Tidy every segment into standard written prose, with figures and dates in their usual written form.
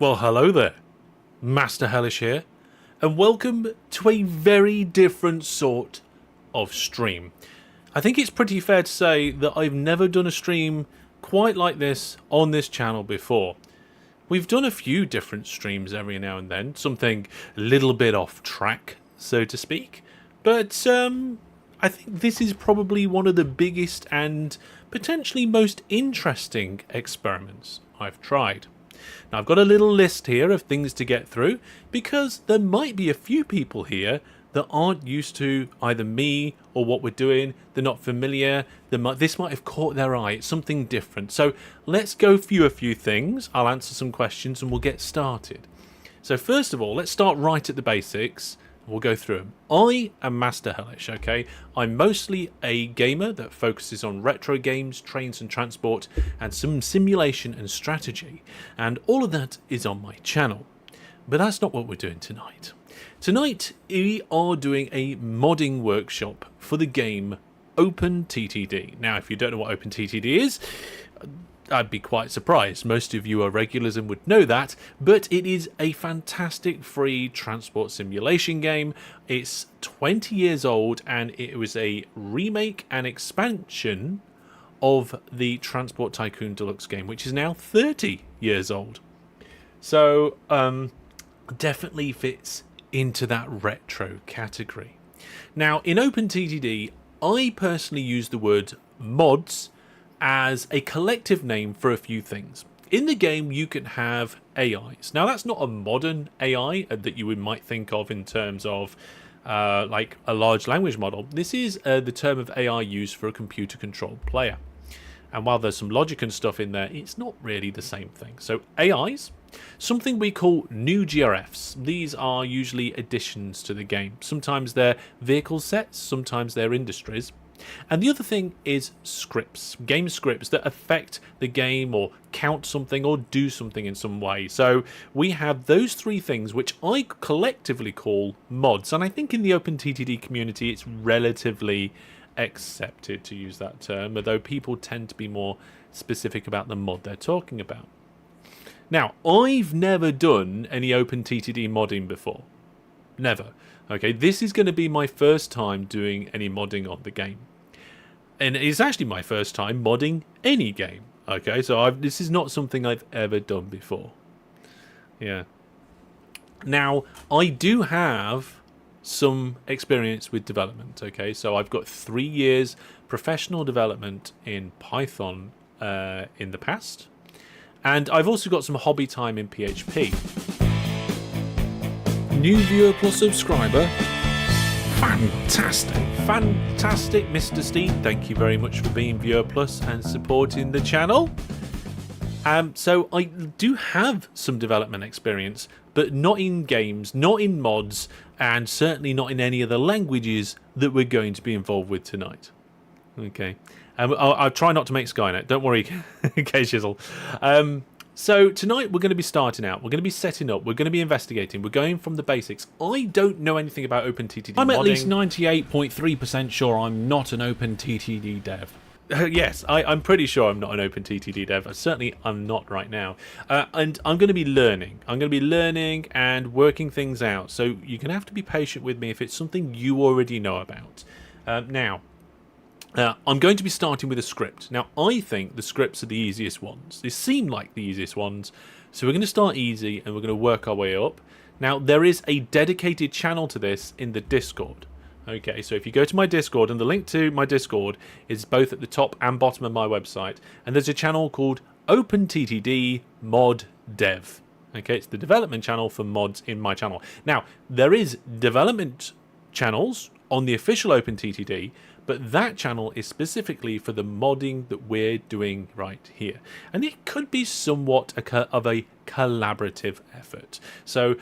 Well, hello there. Master Hellish here, and welcome to a very different sort of stream. I think it's pretty fair to say that I've never done a stream quite like this on this channel before. We've done a few different streams every now and then, something a little bit off track, so to speak, but I think this is probably one of the biggest and potentially most interesting experiments I've tried. Now, I've got a little list here of things to get through because there might be a few people here that aren't used to either me or what we're doing. They're not familiar. This might have caught their eye. It's something different. So let's go through a few things. I'll answer some questions and we'll get started. So first of all, let's start right at the basics. We'll go through them. I am Master Hellish, okay? I'm mostly a gamer that focuses on retro games, trains and transport, and some simulation and strategy. And all of that is on my channel. But that's not what we're doing tonight. Tonight, we are doing a modding workshop for the game OpenTTD. Now, if you don't know what OpenTTD is, I'd be quite surprised. Most of you are regulars and would know that, but it is a fantastic free transport simulation game. It's 20 years old and it was a remake and expansion of the Transport Tycoon Deluxe game, which is now 30 years old. So definitely fits into that retro category. Now, in OpenTTD, I personally use the word mods as a collective name for a few things. In the game, you can have AIs. Now, that's not a modern AI that you might think of in terms of like a large language model. This is the term of AI used for a computer-controlled player. And while there's some logic and stuff in there, it's not really the same thing. So AIs, something we call new GRFs. These are usually additions to the game. Sometimes they're vehicle sets, sometimes they're industries. And the other thing is scripts, game scripts that affect the game or count something or do something in some way. So we have those three things, which I collectively call mods. And I think in the OpenTTD community, it's relatively accepted to use that term, although people tend to be more specific about the mod they're talking about. Now, I've never done any OpenTTD modding before. Never. Okay, this is going to be my first time doing any modding on the game. And it's actually my first time modding any game. Okay, so this is not something I've ever done before. Yeah. Now, I do have some experience with development. Okay, so I've got 3 years professional development in Python in the past. And I've also got some hobby time in PHP. New viewer plus subscriber. Fantastic, fantastic, Mr. Steve. Thank you very much for being viewer plus and supporting the channel. So I do have some development experience, but not in games, not in mods, and certainly not in any of the languages that we're going to be involved with tonight. Okay, I'll try not to make Skynet. Don't worry, okay, Shizzle. So tonight we're going to be starting out, we're going to be setting up, we're going to be investigating, we're going from the basics. I don't know anything about OpenTTD modding. I'm at least 98.3% sure I'm not an OpenTTD dev. Yes, I'm pretty sure I'm not an OpenTTD dev. Certainly I'm not right now. And I'm going to be learning. I'm going to be learning and working things out. So you're going to have to be patient with me if it's something you already know about. I'm going to be starting with a script. Now, I think the scripts are the easiest ones. They seem like the easiest ones. So we're going to start easy and we're going to work our way up. Now, there is a dedicated channel to this in the Discord. Okay, so if you go to my Discord, and the link to my Discord is both at the top and bottom of my website, and there's a channel called OpenTTD Mod Dev. Okay, it's the development channel for mods in my channel. Now, there is development channels on the official OpenTTD, but that channel is specifically for the modding that we're doing right here. And it could be somewhat of a collaborative effort. So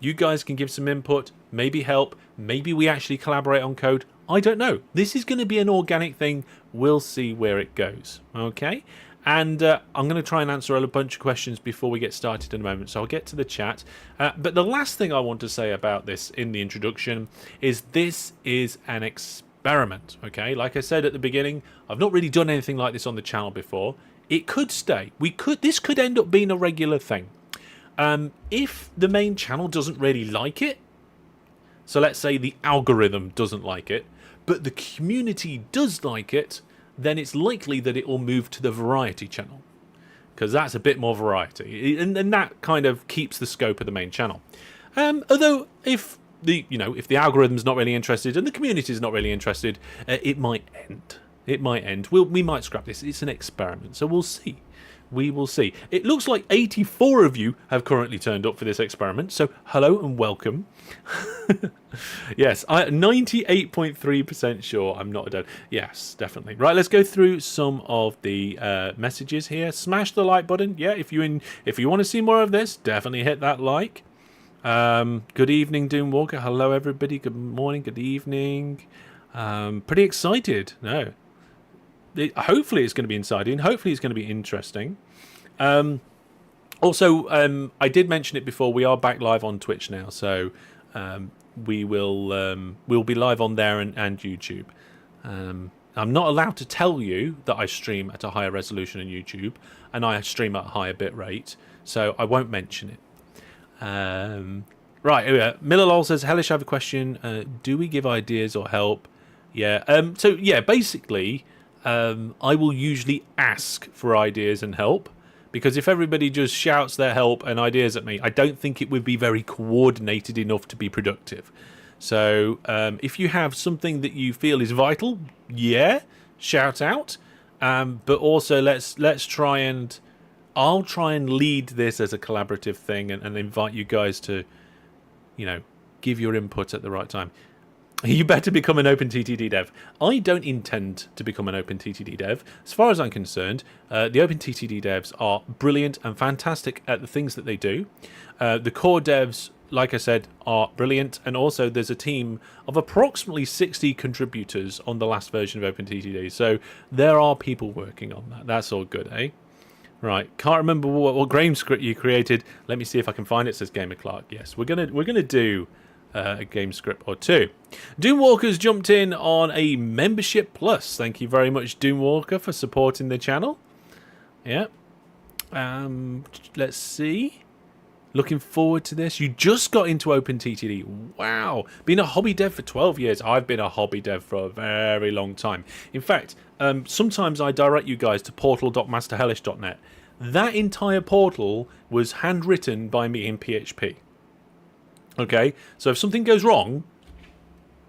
you guys can give some input, maybe help, maybe we actually collaborate on code. I don't know. This is going to be an organic thing. We'll see where it goes. Okay? And I'm going to try and answer a bunch of questions before we get started in a moment, so I'll get to the chat. But the last thing I want to say about this in the introduction is this is an experiment, okay? Like I said at the beginning, I've not really done anything like this on the channel before. It could stay. This could end up being a regular thing. If the main channel doesn't really like it, so let's say the algorithm doesn't like it, but the community does like it, then it's likely that it will move to the variety channel, because that's a bit more variety, and that kind of keeps the scope of the main channel. Although if the algorithm's not really interested and the community's not really interested, it might end. It might end. We might scrap this. It's an experiment, so we'll see. We will see. It looks like 84 of you have currently turned up for this experiment, so hello and welcome. Yes, I'm 98.3% sure I'm not dead. Yes, definitely. Right, let's go through some of the messages here. Smash the like button. Yeah, if you want to see more of this, definitely hit that like. Good evening, Doomwalker. Hello, everybody. Good morning. Good evening. Pretty excited. No. Hopefully it's going to be exciting. Hopefully it's going to be interesting. Also, I did mention it before. We are back live on Twitch now, so we'll be live on there and YouTube. I'm not allowed to tell you that I stream at a higher resolution on YouTube, and I stream at a higher bit rate, so I won't mention it. Right, Miller Lol says, Hellish, I have a question. Do we give ideas or help? Yeah. So yeah, basically, I will usually ask for ideas and help, because if everybody just shouts their help and ideas at me, I don't think it would be very coordinated enough to be productive. So if you have something that you feel is vital, yeah, shout out. But also let's try and I'll try and lead this as a collaborative thing and invite you guys to, give your input at the right time. You better become an OpenTTD dev. I don't intend to become an OpenTTD dev. As far as I'm concerned, the OpenTTD devs are brilliant and fantastic at the things that they do. The core devs, like I said, are brilliant. And also there's a team of approximately 60 contributors on the last version of OpenTTD. So there are people working on that. That's all good, eh? Right, can't remember what game script you created. Let me see if I can find it. It says Gamer Clark. Yes, we're gonna do a game script or two. Doomwalker's jumped in on a membership plus. Thank you very much, Doomwalker, for supporting the channel. Yeah. Let's see. Looking forward to this. You just got into OpenTTD. Wow. Been a hobby dev for 12 years. I've been a hobby dev for a very long time. In fact, sometimes I direct you guys to portal.masterhellish.net. That entire portal was handwritten by me in PHP. Okay, so if something goes wrong,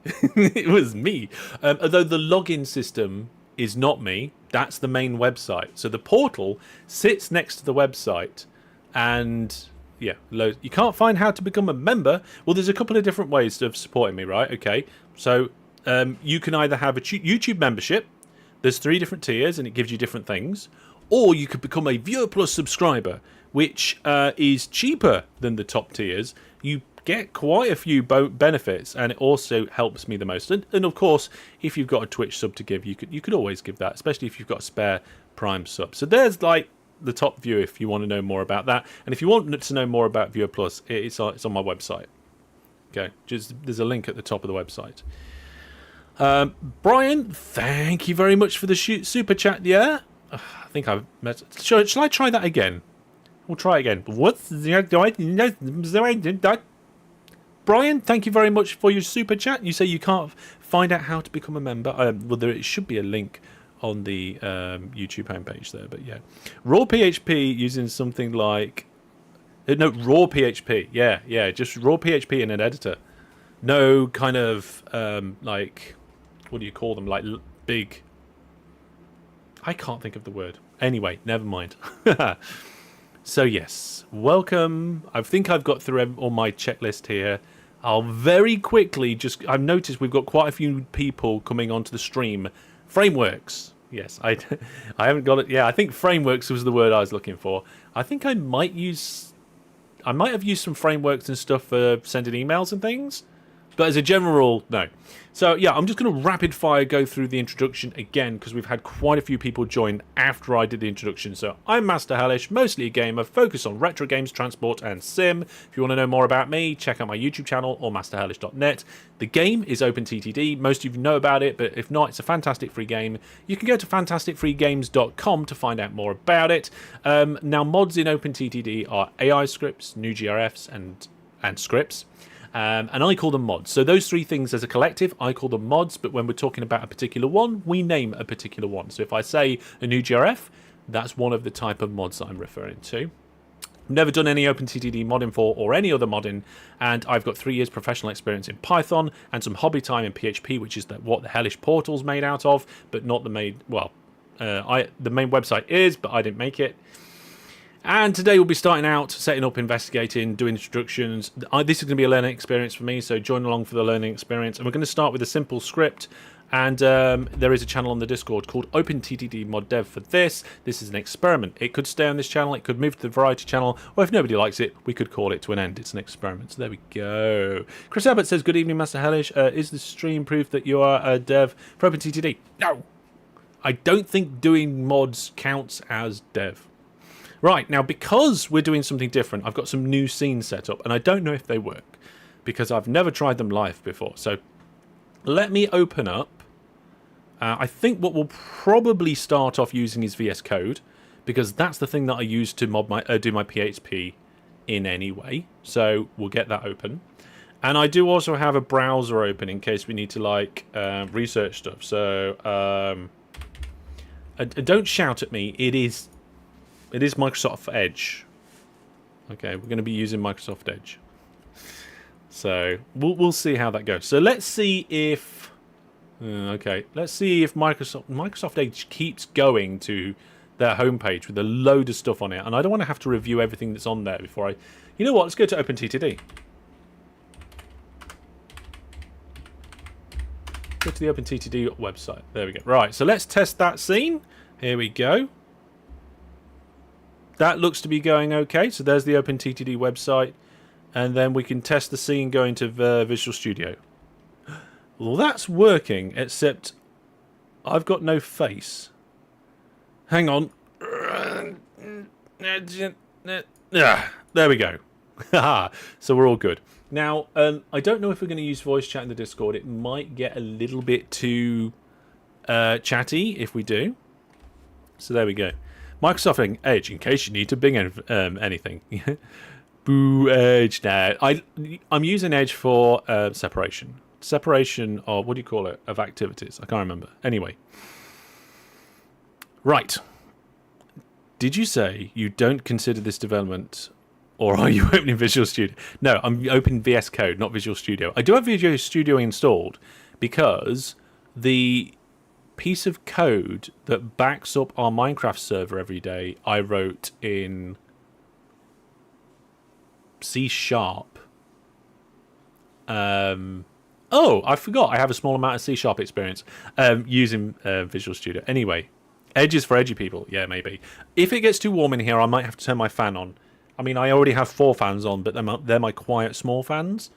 it was me. Although the login system is not me, that's the main website. So the portal sits next to the website, and yeah, you can't find how to become a member. Well, there's a couple of different ways of supporting me, right? Okay, so you can either have a YouTube membership. There's 3 different tiers, and it gives you different things. Or you could become a Viewer Plus subscriber, which is cheaper than the top tiers. You get quite a few benefits, and it also helps me the most. And of course, if you've got a Twitch sub to give, you could always give that, especially if you've got a spare Prime sub. So there's like the top view if you want to know more about that. And if you want to know more about Viewer Plus, it's on my website. Okay, there's a link at the top of the website. Brian, thank you very much for the super chat. Yeah, I think I've met. Shall I try that again? We'll try again. What's the Brian, thank you very much for your super chat. You say you can't find out how to become a member. Well, there should be a link on the YouTube homepage there, but yeah. Raw PHP using something like... No, raw PHP. Yeah, just raw PHP in an editor. No kind of, like... What do you call them? Like big... I can't think of the word. Anyway, never mind. So yes, welcome. I think I've got through all my checklist here. I'll very quickly I've noticed we've got quite a few people coming onto the stream. Frameworks. Yes, I haven't got it. Yeah, I think frameworks was the word I was looking for. I think I might have used some frameworks and stuff for sending emails and things. But as a general rule, no. So yeah, I'm just going to rapid fire go through the introduction again because we've had quite a few people join after I did the introduction. So I'm Master Hellish, mostly a gamer, focused on retro games, transport and sim. If you want to know more about me, check out my YouTube channel or masterhellish.net. The game is OpenTTD. Most of you know about it, but if not, it's a fantastic free game. You can go to fantasticfreegames.com to find out more about it. Now, mods in OpenTTD are AI scripts, new GRFs and scripts. And I call them mods. So those three things as a collective, I call them mods. But when we're talking about a particular one, we name a particular one. So if I say a new GRF, that's one of the type of mods that I'm referring to. I've never done any OpenTTD modding for or any other modding. And I've got 3 years professional experience in Python and some hobby time in PHP, which is what the Hellish portal's made out of, but not the main, well, the main website is, but I didn't make it. And today we'll be starting out, setting up, investigating, doing introductions. This is going to be a learning experience for me, so join along for the learning experience. And we're going to start with a simple script. And there is a channel on the Discord called OpenTTD Mod Dev for this. This is an experiment. It could stay on this channel, it could move to the variety channel, or if nobody likes it, we could call it to an end. It's an experiment. So there we go. Chris Abbott says, good evening, Master Hellish. Is the stream proof that you are a dev for OpenTTD? No! I don't think doing mods counts as dev. Right, now because we're doing something different, I've got some new scenes set up, and I don't know if they work, because I've never tried them live before. So let me open up. I think what we'll probably start off using is VS Code, because that's the thing that I use to mod my do my PHP in anyway. So we'll get that open. And I do also have a browser open in case we need to, like, research stuff. So don't shout at me. It is Microsoft Edge. Okay, we're going to be using Microsoft Edge. So we'll see how that goes. So let's see if let's see if Microsoft Edge keeps going to their homepage with a load of stuff on it. And I don't want to have to review everything that's on there before I. You know what? Let's go to OpenTTD. Go to the OpenTTD website. There we go. Right. So let's test that scene. Here we go. That looks to be going okay. So there's the OpenTTD website. And then we can test the scene going to Visual Studio. Well, that's working, except I've got no face. Hang on. There we go. So we're all good. Now, I don't know if we're going to use voice chat in the Discord. It might get a little bit too chatty if we do. So there we go. Microsoft Edge, in case you need to bing anything. Boo, Edge now. I'm using Edge for separation. Separation of, what do you call it, of activities. I can't remember. Anyway. Right. Did you say you don't consider this development, or are you opening Visual Studio? No, I'm opening VS Code, not Visual Studio. I do have Visual Studio installed because the piece of code that backs up our Minecraft server every day I wrote in C#. Oh, I forgot. I have a small amount of C# experience using Visual Studio. Anyway, Edge is for edgy people. Yeah, maybe. If it gets too warm in here, I might have to turn my fan on. I mean, I already have 4 fans on, but they're my quiet, small fans.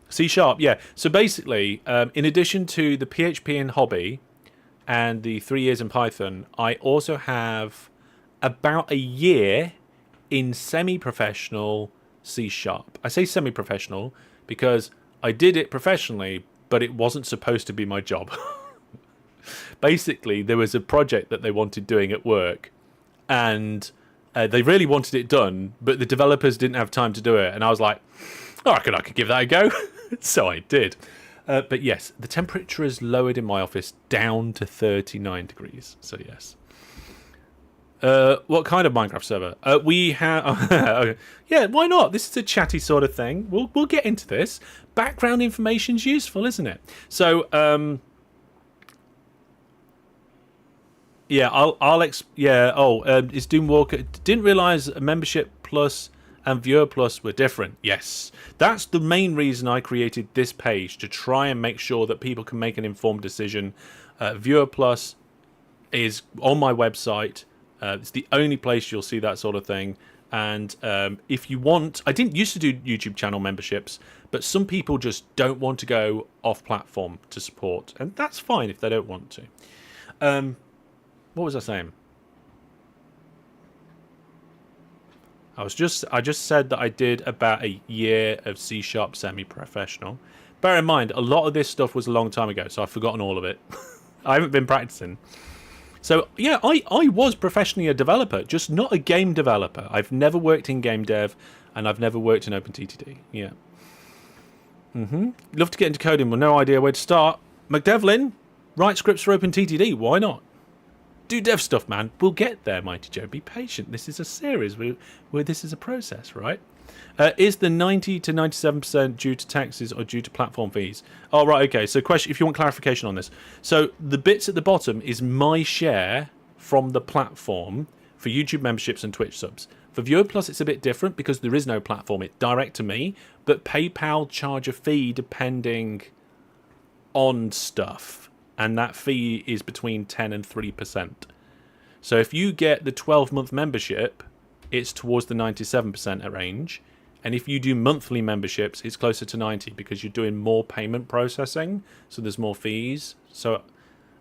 C#, yeah. So basically, in addition to the PHP and hobby and the 3 years in Python, I also have about a year in semi-professional C#. I say semi-professional because I did it professionally, but it wasn't supposed to be my job. Basically, there was a project that they wanted doing at work, and they really wanted it done, but the developers didn't have time to do it. And I was like, oh, I could give that a go. So I did. But yes, the temperature is lowered in my office down to 39 degrees. So yes. What kind of Minecraft server? We have. Yeah, why not? This is a chatty sort of thing. We'll get into this. Background information's useful, isn't it? So yeah, is Doomwalker? Didn't realize Membership Plus and Viewer Plus were different. Yes, that's the main reason I created this page, to try and make sure that people can make an informed decision. Viewer Plus is on my website. It's the only place you'll see that sort of thing. And if you want, I didn't used to do YouTube channel memberships, But some people just don't want to go off platform to support, and that's fine if they don't want to. What was I saying? I just said that I did about a year of C# semi-professional. Bear in mind, a lot of this stuff was a long time ago, so I've forgotten all of it. I haven't been practicing. So, yeah, I was professionally a developer, just not a game developer. I've never worked in game dev, and I've never worked in OpenTTD. Yeah. Love to get into coding, but no idea where to start. McDevlin, write scripts for OpenTTD. Why not? Do dev stuff, man. We'll get there, Mighty Joe. Be patient. This is a series where this is a process, right? Is the 90 to 97% due to taxes or due to platform fees? Oh, right, okay. So question, if you want clarification on this. So the bits at the bottom is my share from the platform for YouTube memberships and Twitch subs. For Viewer Plus, it's a bit different because there is no platform. It's direct to me, but PayPal charge a fee depending on stuff, and that fee is between 10 and 3%. So if you get the 12-month membership, it's towards the 97% range, and if you do monthly memberships, it's closer to 90 because you're doing more payment processing, so there's more fees. So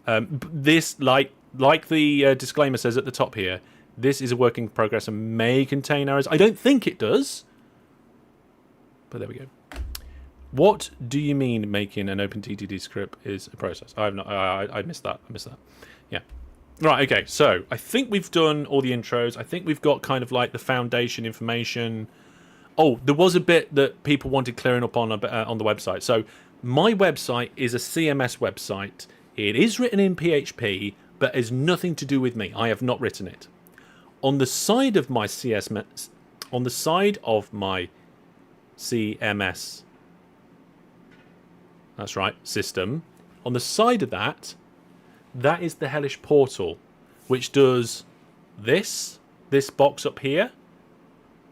this, like the disclaimer says at the top here, this is a work in progress and may contain errors. I don't think it does, but there we go. What do you mean making an OpenTTD script is a process? I missed that. Yeah. Right, okay. So I think we've done all the intros. I think we've got kind of like the foundation information. Oh, there was a bit that people wanted clearing up on the website. So my website is a CMS website. It is written in PHP, but has nothing to do with me. I have not written it. On the side of my CMS, that's right, system. On the side of that is the Hellish portal, which does this box up here.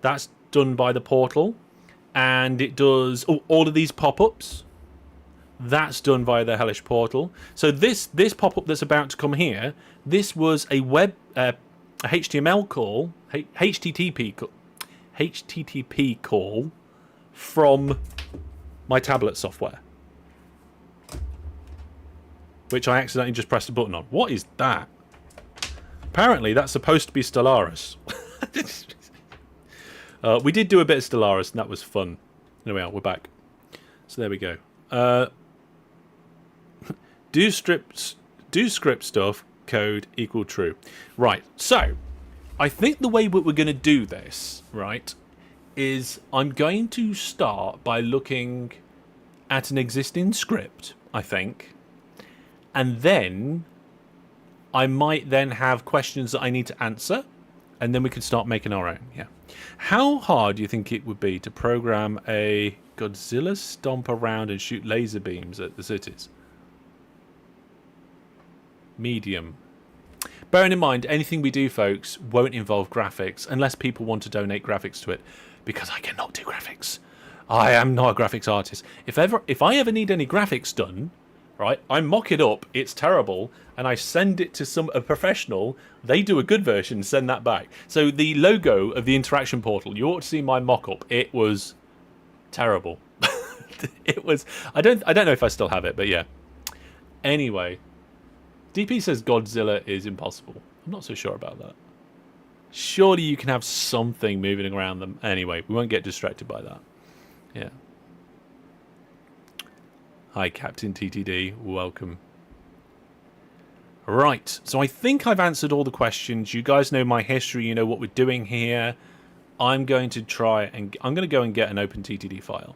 That's done by the portal, and it does all of these pop-ups. That's done via the Hellish portal. So this pop-up that's about to come here, this was a HTML call, HTTP call from my tablet software, which I accidentally just pressed a button on. What is that? Apparently, that's supposed to be Stellaris. We did do a bit of Stellaris, and that was fun. Anyway, we're back. So there we go. Do script stuff, code equal true. Right, so I think the way that we're going to do this, right, is I'm going to start by looking at an existing script, I think, and then I might then have questions that I need to answer, and then we can start making our own. Yeah. How hard do you think it would be to program a Godzilla stomp around and shoot laser beams at the cities? Medium. Bearing in mind, anything we do, folks, won't involve graphics unless people want to donate graphics to it, because I cannot do graphics. I am not a graphics artist. If I ever need any graphics done, right, I mock it up, it's terrible, and I send it to a professional. They do a good version, send that back. So the logo of the interaction portal, you ought to see my mock-up. It was terrible. It was. I don't know if I still have it, but yeah. Anyway, DP says Godzilla is impossible. I'm not so sure about that. Surely you can have something moving around them. Anyway, we won't get distracted by that. Yeah. Hi, Captain TTD. Welcome. Right. So I think I've answered all the questions. You guys know my history. You know what we're doing here. I'm going to go and get an OpenTTD file.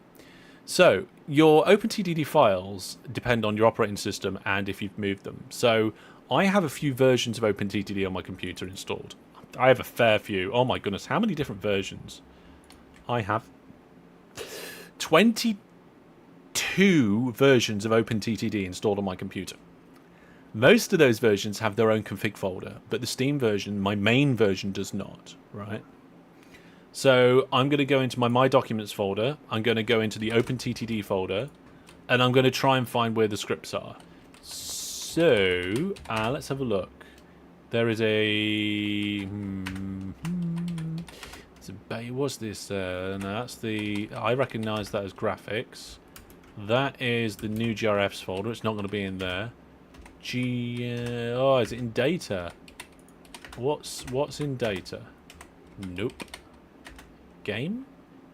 So your OpenTTD files depend on your operating system and if you've moved them. So I have a few versions of OpenTTD on my computer installed. I have a fair few. Oh my goodness, how many different versions? I have 22 versions of OpenTTD installed on my computer. Most of those versions have their own config folder, but the Steam version, my main version, does not, right? So I'm going to go into my Documents folder, I'm going to go into the OpenTTD folder, and I'm going to try and find where the scripts are. So, let's have a look. There is a what's this? No, that's the... I recognise that as graphics. That is the new GRFs folder. It's not going to be in there. Oh, is it in data? What's in data? Nope. Game?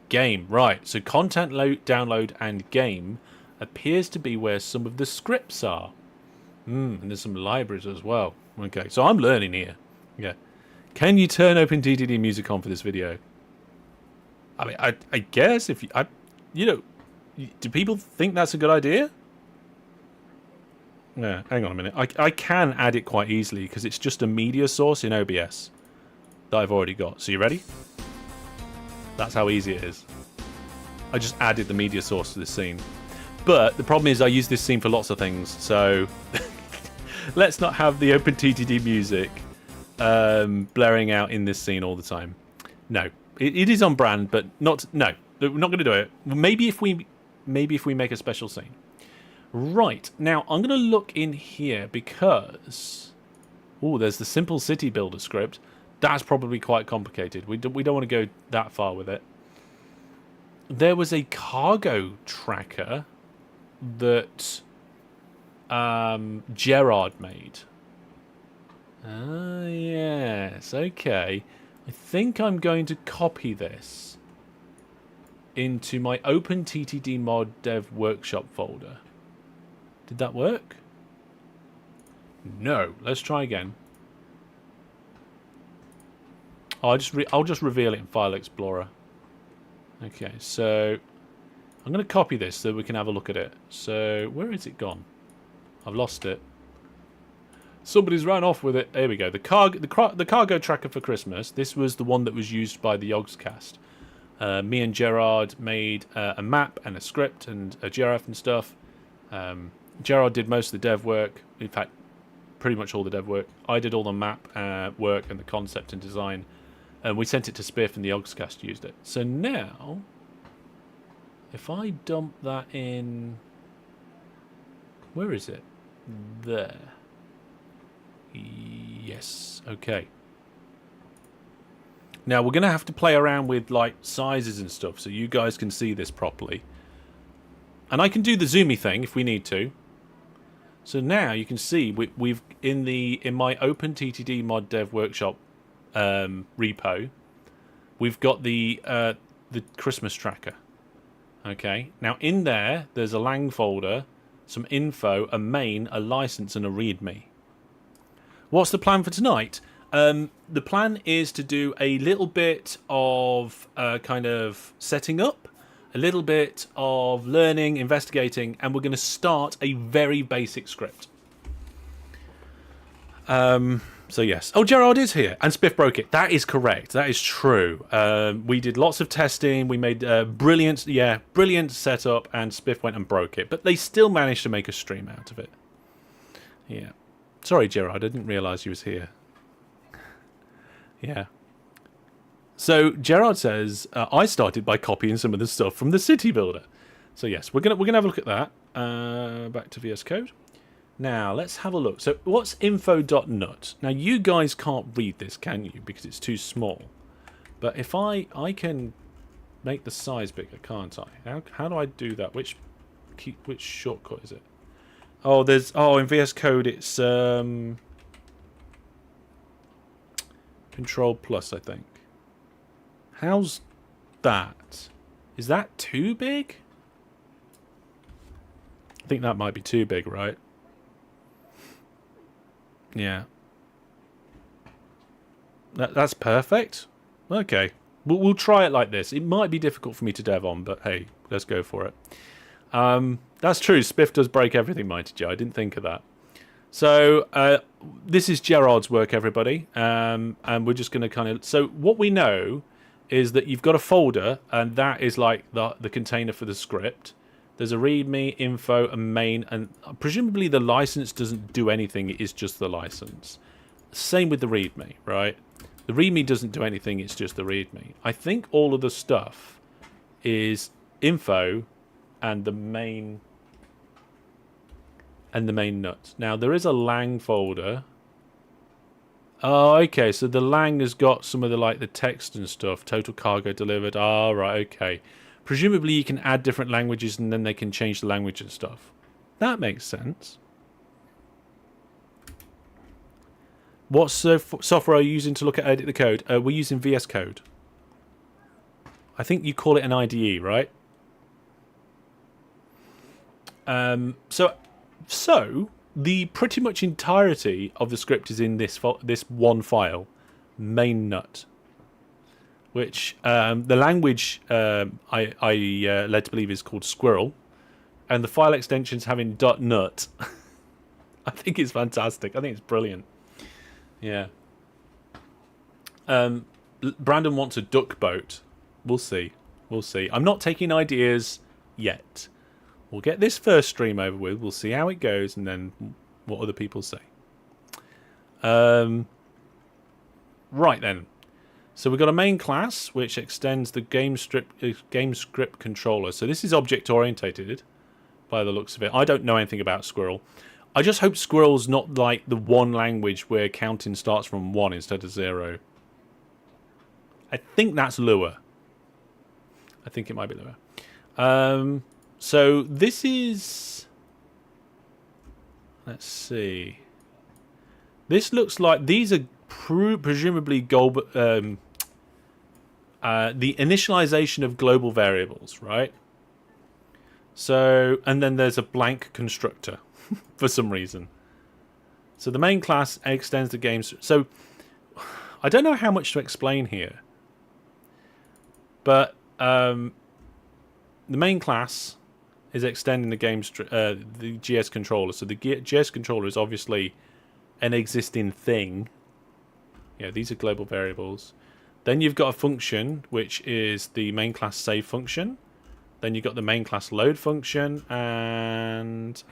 Game, right. So content download and game appears to be where some of the scripts are. And there's some libraries as well. Okay, so I'm learning here. Yeah. Can you turn OpenTTD music on for this video? I mean, I guess if you, do people think that's a good idea? Yeah, hang on a minute. I can add it quite easily because it's just a media source in OBS that I've already got. So you ready? That's how easy it is. I just added the media source to this scene. But the problem is I use this scene for lots of things, so let's not have the OpenTTD music blaring out in this scene all the time. No, it is on brand, but no, we're not going to do it. Maybe if we make a special scene. Right, now I'm going to look in here because there's the simple city builder script. That's probably quite complicated. We don't want to go that far with it. There was a cargo tracker that Gerard made. Ah, yes, okay. I think I'm going to copy this into my OpenTTD Mod Dev Workshop folder. Did that work? No. Let's try again. Oh, I'll just reveal it in File Explorer. Okay, so I'm going to copy this so we can have a look at it. So where is it gone? I've lost it. Somebody's ran off with it. There we go. The cargo tracker for Christmas. This was the one that was used by the Yogscast. Me and Gerard made a map and a script and a GRF and stuff. Gerard did most of the dev work. In fact, pretty much all the dev work. I did all the map work and the concept and design. And we sent it to Spiff and the Yogscast used it. So now, if I dump that in... Where is it? There. Yes. Okay. Now, we're going to have to play around with like sizes and stuff so you guys can see this properly. And I can do the zoomy thing if we need to. So now you can see we've in my OpenTTD Mod Dev Workshop repo, we've got the Christmas tracker. Okay. Now in there's a lang folder, some info, a main, a license, and a README. What's the plan for tonight? The plan is to do a little bit of kind of setting up, a little bit of learning, investigating, and we're going to start a very basic script. So yes. Oh, Gerard is here, and Spiff broke it. That is correct. That is true. We did lots of testing. We made brilliant setup, and Spiff went and broke it. But they still managed to make a stream out of it. Yeah. Sorry, Gerard. I didn't realise you was here. Yeah. So Gerard says I started by copying some of the stuff from the city builder. So yes, we're gonna have a look at that. Back to VS Code. Now let's have a look. So what's info.nut? Now you guys can't read this, can you? Because it's too small. But if I can make the size bigger, can't I? How do I do that? Which shortcut is it? Oh, in VS Code it's Control plus, I think. How's that? Is that too big? I think that might be too big, right? Yeah. That's perfect. Okay. We'll try it like this. It might be difficult for me to dev on, but hey, let's go for it. That's true. Spiff does break everything, Mighty Joe. I didn't think of that. So this is Gerard's work, everybody. And we're just going to kind of... So what we know is that you've got a folder, and that is like the container for the script. There's a README, info, and main, and presumably the license doesn't do anything. It is just the license. Same with the README, right? The README doesn't do anything. It's just the README. I think all of the stuff is info and the main nut. Now there is a lang folder. Oh, okay. So the lang has got some of the like the text and stuff. Total cargo delivered. Oh, right. Okay. Presumably you can add different languages and then they can change the language and stuff. That makes sense. What software are you using to look at edit the code? We're using VS Code. I think you call it an IDE, right? So the pretty much entirety of the script is in this one file, main nut, which the language I led to believe is called Squirrel, and the file extensions having .nut. I think it's fantastic. I think it's brilliant. Yeah. Brandon wants a duck boat. We'll see. We'll see. I'm not taking ideas yet. We'll get this first stream over with. We'll see how it goes, and then what other people say. Right then. So we've got a main class which extends the game script controller. So this is object orientated, by the looks of it. I don't know anything about Squirrel. I just hope Squirrel's not like the one language where counting starts from 1 instead of 0. I think that's Lua. I think it might be Lua. So this is... Let's see. This looks like... These are presumably the initialization of global variables, right? So, and then there's a blank constructor for some reason. So the main class extends the game... So, I don't know how much to explain here. But the main class is extending the the GS controller. So the GS controller is obviously an existing thing. Yeah, these are global variables. Then you've got a function, which is the main class save function. Then you've got the main class load function, and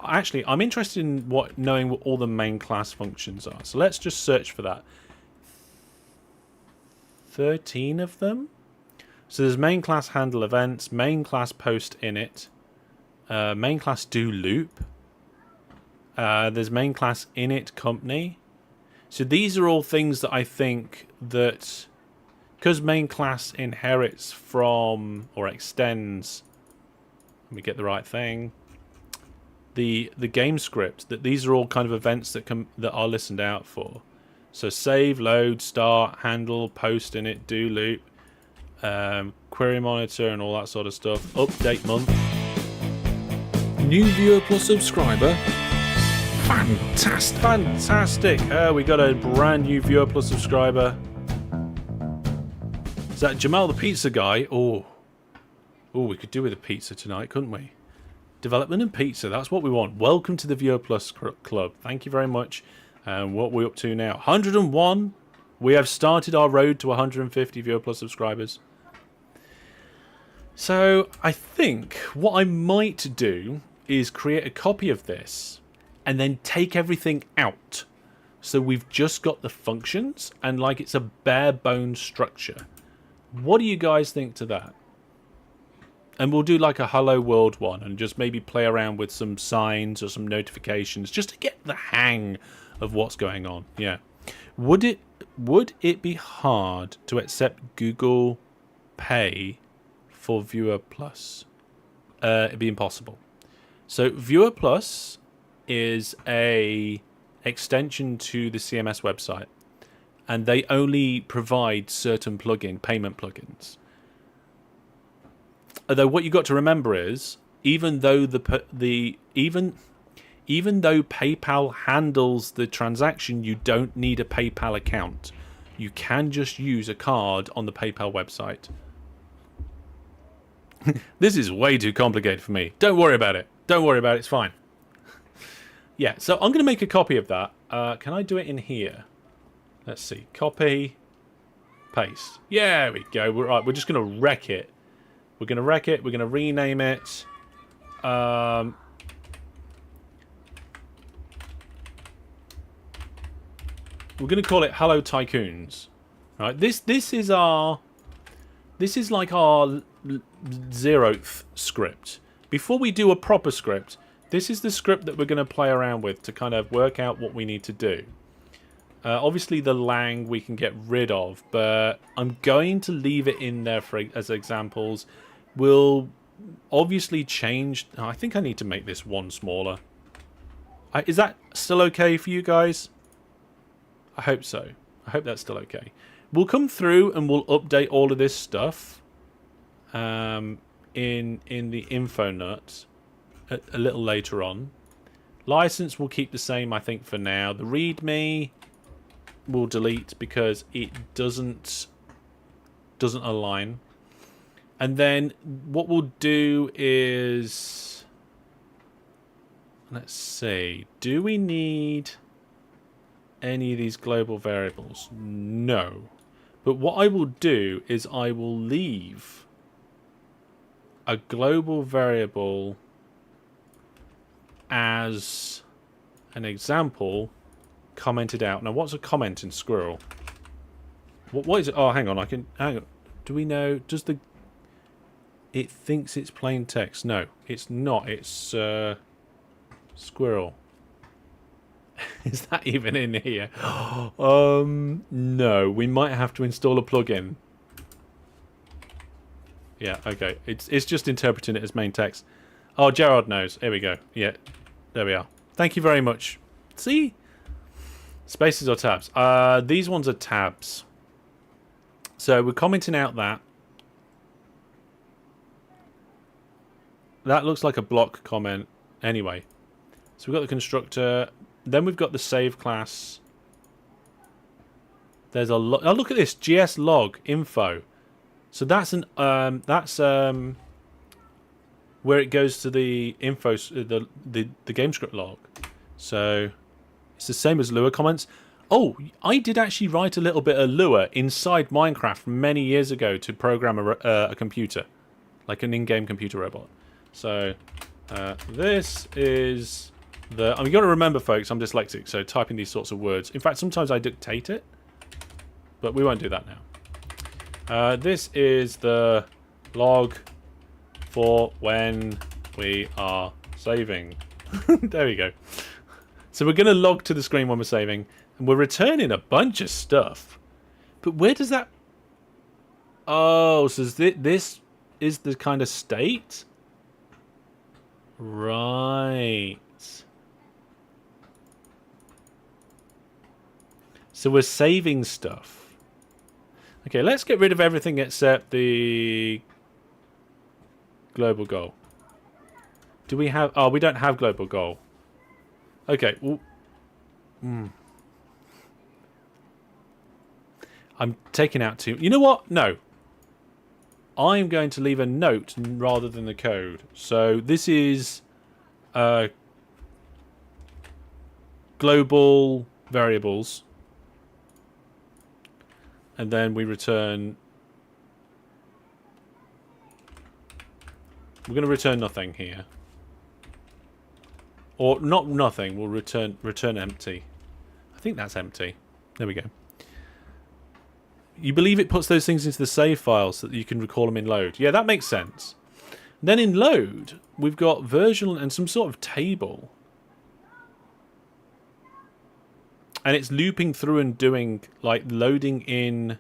actually, I'm interested in knowing what all the main class functions are. So let's just search for that. 13 of them. So there's main class handle events, main class post init, main class do loop. There's main class init company. So these are all things that I think that, because main class inherits from or extends, let me get the right thing, the game script, that these are all kind of events that are listened out for. So save, load, start, handle, post init, do loop, query monitor and all that sort of stuff. Update month. New viewer plus subscriber. Fantastic. Fantastic. We got a brand new viewer plus subscriber. Is that Jamal the pizza guy? Oh, we could do with a pizza tonight, couldn't we? Development and pizza, that's what we want. Welcome to the Viewer Plus Club. Thank you very much. What we're up to now, 101. We have started our road to 150 Viewer Plus subscribers. So I think what I might do is create a copy of this and then take everything out. So we've just got the functions and like it's a bare bones structure. What do you guys think to that? And we'll do like a hello world one and just maybe play around with some signs or some notifications just to get the hang of what's going on. Yeah. Would it be hard to accept Google Pay for Viewer Plus? It'd be impossible. So Viewer Plus is a extension to the CMS website, and they only provide certain payment plugins. Although what you got to remember is, even though even though PayPal handles the transaction, you don't need a PayPal account. You can just use a card on the PayPal website. This is way too complicated for me. Don't worry about it. Don't worry about it. It's fine. Yeah, so I'm going to make a copy of that. Can I do it in here? Let's see. Copy. Paste. Yeah, there we go. We're just going to wreck it. We're going to wreck it. We're going to rename it. We're going to call it Hello Tycoons. Right. This is like our 0th script. Before we do a proper script, this is the script that we're going to play around with to kind of work out what we need to do. Obviously, the lang we can get rid of, but I'm going to leave it in there as examples. We'll obviously change. Oh, I think I need to make this one smaller. Is that still okay for you guys? I hope so. I hope that's still okay. We'll come through and we'll update all of this stuff in the info nut a little later on. License will keep the same, I think, for now. The README we'll delete because it doesn't align. And then what we'll do is, let's see, do we need any of these global variables? No. But what I will do is I will leave a global variable as an example commented out. Now, what's a comment in Squirrel? What is it? Oh, hang on. Hang on. Do we know? Does the... It thinks it's plain text. No, it's not. It's Squirrel. Is that even in here? No. We might have to install a plugin. Yeah, okay. It's just interpreting it as main text. Oh, Gerard knows. Here we go. Yeah, there we are. Thank you very much. See? Spaces or tabs? These ones are tabs. So we're commenting out that. That looks like a block comment. Anyway. So we've got the constructor. Then we've got the save class. There's a lot. Oh, look at this. GS log info. So that's an where it goes to the info, the game script log. So it's the same as Lua comments. Oh, I did actually write a little bit of Lua inside Minecraft many years ago to program a computer, like an in-game computer robot. So this is the... You've got to remember, folks, I'm dyslexic, so typing these sorts of words. In fact, sometimes I dictate it, but we won't do that now. This is the log for when we are saving. There we go. So we're going to log to the screen when we're saving, and we're returning a bunch of stuff. But where does that... Oh, so this is the kind of state? Right. So we're saving stuff. Okay, let's get rid of everything except the global goal. Do we have... Oh, we don't have global goal. Okay. Well, I'm taking out two. You know what? No. I'm going to leave a note rather than the code. So this is global variables. And then we return... We're going to return nothing here. Or not nothing. We'll return empty. I think that's empty. There we go. You believe it puts those things into the save file so that you can recall them in load. Yeah, that makes sense. Then in load, we've got version and some sort of table. And it's looping through and doing, like, loading in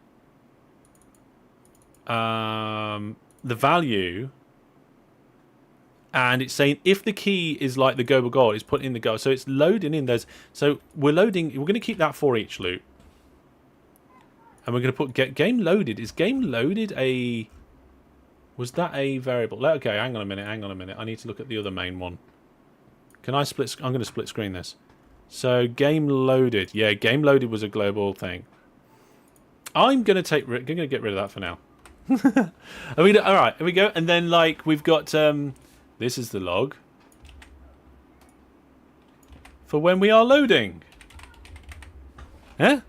the value. And it's saying if the key is like the global goal, it's put in the goal. So it's loading in those. So we're loading. We're going to keep that for each loop. And we're going to put get game loaded. Is game loaded a... Was that a variable? Okay, hang on a minute. I need to look at the other main one. Can I split... I'm going to split screen this. So game loaded. Yeah, game loaded was a global thing. I'm going to get rid of that for now. All right, here we go. And then, like, we've got... this is the log for when we are loading. Huh?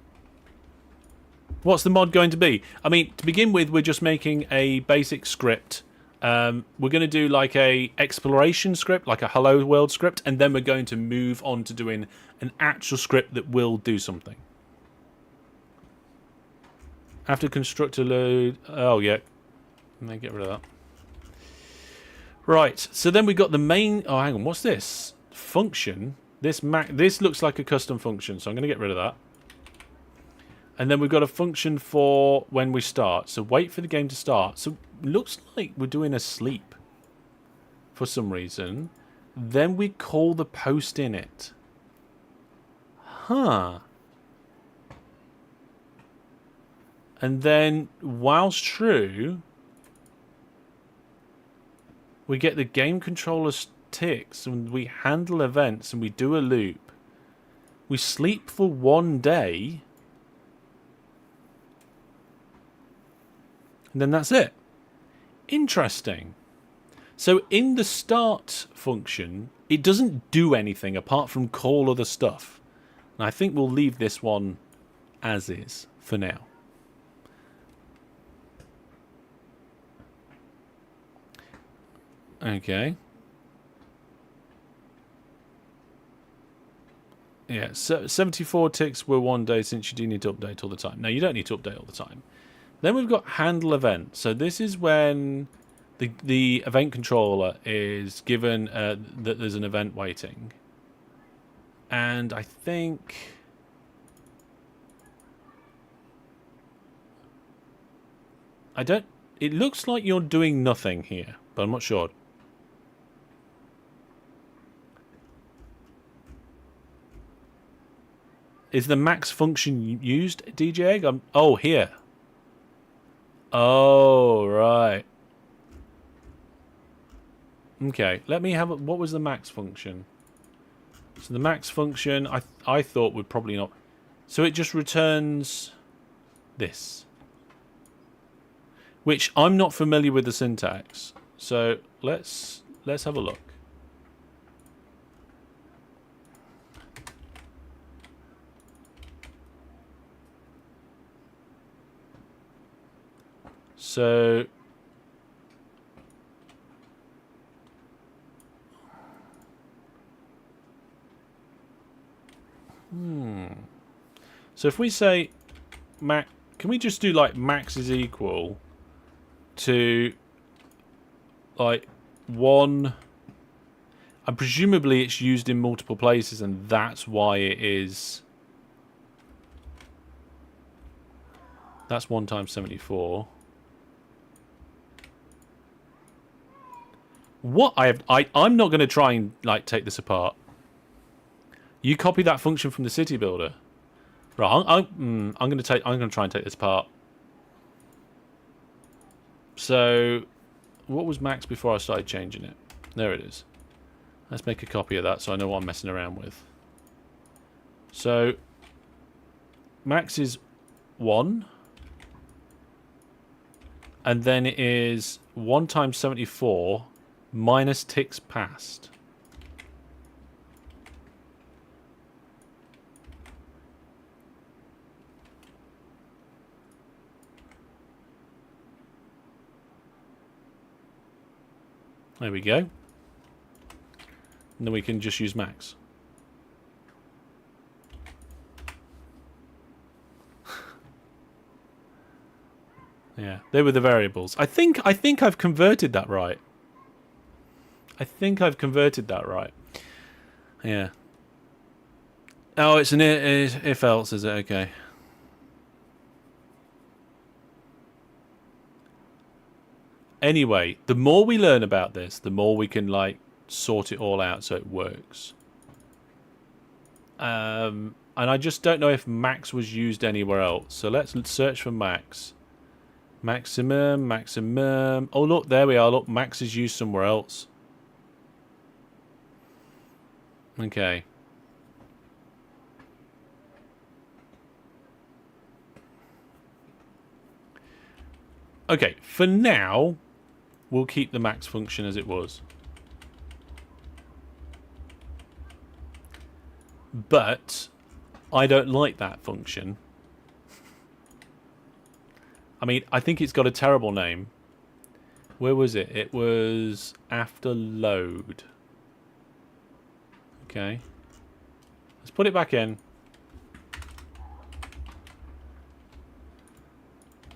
What's the mod going to be? I mean, to begin with, we're just making a basic script. We're going to do like a exploration script, like a hello world script, and then we're going to move on to doing an actual script that will do something. After constructor load... Oh, yeah. Let me get rid of that. Right, so then we got the main... Oh, hang on, what's this? Function? This looks like a custom function, so I'm going to get rid of that. And then we've got a function for when we start. So wait for the game to start. So looks like we're doing a sleep for some reason. Then we call the post in it. Huh. And then whilst true, we get the game controller ticks and we handle events and we do a loop. We sleep for 1 day. And then that's it. Interesting. So in the start function, it doesn't do anything apart from call other stuff. And I think we'll leave this one as is for now. Okay. Yeah, so 74 ticks were 1 day since you do need to update all the time. No, you don't need to update all the time. Then we've got handle event. So this is when the event controller is given that there's an event waiting. And I think... It looks like you're doing nothing here, but I'm not sure. Is the max function used, DJ Egg? Oh, here. Oh, right. Okay, let me have what was the max function? So the max function I thought would probably not. So it just returns this. Which I'm not familiar with the syntax. So let's have a look. So so if we say max, can we just do like max is equal to like 1, and presumably it's used in multiple places and that's why it is, that's 1 times 74. What I'm not going to try and like take this apart. You copy that function from the city builder. Right, I'm going to try and take this apart. So, what was max before I started changing it? There it is. Let's make a copy of that so I know what I'm messing around with. So, max is 1. And then it is 1 times 74 minus ticks passed. There we go. And then we can just use max. Yeah, they were the variables. I think I've converted that right. Yeah. Oh, it's an if else, is it? Okay. Anyway, the more we learn about this, the more we can like sort it all out so it works. And I just don't know if max was used anywhere else. So let's search for max. Maximum. Oh, look, there we are. Look, max is used somewhere else. Okay. Okay, for now, we'll keep the max function as it was. But I don't like that function. I mean, I think it's got a terrible name. Where was it? It was after load. Okay. Let's put it back in.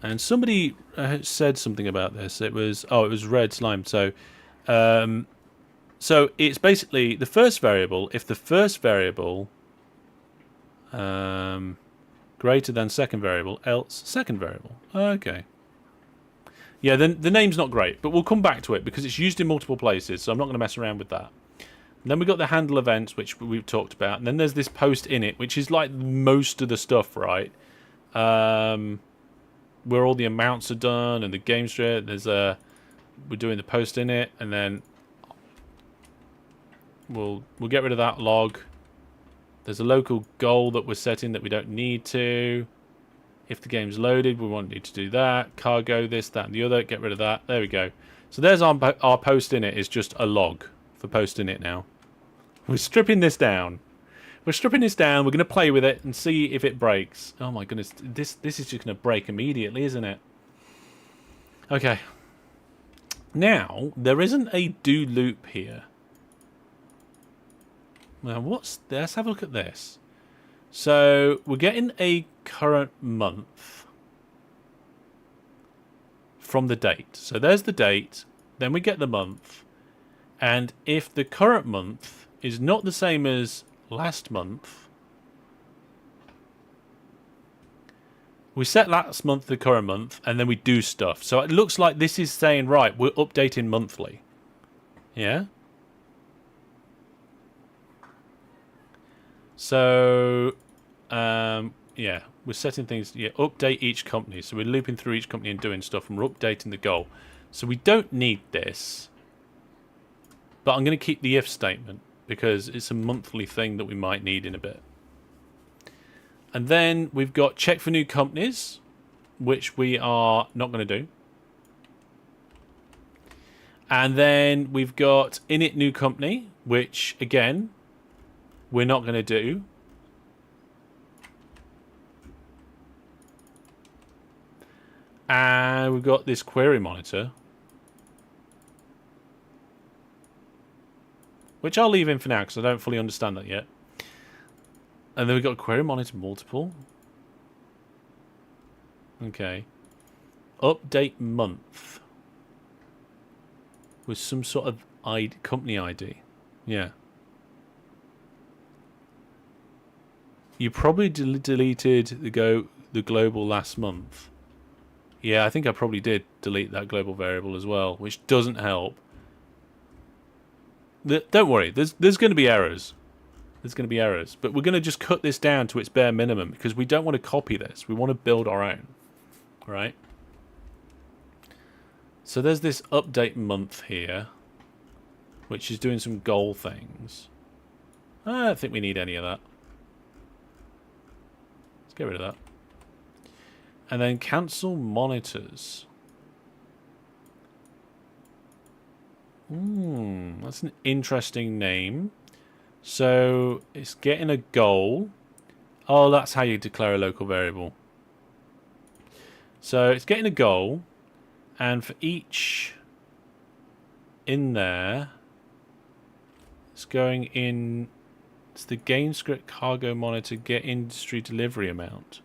And somebody said something about this. It was red slime. So it's basically the first variable. If the first variable Greater than second variable, else second variable. Okay. Yeah, then the name's not great, but we'll come back to it because it's used in multiple places, so I'm not going to mess around with that. And then we've got the handle events, which we've talked about. And then there's this post init, which is like most of the stuff, right? Where all the amounts are done and the game strip. There's we're doing the post init, and then we'll get rid of that log. There's a local goal that we're setting that we don't need to. If the game's loaded, we won't need to do that. Cargo, this, that, and the other. Get rid of that. There we go. So there's our post init is just a log for posting it now. We're stripping this down. We're stripping this down. We're going to play with it and see if it breaks. Oh my goodness, this is just going to break immediately, isn't it? Okay. Now there isn't a do loop here. Now let's have a look at this. So we're getting a current month from the date. So there's the date. Then we get the month. And if the current month is not the same as last month, we set last month the current month, and then we do stuff. So it looks like this is saying, right, we're updating monthly. Yeah? So, yeah, we're setting things, yeah, update each company. So we're looping through each company and doing stuff, and we're updating the goal. So we don't need this. But I'm going to keep the if statement because it's a monthly thing that we might need in a bit. And then we've got check for new companies, which we are not going to do. And then we've got init new company, which again, we're not going to do. And we've got this query monitor, which I'll leave in for now because I don't fully understand that yet. And then we've got query monitor multiple. Okay. Update month with some sort of company ID. Yeah. You probably deleted the global last month. Yeah, I think I probably did delete that global variable as well, which doesn't help. Don't worry, there's going to be errors. There's going to be errors. But we're going to just cut this down to its bare minimum because we don't want to copy this. We want to build our own. Right? So there's this update month here, which is doing some goal things. I don't think we need any of that. Let's get rid of that. And then cancel monitors. That's an interesting name. So it's getting a goal. Oh, that's how you declare a local variable. So it's getting a goal, and for each in there, it's going in. It's the game script cargo monitor get industry delivery amount.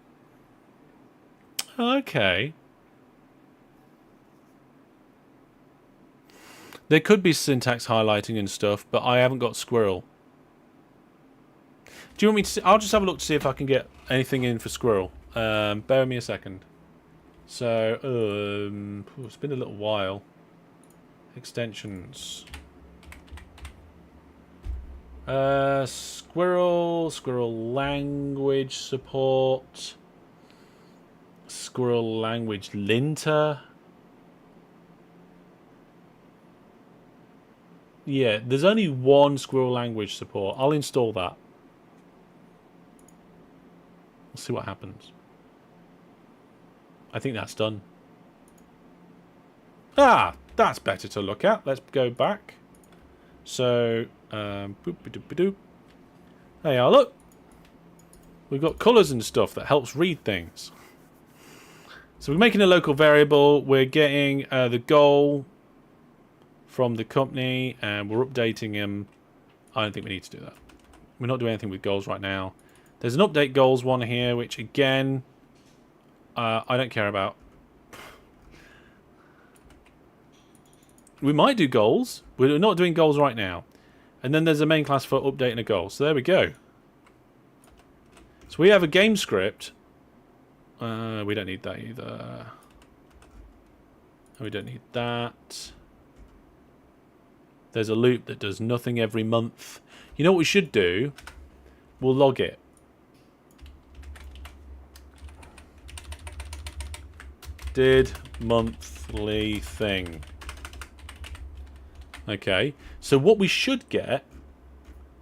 Okay. There could be syntax highlighting and stuff, but I haven't got Squirrel. Do you want me to? I'll just have a look to see if I can get anything in for Squirrel. Bear with me a second. So, it's been a little while. Extensions. Squirrel language support. Squirrel language linter. Yeah, there's only one Squirrel language support. I'll install that. We'll see what happens. I think that's done. Ah, that's better to look at. Let's go back. So, boop-a-doop-a-doop. There you are, look. We've got colours and stuff that helps read things. So we're making a local variable. We're getting the goal from the company, and we're updating them. I don't think we need to do that. We're not doing anything with goals right now. There's an update goals one here, which again, I don't care about. We might do goals. We're not doing goals right now. And then there's a main class for updating a goal. So there we go. So we have a game script We don't need that either. We don't need that. There's a loop that does nothing every month. You know what we should do? We'll log it. Did monthly thing. Okay. So what we should get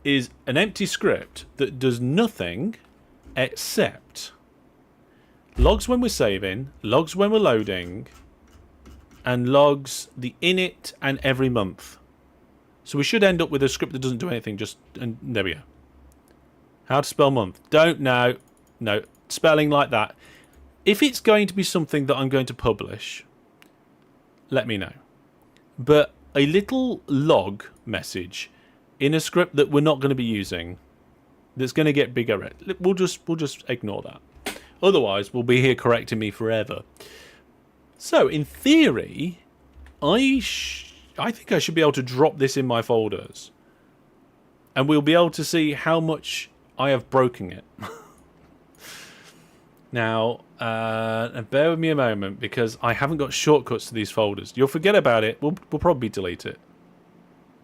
is an empty script that does nothing except logs when we're saving, logs when we're loading, and logs the init and every month. So we should end up with a script that doesn't do anything, and there we go. How to spell month. Don't know. No, spelling like that. If it's going to be something that I'm going to publish, let me know. But a little log message in a script that we're not going to be using, that's going to get bigger, we'll just ignore that. Otherwise, we'll be here correcting me forever. So, in theory, I think I should be able to drop this in my folders. And we'll be able to see how much I have broken it. Now, bear with me a moment, because I haven't got shortcuts to these folders. You'll forget about it. We'll probably delete it.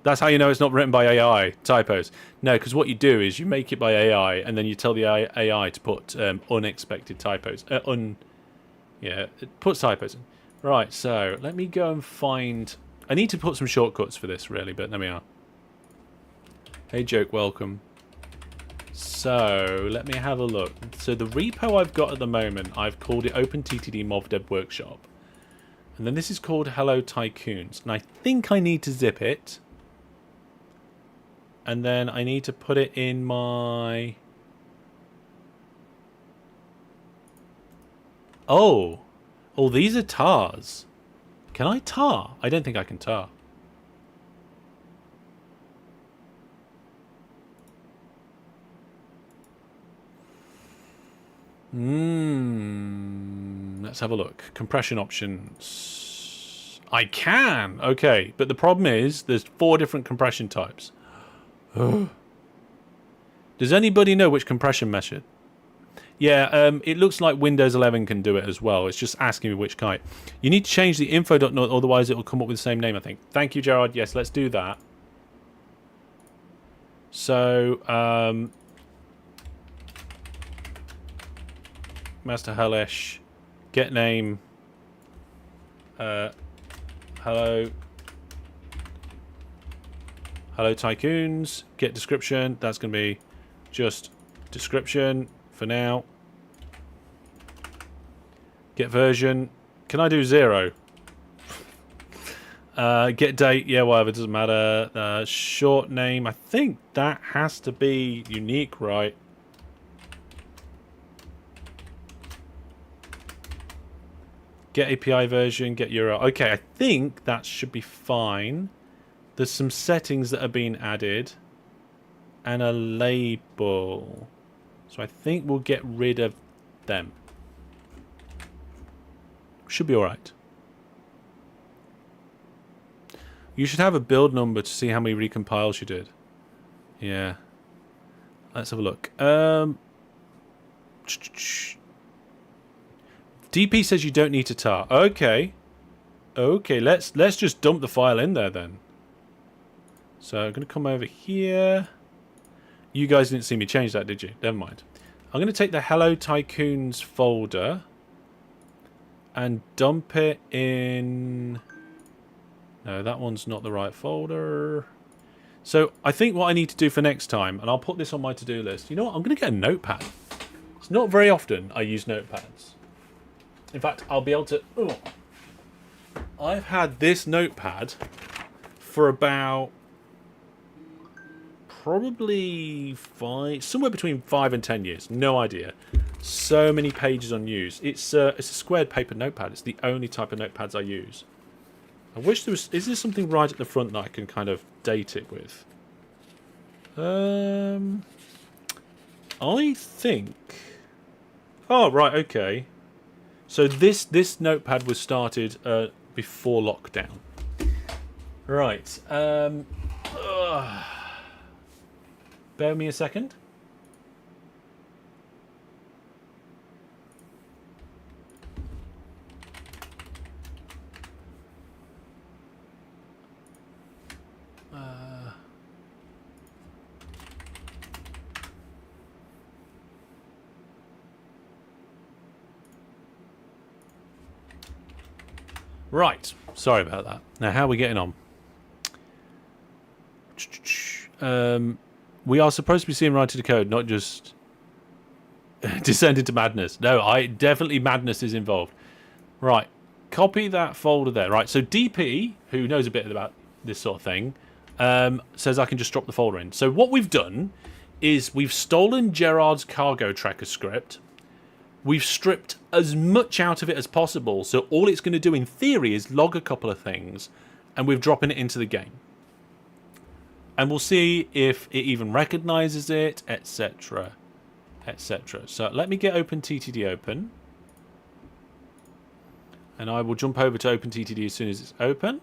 That's how you know it's not written by AI, typos. No, because what you do is you make it by AI, and then you tell the AI to put unexpected typos. Yeah, it puts typos in. Right, so let me go and find... I need to put some shortcuts for this, really, but there we are. Hey, joke, welcome. So, let me have a look. So, the repo I've got at the moment, I've called it OpenTTD Mod Dev Workshop. And then this is called Hello Tycoons. And I think I need to zip it. And then I need to put it in my... Oh, these are tars. Can I tar? I don't think I can tar. Let's have a look. Compression options. I can. Okay, but the problem is there's 4 different compression types. Does anybody know which compression method? Yeah, it looks like Windows 11 can do it as well. It's just asking me which kind. You need to change the info.node, otherwise it will come up with the same name, I think. Thank you, Gerard. Yes, let's do that. So, Master Hellish, get name, hello Tycoons, get description. That's going to be just description for now. Get version. Can I do 0? Get date. Yeah, whatever. Doesn't matter. Short name. I think that has to be unique, right? Get API version. Get URL. Okay, I think that should be fine. There's some settings that are being added. And a label. So I think we'll get rid of them. Should be alright. You should have a build number to see how many recompiles you did. Yeah. Let's have a look. DP says you don't need to tar. Okay. Okay, let's just dump the file in there then. So I'm going to come over here. You guys didn't see me change that, did you? Never mind. I'm going to take the Hello Tycoons folder and dump it in... No, that one's not the right folder. So I think what I need to do for next time, and I'll put this on my to-do list. You know what? I'm going to get a notepad. It's not very often I use notepads. In fact, I'll be able to... Oh, I've had this notepad for about... probably somewhere between 5 and 10 years. No idea. So many pages unused. It's a squared paper notepad. It's the only type of notepads I use. I wish there was... Is there something right at the front that I can kind of date it with? I think... Oh, right, okay. So this notepad was started before lockdown. Right. Bear with me a second. Right. Sorry about that. Now, how are we getting on? We are supposed to be seeing right to the code, not just descend into madness. No, definitely madness is involved. Right. Copy that folder there. Right. So DP, who knows a bit about this sort of thing, says I can just drop the folder in. So what we've done is we've stolen Gerard's cargo tracker script. We've stripped as much out of it as possible. So all it's going to do in theory is log a couple of things, and we're dropping it into the game. And we'll see if it even recognizes it, etc. etc. So let me get OpenTTD open. And I will jump over to OpenTTD as soon as it's open.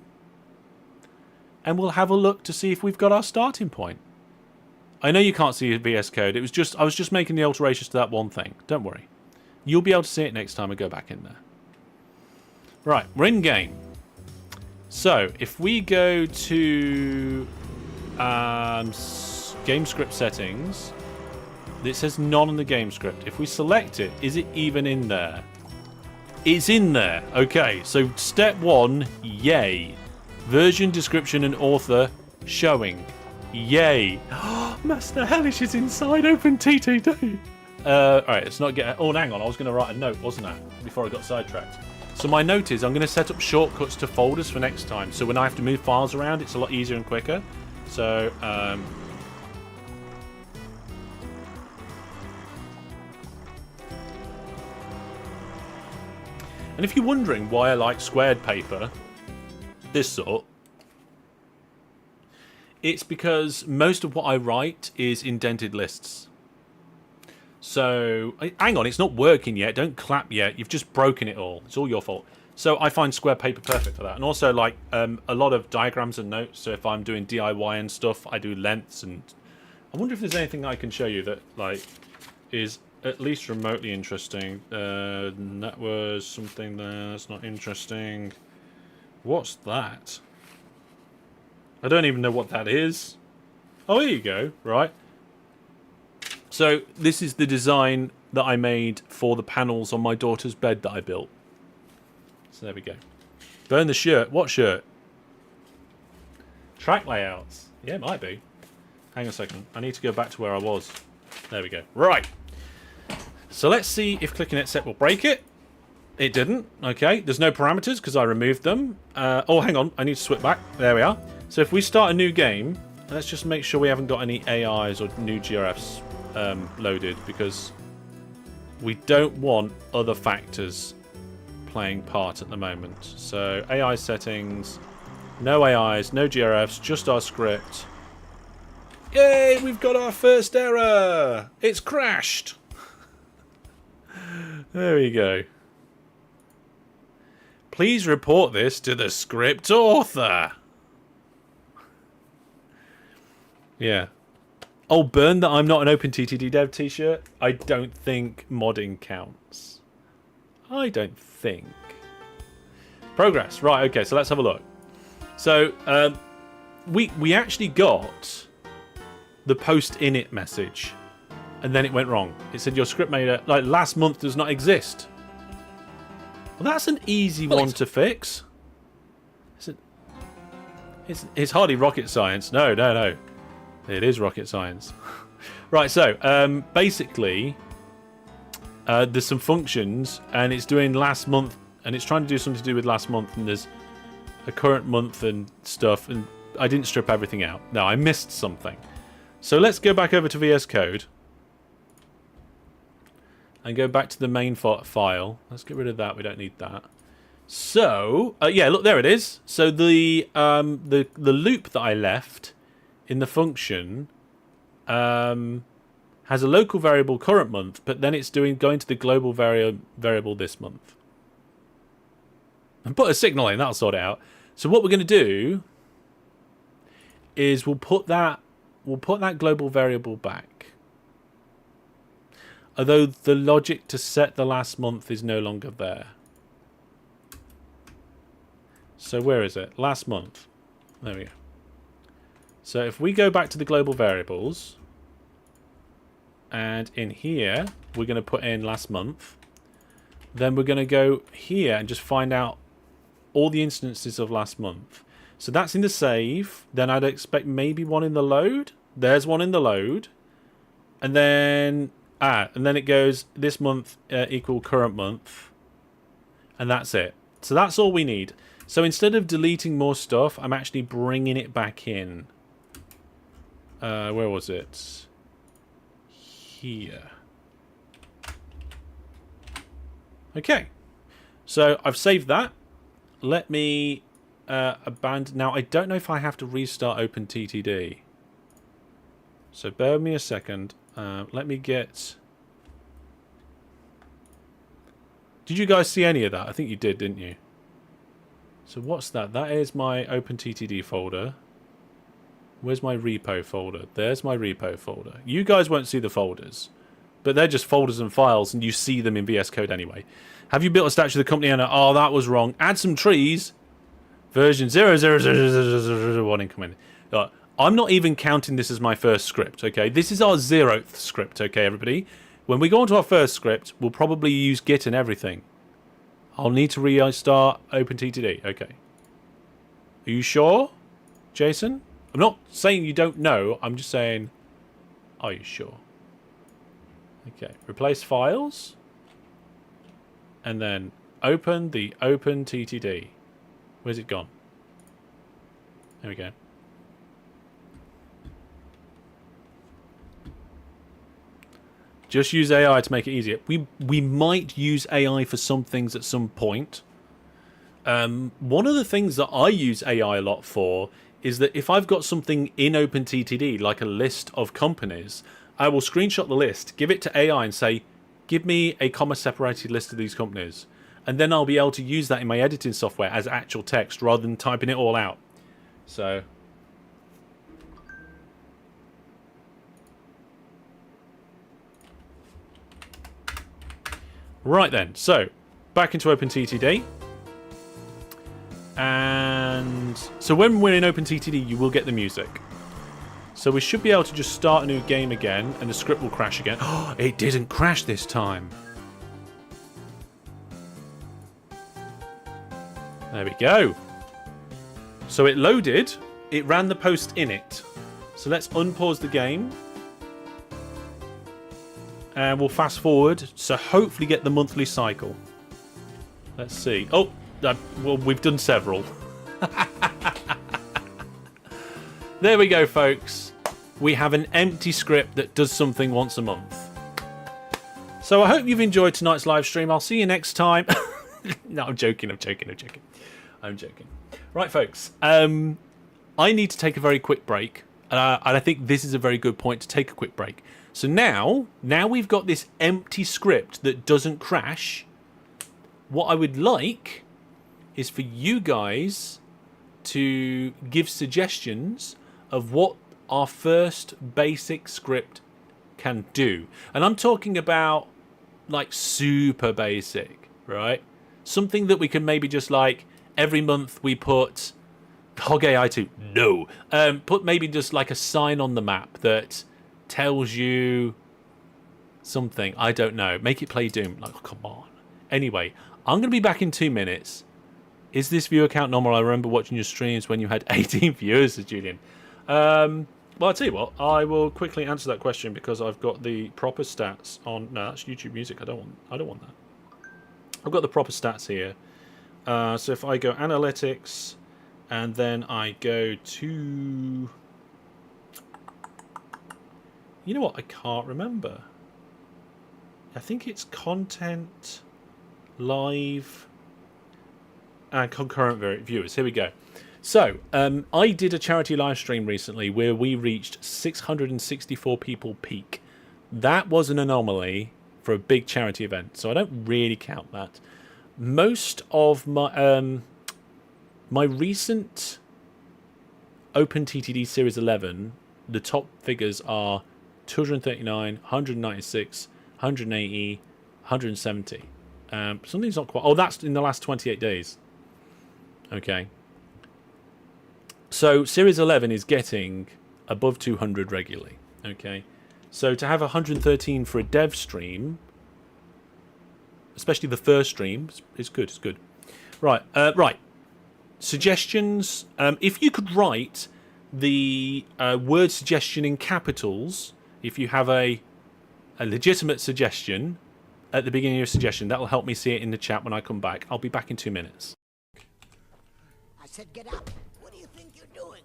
And we'll have a look to see if we've got our starting point. I know you can't see VS Code. I was just making the alterations to that one thing. Don't worry. You'll be able to see it next time I go back in there. Right, we're in game. So if we go to game script settings, it says none on the game script. If we select it, is it even in there? It's in there. Okay, so step 1, yay. Version, description, and author showing. Yay. Master Hellish is inside OpenTTD. Alright, let's not get... Oh, hang on. I was going to write a note, wasn't I? Before I got sidetracked. So my note is I'm going to set up shortcuts to folders for next time. So when I have to move files around, it's a lot easier and quicker. So, and if you're wondering why I like squared paper, this sort, it's because most of what I write is indented lists. So, hang on, it's not working yet. Don't clap yet. You've just broken it all. It's all your fault. So I find square paper perfect for that. And also, like, a lot of diagrams and notes. So if I'm doing DIY and stuff, I do lengths. And I wonder if there's anything I can show you that, like, is at least remotely interesting. That was something that's not interesting. What's that? I don't even know what that is. Oh, here you go. Right. So this is the design that I made for the panels on my daughter's bed that I built. So there we go. Burn the shirt. What shirt? Track layouts. Yeah, it might be. Hang on a second. I need to go back to where I was. There we go. Right. So let's see if clicking accept will break it. It didn't. Okay. There's no parameters because I removed them. Oh, hang on. I need to switch back. There we are. So if we start a new game, let's just make sure we haven't got any AIs or new GRFs loaded, because we don't want other factors playing part at the moment. So AI settings, no AIs, no GRFs, just our script. Yay, we've got our first error. It's crashed. There we go. Please report this to the script author. Yeah. Oh, burn that I'm not an OpenTTD dev t-shirt. I don't think modding counts. I don't think. Progress. Right, okay, so let's have a look. So, we actually got the post init message, and then it went wrong. It said your script made like last month does not exist. Well, that's an easy one to fix. It's hardly rocket science. No. It is rocket science. Right, so basically, there's some functions, and it's doing last month, and it's trying to do something to do with last month, and there's a current month and stuff, and I didn't strip everything out. No, I missed something. So let's go back over to VS Code and go back to the main file. Let's get rid of that. We don't need that. So, yeah, look, there it is. So the loop that I left in the function has a local variable current month, but then it's going to the global variable this month. And put a signal in, that'll sort it out. So what we're going to do is we'll put that global variable back. Although the logic to set the last month is no longer there. So where is it? Last month. There we go. So if we go back to the global variables, and in here we're going to put in last month, then we're going to go here and just find out all the instances of last month. So that's in the save. Then I'd expect maybe one in the load. There's one in the load. And then it goes this month equal current month. And that's it. So that's all we need. So instead of deleting more stuff, I'm actually bringing it back in. Where was it? Here. Okay. So I've saved that. Let me abandon. Now, I don't know if I have to restart OpenTTD. So bear with me a second. Let me get... Did you guys see any of that? I think you did, didn't you? So what's that? That is my OpenTTD folder. Where's my repo folder? There's my repo folder. You guys won't see the folders, but they're just folders and files, and you see them in VS Code anyway. Have you built a statue of the company owner? Oh, that was wrong. Add some trees. Version 0.0.0.0.1 incoming. I'm not even counting this as my first script, okay? This is our 0th script, okay, everybody? When we go on to our first script, we'll probably use Git and everything. I'll need to restart OpenTTD. Okay. Are you sure, Jason? I'm not saying you don't know. I'm just saying, are you sure? Okay. Replace files. And then open the OpenTTD. Where's it gone? There we go. Just use AI to make it easier. We might use AI for some things at some point. One of the things that I use AI a lot for is that if I've got something in OpenTTD, like a list of companies, I will screenshot the list, give it to AI and say, give me a comma-separated list of these companies. And then I'll be able to use that in my editing software as actual text rather than typing it all out. So... Right then, so back into OpenTTD. And so when we're in OpenTTD, you will get the music. So we should be able to just start a new game again, and the script will crash again. Oh, it didn't crash this time. There we go. So it loaded, it ran the post in it. So let's unpause the game. And we'll fast forward, so hopefully get the monthly cycle. Let's see. Oh, well, we've done several. There we go, folks. We have an empty script that does something once a month. So I hope you've enjoyed tonight's live stream. I'll see you next time. No, I'm joking. I'm joking. Right, folks. I need to take a very quick break. And I think this is a very good point to take a quick break. So now we've got this empty script that doesn't crash. What I would like is for you guys to give suggestions of what our first basic script can do. And I'm talking about like super basic, right? Something that we can maybe just like every month we put Hog AI 2. No. Put maybe just like a sign on the map that tells you something. I don't know. Make it play Doom. Like, oh, come on. Anyway, I'm going to be back in 2 minutes. Is this viewer count normal? I remember watching your streams when you had 18 viewers, says Julian. Well, I'll tell you what. I will quickly answer that question because I've got the proper stats on... No, that's YouTube Music. I don't want that. I've got the proper stats here. So if I go Analytics and then I go to... You know what? I can't remember. I think it's content, live, and concurrent viewers. Here we go. So, I did a charity live stream recently where we reached 664 people peak. That was an anomaly for a big charity event, so I don't really count that. Most of my my recent OpenTTD Series 11, the top figures are 239, 196, 180, 170. Something's not quite... Oh, that's in the last 28 days. Okay. So, Series 11 is getting above 200 regularly. Okay. So, to have 113 for a dev stream, especially the first stream, is good. It's good. Right. Right. suggestions. If you could write the word suggestion in capitals, if you have a legitimate suggestion at the beginning of your suggestion, that will help me see it in the chat when I come back. I'll be back in 2 minutes. I said get up. What do you think you're doing?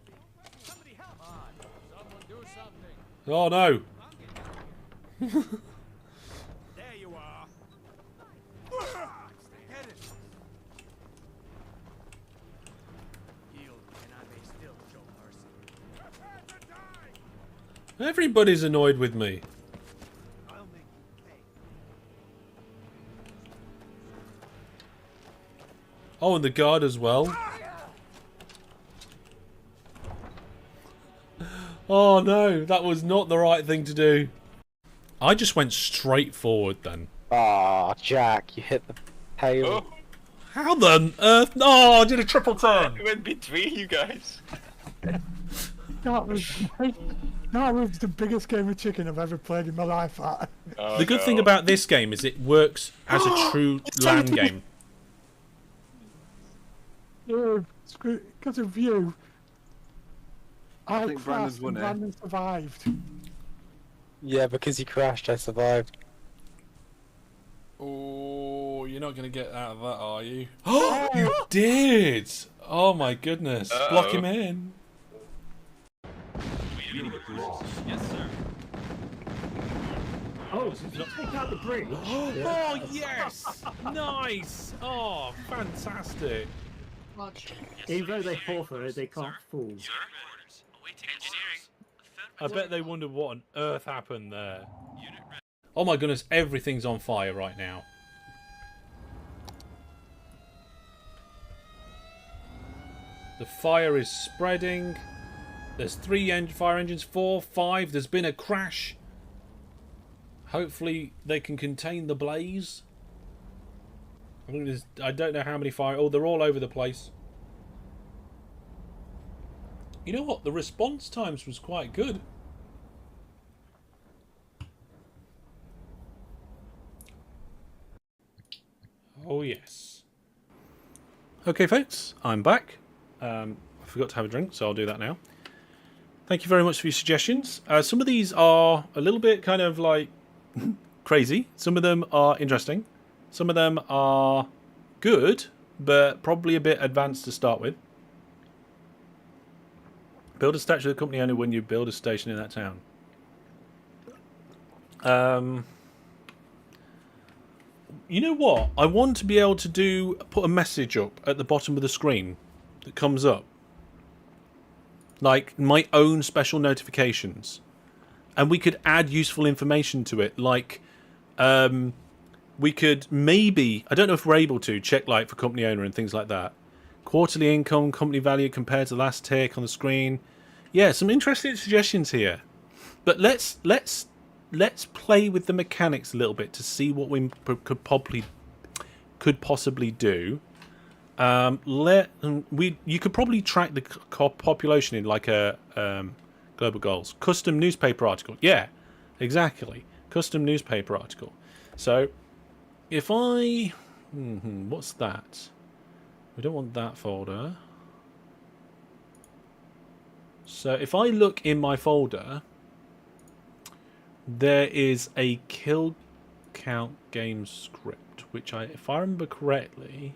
Somebody help! Come on, someone do something. Oh no! There you are. Get it. Yield, and I may still show mercy. Prepare to die. Everybody's annoyed with me. I'll make you pay. Oh, and the guard as well. Oh no, that was not the right thing to do. I just went straight forward then. Ah, Jack, you hit the tail. Oh, How the earth? No, I did a triple turn. it went between you guys. That was the biggest game of chicken I've ever played in my life. Oh, The good thing no. about this game is it works as a true land game. Because of you, I think crashed Brandon's won and it. Brandon survived. Yeah, because you crashed, I survived. Oh, you're not going to get out of that, are you? Oh, you did! Oh my goodness. Block him in. Oh, so you take out the bridge. Oh, yes! Nice! Oh, fantastic. Even though they forfeit, they can't fall. I bet they wondered what on earth happened there. Oh my goodness, everything's on fire right now. The fire is spreading. There's 3 fire engines, 4, 5. There's been a crash. Hopefully they can contain the blaze. I don't know how many fire... Oh, they're all over the place. You know what? The response times was quite good. Oh, yes. Okay, folks. I'm back. I forgot to have a drink, so I'll do that now. Thank you very much for your suggestions. Some of these are a little bit kind of like crazy. Some of them are interesting. Some of them are good, but probably a bit advanced to start with. Build a statue of the company owner when you build a station in that town. You know what? I want to be able to put a message up at the bottom of the screen that comes up. Like my own special notifications. And we could add useful information to it. Like, we could maybe, I don't know if we're able to, check like for company owner and things like that. Quarterly income, company value compared to last tick on the screen. Yeah, some interesting suggestions here. But let's play with the mechanics a little bit to see what we could possibly do. You could probably track the population in like a global goals. Custom newspaper article. Yeah, exactly. Custom newspaper article. So if I... what's that? We don't want that folder. So if I look in my folder, there is a kill count game script, which if I remember correctly...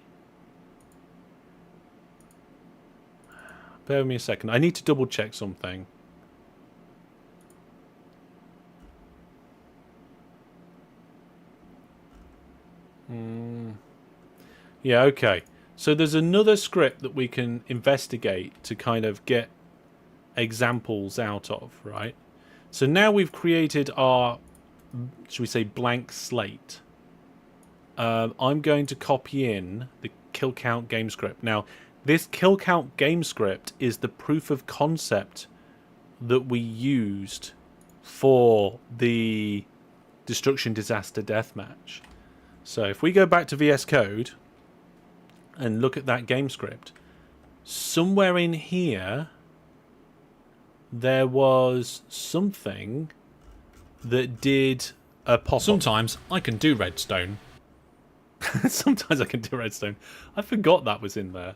Bear with me a second. I need to double check something. Yeah, okay. So there's another script that we can investigate to kind of get examples out of, right? So now we've created our, should we say, blank slate. I'm going to copy in the kill count game script. Now, this kill count game script is the proof of concept that we used for the Destruction Disaster Deathmatch. So if we go back to VS Code and look at that game script, somewhere in here there was something that did a pop-up. Sometimes I can do redstone. Sometimes I can do redstone. I forgot that was in there.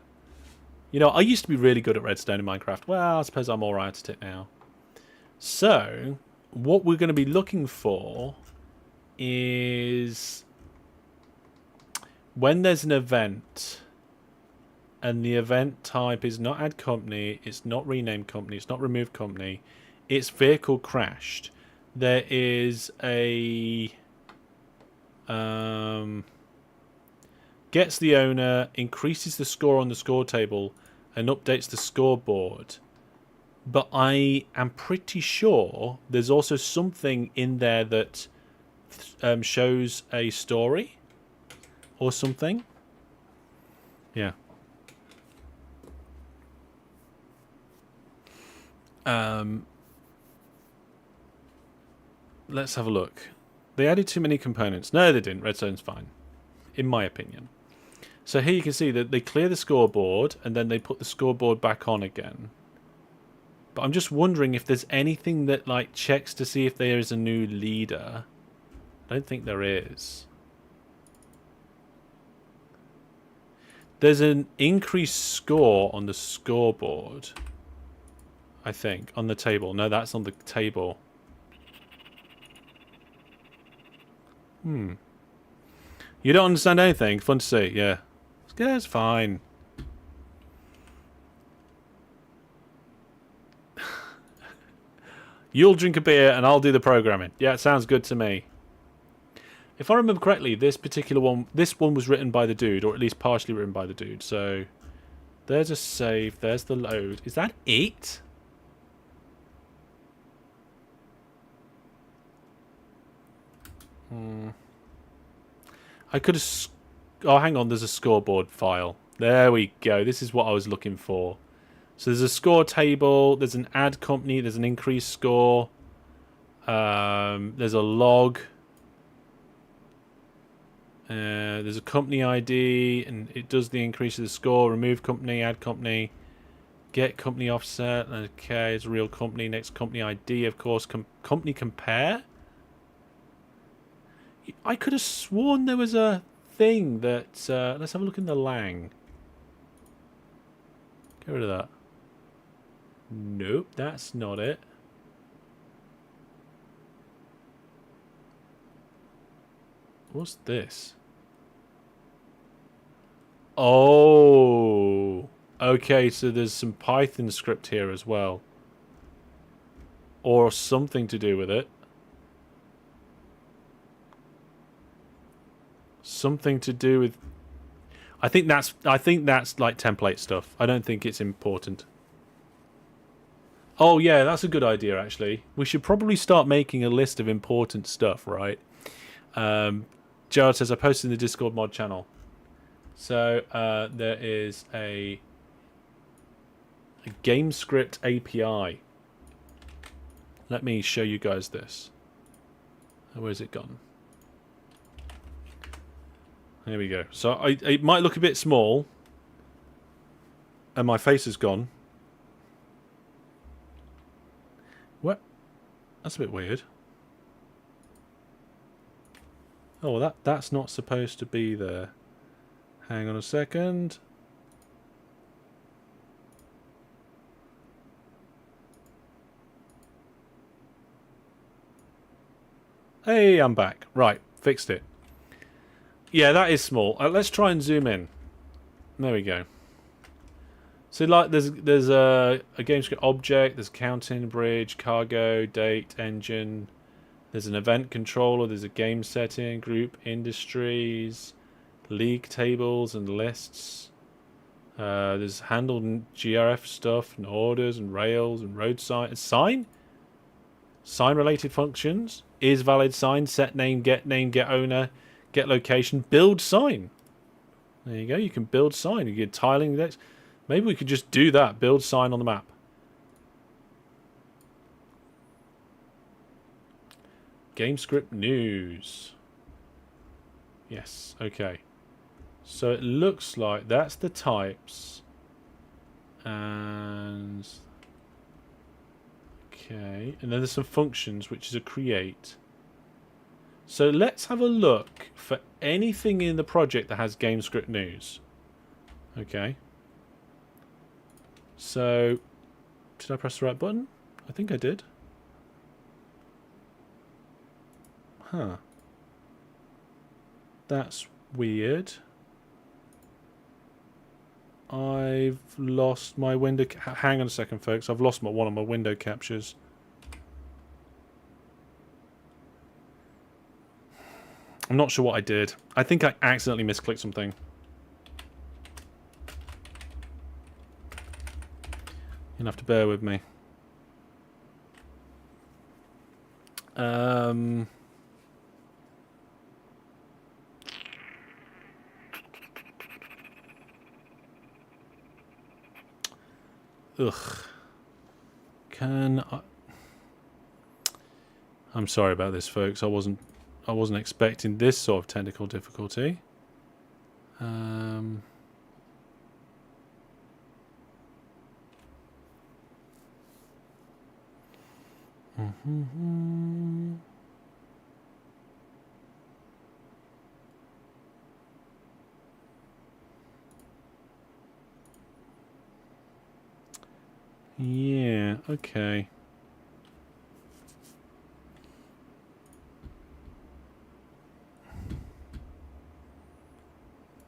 You know, I used to be really good at redstone in Minecraft. Well, I suppose I'm alright at it now. So, what we're going to be looking for is when there's an event and the event type is not add company, it's not rename company, it's not remove company, it's vehicle crashed. There is a gets the owner, increases the score on the score table, and updates the scoreboard. But I am pretty sure there's also something in there that shows a story or something. Yeah. Let's have a look. They added too many components. No, they didn't. Redstone's fine, in my opinion. So here you can see that they clear the scoreboard and then they put the scoreboard back on again. But I'm just wondering if there's anything that like checks to see if there is a new leader. I don't think there is. There's an increased score on the scoreboard. I think. On the table. No, that's on the table. You don't understand anything? Fun to see, yeah. Yeah, it's fine. You'll drink a beer and I'll do the programming. Yeah, it sounds good to me. If I remember correctly, this particular one, this one was written by the dude, or at least partially written by the dude. So, there's a save, there's the load. Is that it? I could have... Oh, hang on, there's a scoreboard file. There we go. This is what I was looking for. So there's a score table, there's an add company, there's an increased score. There's a log. There's a company ID, and it does the increase of the score. Remove company, add company. Get company offset. Okay, it's a real company. Next company ID, of course. Company compare? I could have sworn there was a thing that... let's have a look in the lang. Get rid of that. Nope, that's not it. What's this? Oh! Okay, so there's some Python script here as well. Or something to do with it. Something to do with... I think that's like template stuff. I don't think it's important. Oh yeah, that's a good idea actually. We should probably start making a list of important stuff, right? Gerald says I posted in the Discord mod channel. So there is a game script API. Let me show you guys this. Where's it gone? There we go. So it might look a bit small. And my face is gone. What? That's a bit weird. Oh, well, that's not supposed to be there. Hang on a second. Hey, I'm back. Right, fixed it. Yeah, that is small. Let's try and zoom in. There we go. So, like, there's a game script object, there's counting, bridge, cargo, date, engine. There's an event controller, there's a game setting, group, industries, league tables and lists. There's handled GRF stuff and orders and rails and road sign. Sign related functions. Is valid sign, set name, get owner, get location, build sign. There you go, you can build sign. You get tiling next. Maybe we could just do that, build sign on the map. Game script news. Yes, okay. So it looks like that's the types. And... okay, and then there's some functions, which is a create. So let's have a look for anything in the project that has game script news. Okay. So, did I press the right button? I think I did. Huh. That's weird. I've lost my window... Hang on a second, folks. I've lost one of my window captures. I'm not sure what I did. I think I accidentally misclicked something. You'll have to bear with me. Ugh. Can I... I'm sorry about this, folks. I wasn't expecting this sort of technical difficulty. Yeah, okay.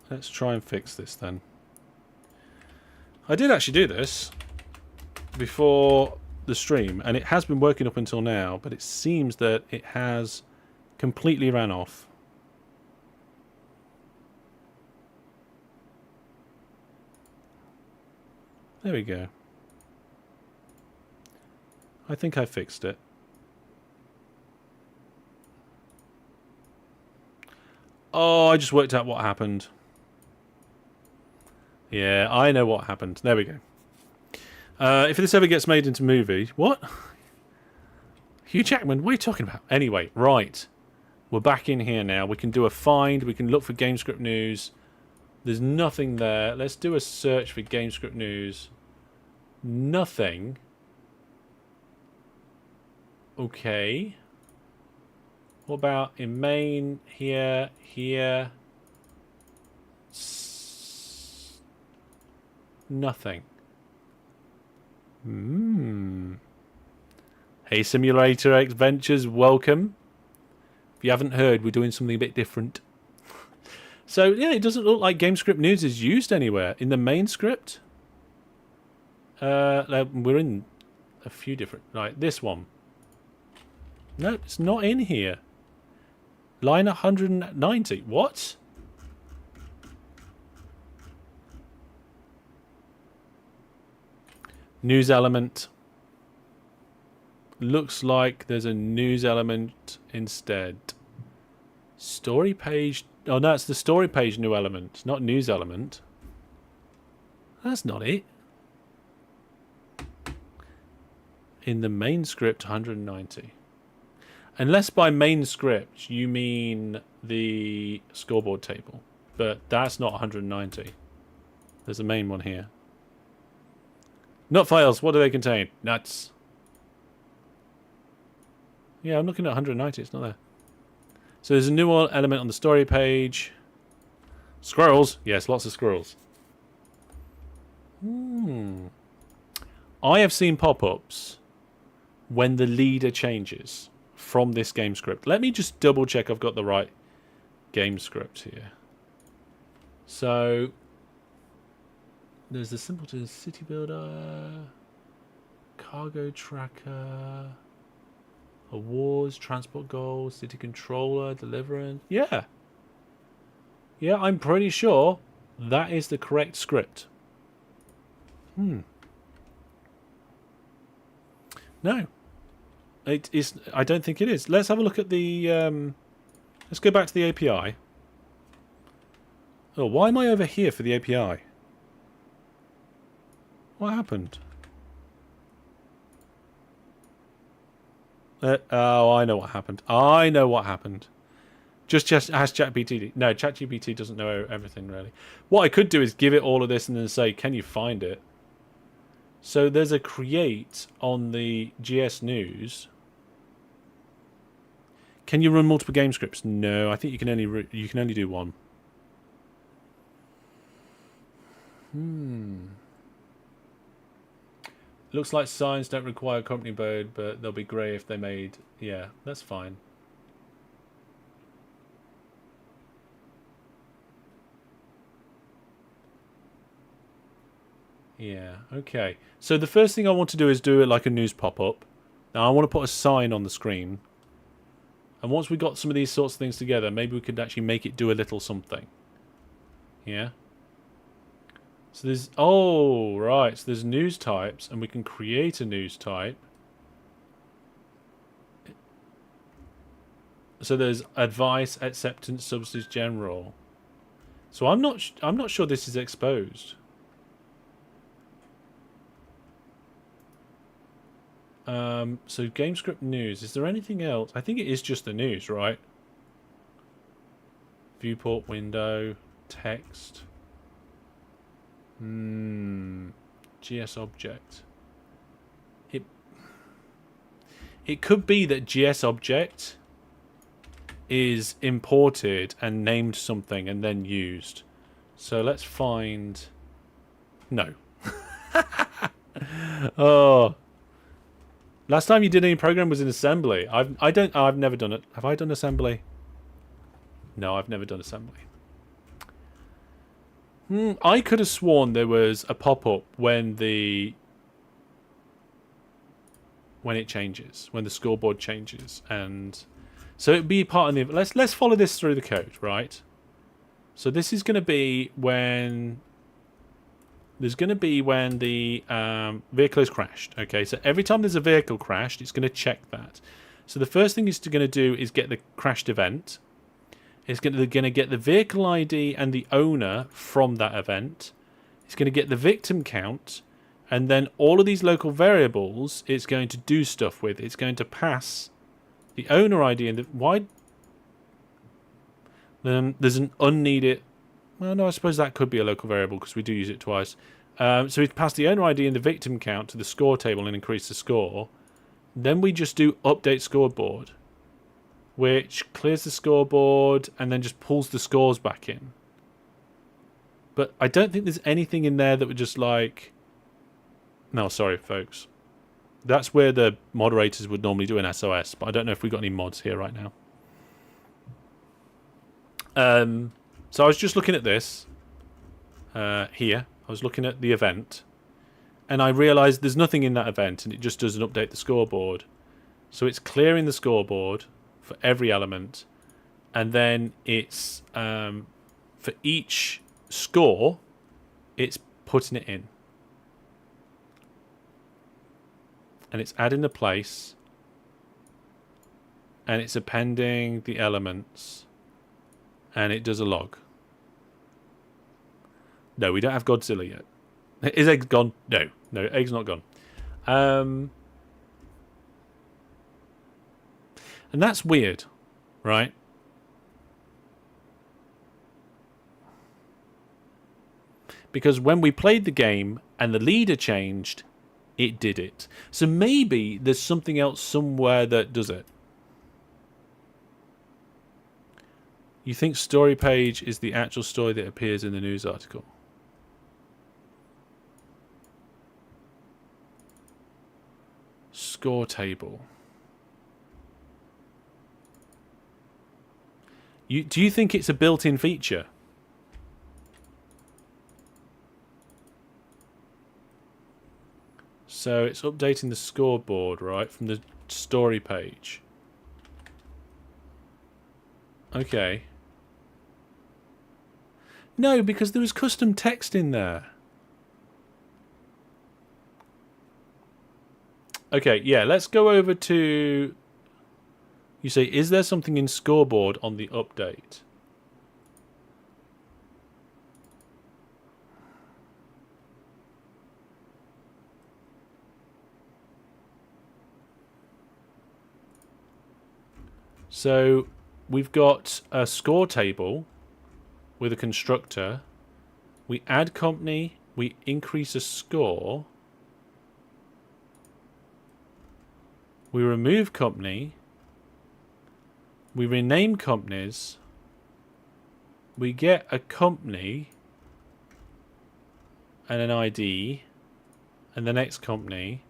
Let's try and fix this then. I did actually do this before the stream, and it has been working up until now, but it seems that it has completely ran off. There we go. I think I fixed it. Oh, I just worked out what happened. Yeah, I know what happened. There we go. If this ever gets made into movie... What? Hugh Jackman, what are you talking about? Anyway, right. We're back in here now. We can do a find. We can look for GameScript news. There's nothing there. Let's do a search for GameScript news. Nothing. Okay. What about in main, here, here? Nothing. Hey, Simulator X Ventures, welcome. If you haven't heard, we're doing something a bit different. So, yeah, it doesn't look like GameScript news is used anywhere. In the main script, we're in a few different... Like, this one. No, it's not in here. Line 190. What? News element. Looks like there's a news element instead. Story page. Oh, no, it's the story page new element, not news element. That's not it. In the main script, 190. Unless by main script you mean the scoreboard table. But that's not 190. There's a main one here. Not files. What do they contain? Nuts. Yeah, I'm looking at 190. It's not there. So there's a new element on the story page. Squirrels. Yes, lots of squirrels. I have seen pop-ups when the leader changes from this game script. Let me just double check I've got the right game script here. So there's the simpleton city builder, cargo tracker, awards, transport goals, city controller, deliverance. Yeah. Yeah, I'm pretty sure that is the correct script. No. It is. I don't think it is. Let's have a look at the... let's go back to the API. Oh, why am I over here for the API? What happened? Oh, I know what happened. I know what happened. Just ask ChatGPT. No, ChatGPT doesn't know everything, really. What I could do is give it all of this and then say, can you find it? So there's a create on the GS News. Can you run multiple game scripts? No, I think you can only do one. Looks like signs don't require company mode, but they'll be grey if they made... Yeah, that's fine. Yeah, okay. So the first thing I want to do is do it like a news pop-up. Now I want to put a sign on the screen. And once we got some of these sorts of things together, maybe we could actually make it do a little something. Yeah. So there's... Oh, right. So there's news types, and we can create a news type. So there's advice, acceptance, substance, general. So I'm not sure this is exposed. So GameScript news. Is there anything else? I think it is just the news, right? Viewport window, text. GS object. It could be that GS object is imported and named something and then used. So let's find... No. Oh. Last time you did any program was in assembly. I've never done it. Have I done assembly? No, I've never done assembly. I could have sworn there was a pop-up when it changes, when the scoreboard changes, and so it'd be part of the... Let's follow this through the code, right? So this is going to be when... There's going to be when the vehicle is crashed. Okay, so every time there's a vehicle crashed, it's going to check that. So the first thing it's going to do is get the crashed event. It's going to get the vehicle ID and the owner from that event. It's going to get the victim count. And then all of these local variables it's going to do stuff with. It's going to pass the owner ID and the... Why? Then there's an unneeded... Well, no, I suppose that could be a local variable because we do use it twice. So we pass the owner ID and the victim count to the score table and increase the score. Then we just do update scoreboard, which clears the scoreboard and then just pulls the scores back in. But I don't think there's anything in there that would just like... No, sorry, folks. That's where the moderators would normally do an SOS, but I don't know if we've got any mods here right now. So I was just looking at this here. I was looking at the event, and I realised there's nothing in that event, and it just doesn't update the scoreboard. So it's clearing the scoreboard for every element, and then it's for each score, it's putting it in, and it's adding the place, and it's appending the elements, and it does a log. No, we don't have Godzilla yet. Is Egg gone? No, Egg's not gone. And that's weird, right? Because when we played the game and the leader changed, it did it. So maybe there's something else somewhere that does it. You think story page is the actual story that appears in the news article? Score table. Do you think it's a built-in feature? So it's updating the scoreboard, right, from the story page. Okay. No, because there was custom text in there. Okay, yeah, let's go over to... You say, is there something in scoreboard on the update? So we've got a score table with a constructor. We add company, we increase a score. We remove company. We rename companies. We get a company and an ID. and the next company,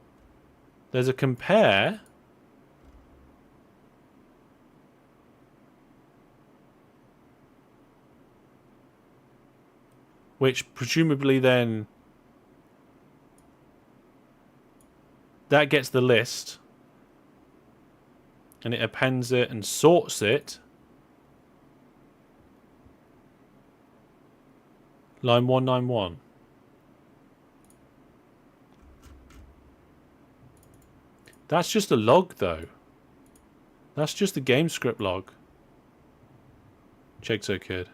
there's a compare. Which presumably then that gets the list and it appends it and sorts it. Line 191. That's just a log though. That's just the game script log. Check so good.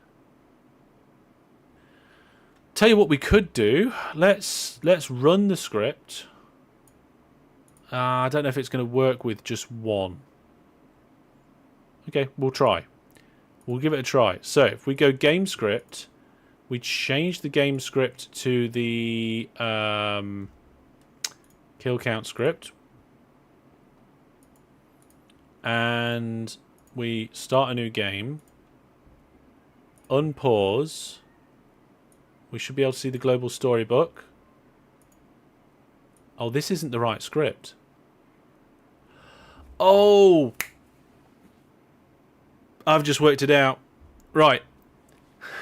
Tell you what we could do. Let's run the script. I don't know if it's going to work with just one. Okay, we'll try. We'll give it a try. So if we go game script, we change the game script to the kill count script. And we start a new game. Unpause. We should be able to see the global storybook. Oh, this isn't the right script. Oh! I've just worked it out. Right.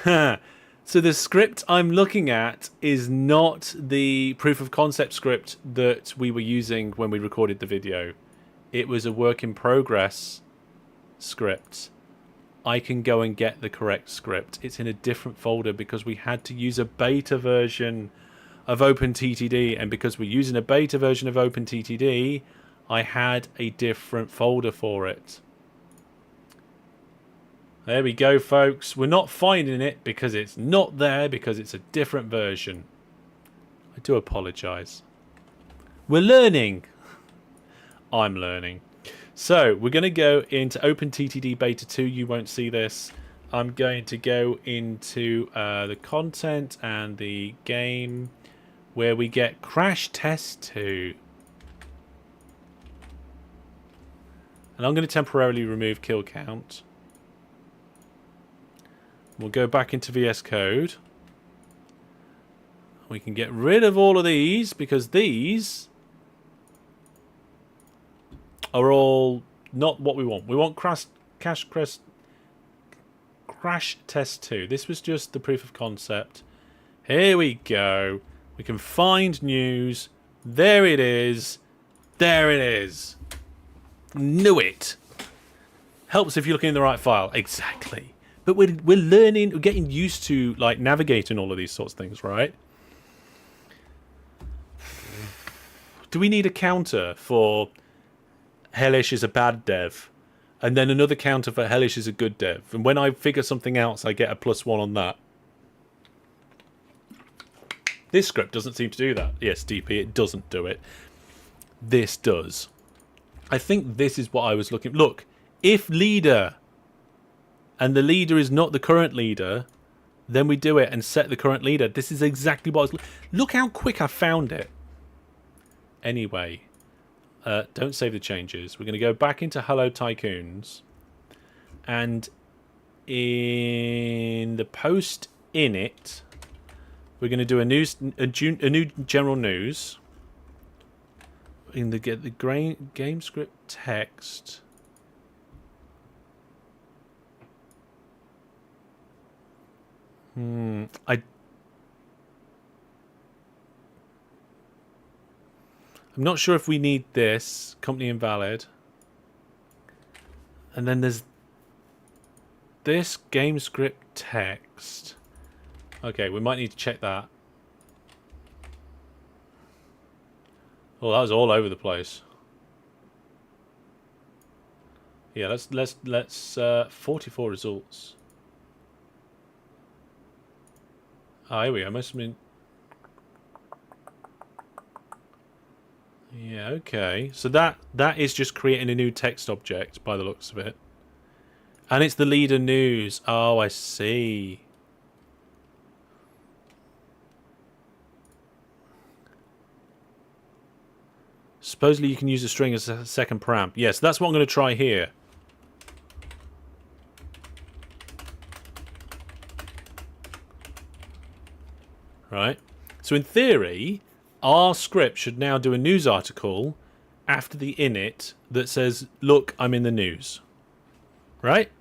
So the script I'm looking at is not the proof of concept script that we were using when we recorded the video. It was a work in progress script. I can go and get the correct script. It's in a different folder because we had to use a beta version of OpenTTD, and because we're using a beta version of OpenTTD, I had a different folder for it. There we go, folks. We're not finding it because it's not there, because it's a different version. I do apologize. We're learning. I'm learning. So we're going to go into OpenTTD Beta 2. You won't see this. I'm going to go into the content and the game where we get Crash Test 2. And I'm going to temporarily remove kill count. We'll go back into VS Code. We can get rid of all of these because these are all not what we want. We want Crash Test 2. This was just the proof of concept. Here we go. We can find news. There it is. There it is. Knew it. Helps if you're looking in the right file. Exactly. But we're learning, we're getting used to like navigating all of these sorts of things, right? Do we need a counter for Hellish is a bad dev, and then another counter for Hellish is a good dev? And when I figure something else, I get a +1 on that. This script doesn't seem to do that. Yes, DP, it doesn't do it. This does. I think this is what I was looking... Look, if leader, and the leader is not the current leader, then we do it and set the current leader. This is exactly what I was... Look how quick I found it. Anyway, don't save the changes. We're going to go back into Hello Tycoons, and in the post init, we're going to do a new general news. We're going to get the game script text. I'm not sure if we need this. Company invalid. And then there's this game script text. Okay, we might need to check that. Oh, that was all over the place. Yeah, let's 44 results. Ah, here we go. Must have been... Yeah, okay. So that is just creating a new text object by the looks of it. And it's the leader news. Oh, I see. Supposedly you can use a string as a second param. Yes, that's what I'm going to try here. Right. So in theory, our script should now do a news article after the init that says, look, I'm in the news. Right?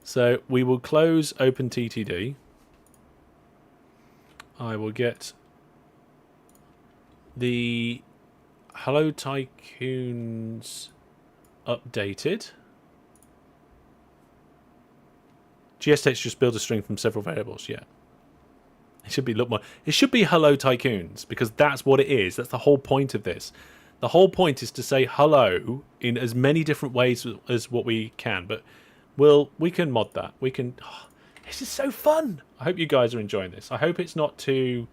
So we will close OpenTTD. I will get the Hello Tycoons updated. GSText just build a string from several variables, yeah. It should be look more. It should be Hello Tycoons because that's what it is. That's the whole point of this. The whole point is to say hello in as many different ways as what we can. But we can mod that. We can. Oh, this is so fun. I hope you guys are enjoying this. I hope it's not too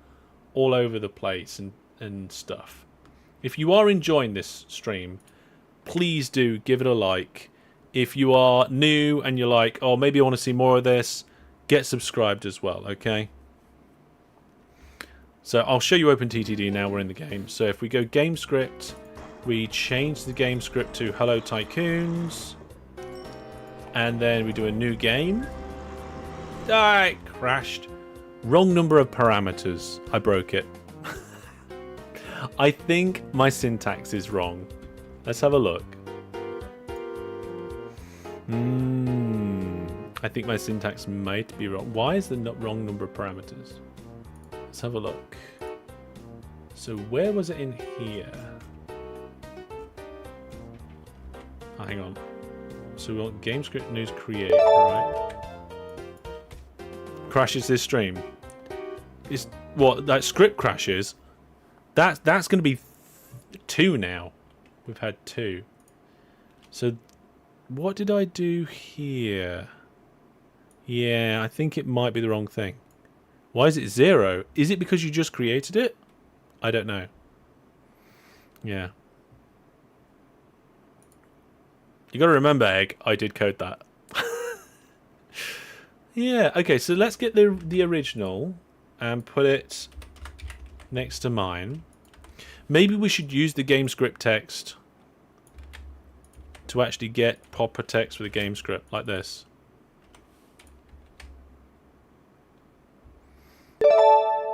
all over the place and stuff. If you are enjoying this stream, please do give it a like. If you are new and you're like, oh, maybe I want to see more of this, get subscribed as well, okay? So I'll show you OpenTTD now we're in the game. So if we go game script, we change the game script to Hello Tycoons, and then we do a new game. Ah, it crashed. Wrong number of parameters. I broke it. I think my syntax is wrong. Let's have a look. I think my syntax might be wrong. Why is the wrong number of parameters? Let's have a look. So where was it in here? Oh, hang on. So we want game script news create, right? Crashes this stream. Is what that script crashes? That's going to be 2 now. We've had 2. So what did I do here? Yeah, I think it might be the wrong thing. Why is it 0? Is it because you just created it? I don't know. Yeah. You got to remember, Egg, I did code that. Yeah, okay, so let's get the original and put it next to mine. Maybe we should use the game script text to actually get proper text with a game script like this.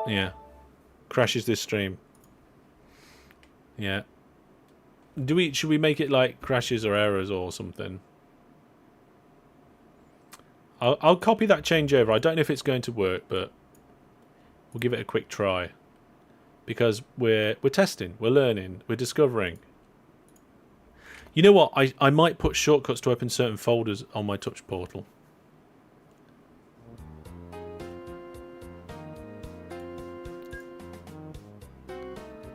Yeah. Crashes this stream. Yeah. Should we make it like crashes or errors or something? I'll copy that change over. I don't know if it's going to work, but we'll give it a quick try. Because we're testing, we're learning, we're discovering. You know what? I might put shortcuts to open certain folders on my touch portal.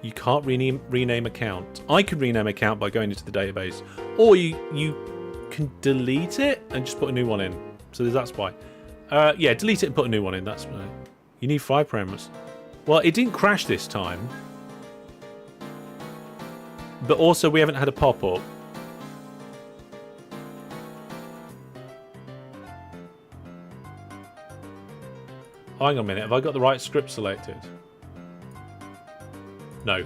You can't rename account. I can rename account by going into the database, or you can delete it and just put a new one in. So that's why. Yeah, delete it and put a new one in. That's why. You need 5 parameters. Well, it didn't crash this time, but also we haven't had a pop-up. Oh, hang on a minute. Have I got the right script selected? No.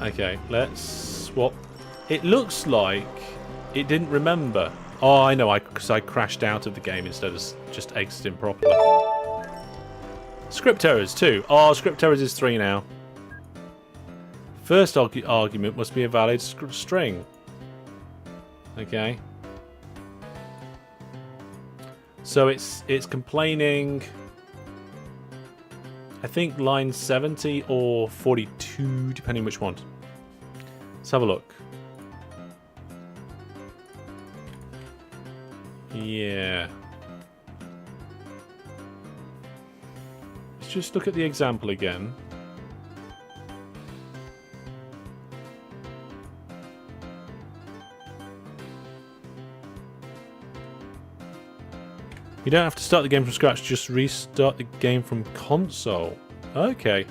Okay, let's swap. It looks like it didn't remember. Oh, I know, because I crashed out of the game instead of just exiting properly. Script errors too. Oh, script errors is 3 now. First argument must be a valid string. Okay. So it's complaining, I think line 70 or 42, depending which one. Let's have a look. Yeah. Let's just look at the example again. You don't have to start the game from scratch, just restart the game from console. Okay.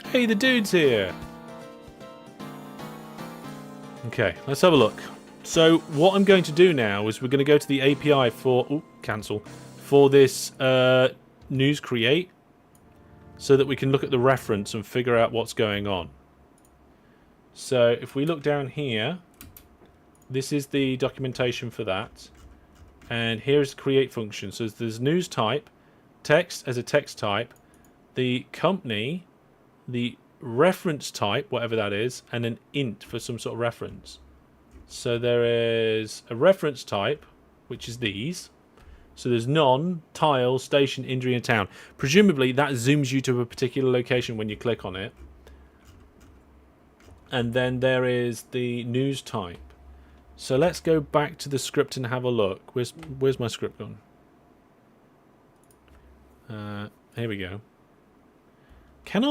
Hey, the dude's here! Okay, let's have a look. So, what I'm going to do now is we're going to go to the API for... Ooh, cancel. For this news create, so that we can look at the reference and figure out what's going on. So if we look down here, this is the documentation for that. And here's the create function. So there's news type, text as a text type, the company, the reference type, whatever that is, and an int for some sort of reference. So there is a reference type, which is these. So there's none, tile, station, injury, and town. Presumably that zooms you to a particular location when you click on it. And then there is the news type. So let's go back to the script and have a look. Where's my script gone? Here we go. Can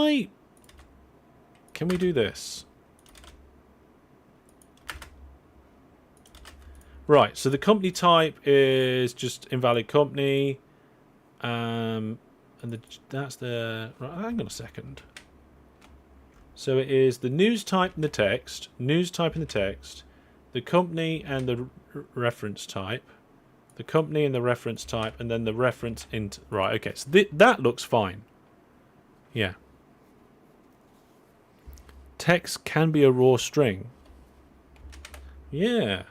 we do this? Right, so the company type is just invalid company. And that's the... Right, hang on a second. So it is the news type and the text, the company and the reference type, the company and the reference type, and then the reference int. Right, okay, so that looks fine. Yeah. Text can be a raw string. Yeah.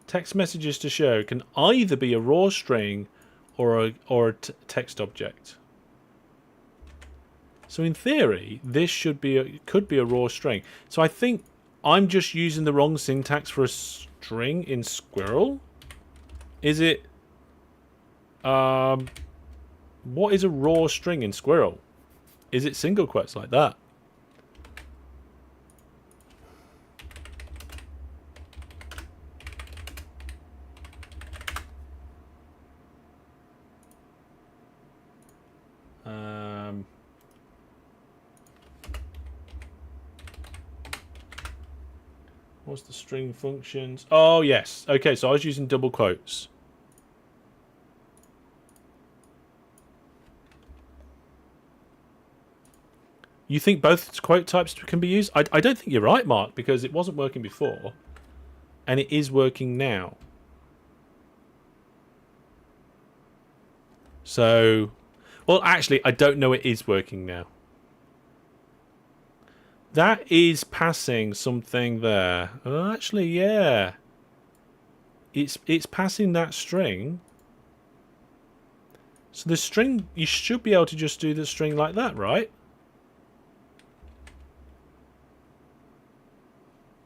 Text messages to show can either be a raw string or a text object. So in theory, this could be a raw string. So I think I'm just using the wrong syntax for a string in Squirrel. Is it? What is a raw string in Squirrel? Is it single quotes like that? What's the string functions? Oh, yes. Okay, so I was using double quotes. You think both quote types can be used? I don't think you're right, Mark, because it wasn't working before. And it is working now. So, well, actually, I don't know it is working now. That is passing something there. Oh, actually, yeah. It's passing that string. So the string, you should be able to just do the string like that, right?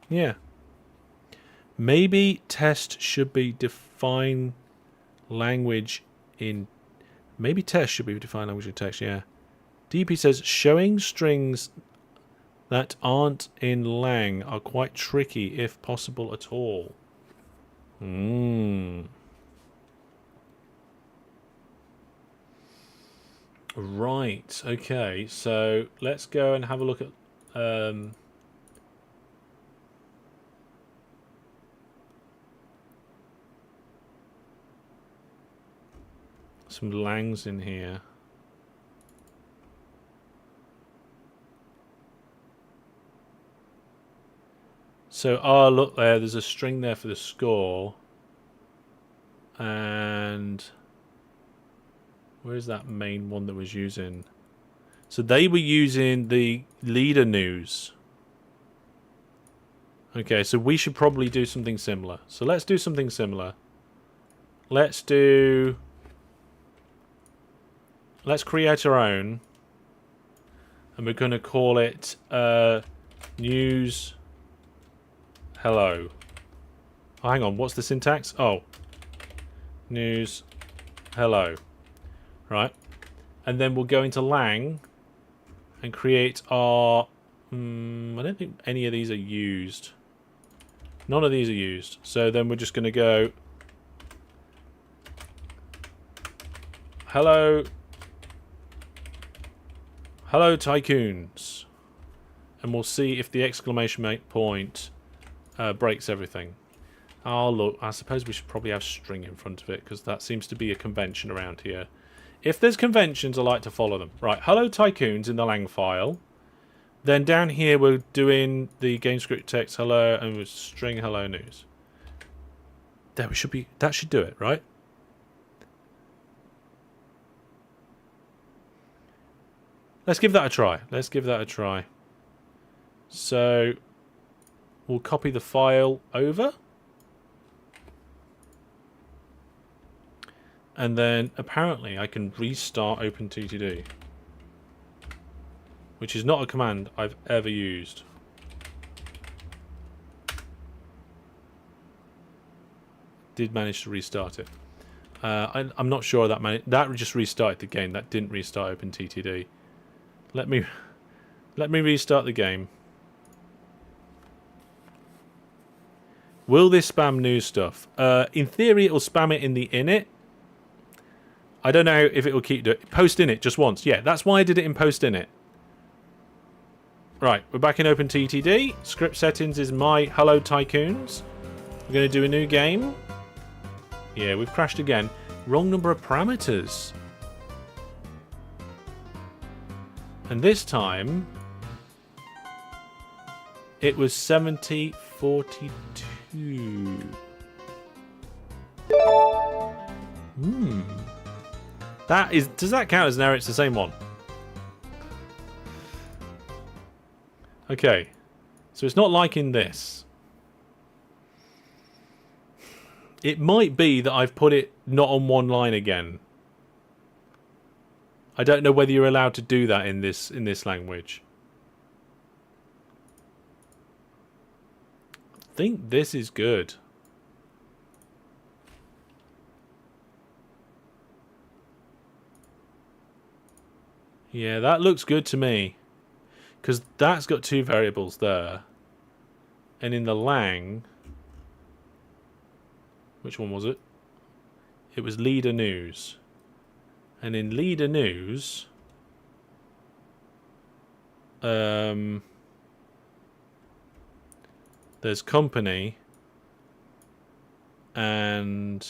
Yeah. Maybe test should be define language in... Maybe test should be define language in text, yeah. DP says showing strings that aren't in lang are quite tricky if possible at all. Right, okay, so let's go and have a look at some langs in here. So, oh, look there, there's a string there for the score. And where's that main one that was using? So they were using the leader news. Okay, so we should probably do something similar. So let's do something similar. Let's create our own. And we're going to call it news... Hello. Oh, hang on, what's the syntax? Oh. News. Hello. Right. And then we'll go into lang and create our... I don't think any of these are used. None of these are used. So then we're just going to go... Hello. Hello, Tycoons. And we'll see if the exclamation point... breaks everything. Oh, look, I suppose we should probably have string in front of it because that seems to be a convention around here. If there's conventions, I like to follow them. Right, hello Tycoons in the lang file. Then down here we're doing the game script text hello and with string hello news. There we should be, that should do it, right? Let's give that a try. Let's give that a try. So we'll copy the file over. And then apparently I can restart OpenTTD, which is not a command I've ever used. Did manage to restart it. I'm not sure that just restarted the game. That didn't restart OpenTTD. Let me restart the game. Will this spam news stuff? In theory, it will spam it in the init. I don't know if it will keep doing it. Post init just once. Yeah, that's why I did it in post init. Right, we're back in OpenTTD. Script settings is my Hello Tycoons. We're going to do a new game. Yeah, we've crashed again. Wrong number of parameters. And this time, it was 7042. That is. Does that count as an error? It's the same one. Okay. So it's not liking this. It might be that I've put it not on one line again. I don't know whether you're allowed to do that in this language. I think this is good. Yeah, that looks good to me. Because that's got two variables there. And in the lang... Which one was it? It was leader news. And in leader news... there's company. And...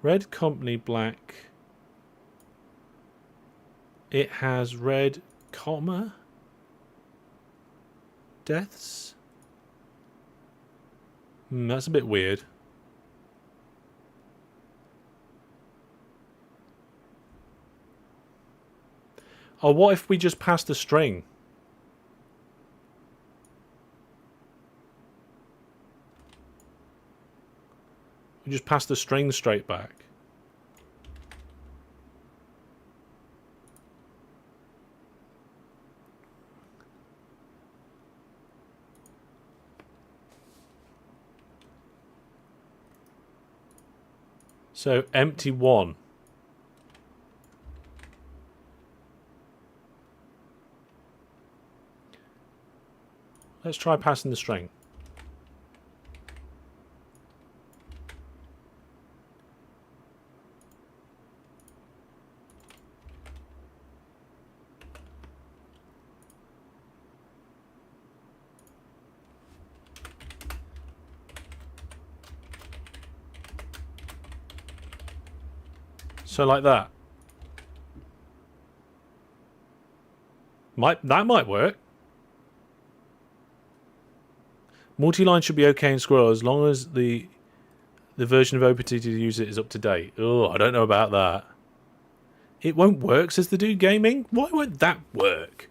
red company, black. It has red, comma, deaths. That's a bit weird. Oh, what if we just pass the string? We just pass the string straight back. So, empty one. Let's try passing the string. So like that. That might work. Multi-line should be okay in Squirrel as long as the version of OpenTTD to use it is up to date. Oh, I don't know about that. It won't work, says the dude gaming. Why won't that work?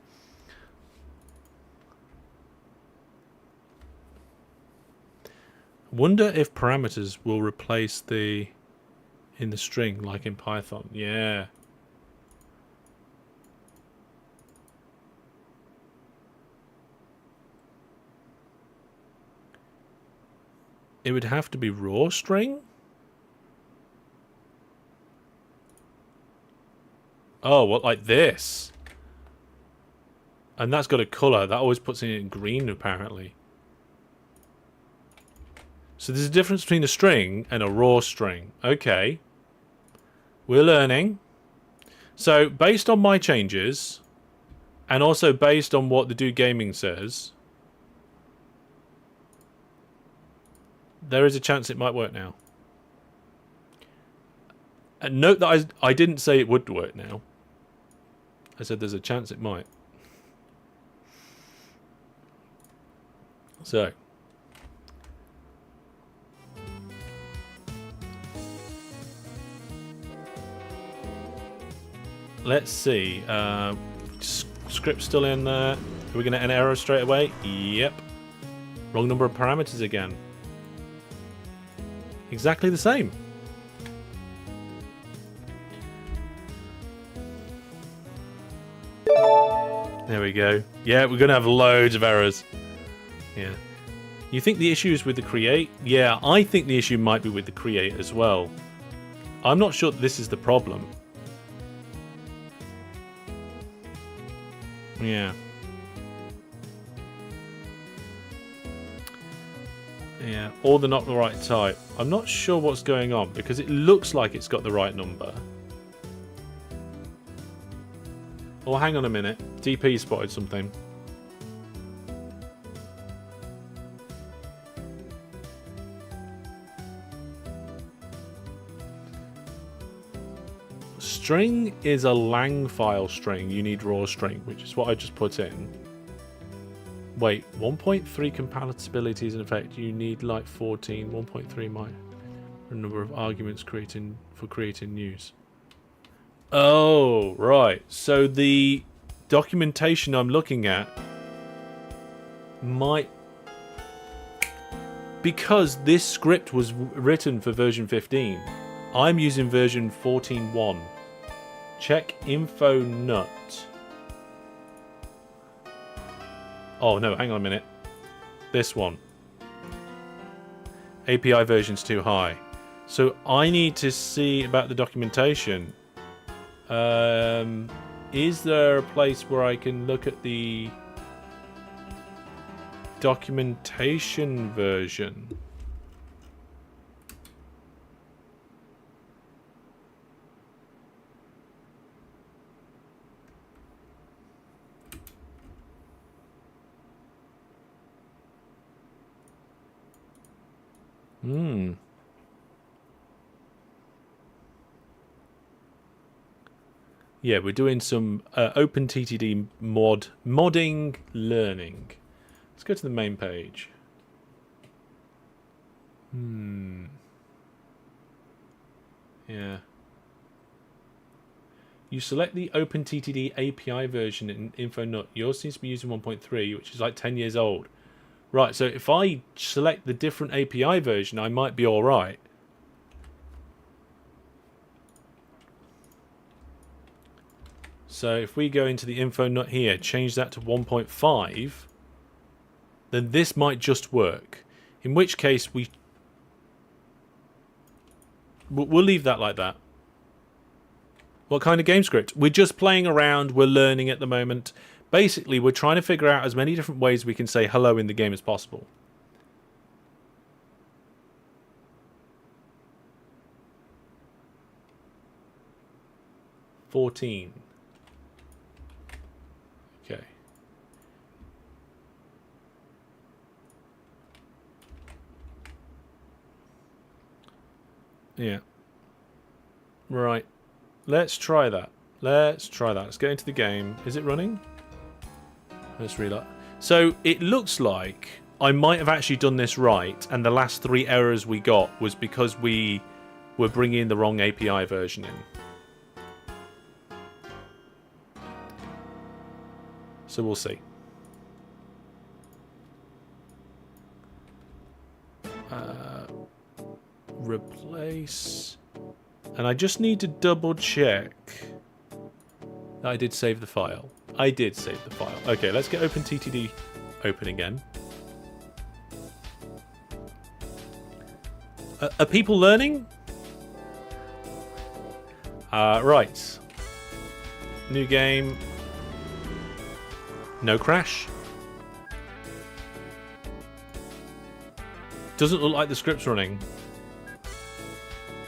Wonder if parameters will replace the in the string like in Python. Yeah. It would have to be raw string? Oh, what, like this? And that's got a colour. That always puts it in green, apparently. So there's a difference between a string and a raw string. Okay. We're learning. So, based on my changes, and also based on what the dude gaming says, there is a chance it might work now. And note that I didn't say it would work now. I said there's a chance it might. So. let's see. Script still in there. Are we going to get an error straight away? Yep. Wrong number of parameters again. Exactly the same. There we go. Yeah, we're going to have loads of errors. Yeah. You think the issue is with the create? Yeah, I think the issue might be with the create as well. I'm not sure this is the problem. Yeah. Yeah, or they're not the right type. I'm not sure what's going on because it looks like it's got the right number. Oh, hang on a minute. DP spotted something. String is a lang file string. You need raw string, which is what I just put in. Wait, 1.3 compatibility is in effect. You need like 14. 1.3 might a number of arguments creating news. Oh, right. So the documentation I'm looking at might... Because this script was written for version 15, I'm using version 14.1. Check info nut. Oh, no, hang on a minute. This one. API version's too high. So I need to see about the documentation. Is there a place where I can look at the documentation version? Yeah, we're doing some OpenTTD modding learning. Let's go to the main page. Yeah. You select the OpenTTD API version in InfoNut. Yours seems to be using 1.3, which is like 10 years old. Right, so if I select the different API version, I might be all right. So if we go into the info nut here, change that to 1.5, then this might just work. In which case we'll leave that like that. What kind of game script? We're just playing around, we're learning at the moment. Basically, we're trying to figure out as many different ways we can say hello in the game as possible. $14. Okay. Yeah. Right. Let's try that. Let's try that. Let's get into the game. Is it running? Let's reload. So it looks like I might have actually done this right, and the last 3 errors we got was because we were bringing the wrong API version in. So we'll see. Replace. And I just need to double check that I did save the file. I did save the file. Okay, let's get OpenTTD open again. Are people learning? Right. New game. No crash. Doesn't look like the script's running.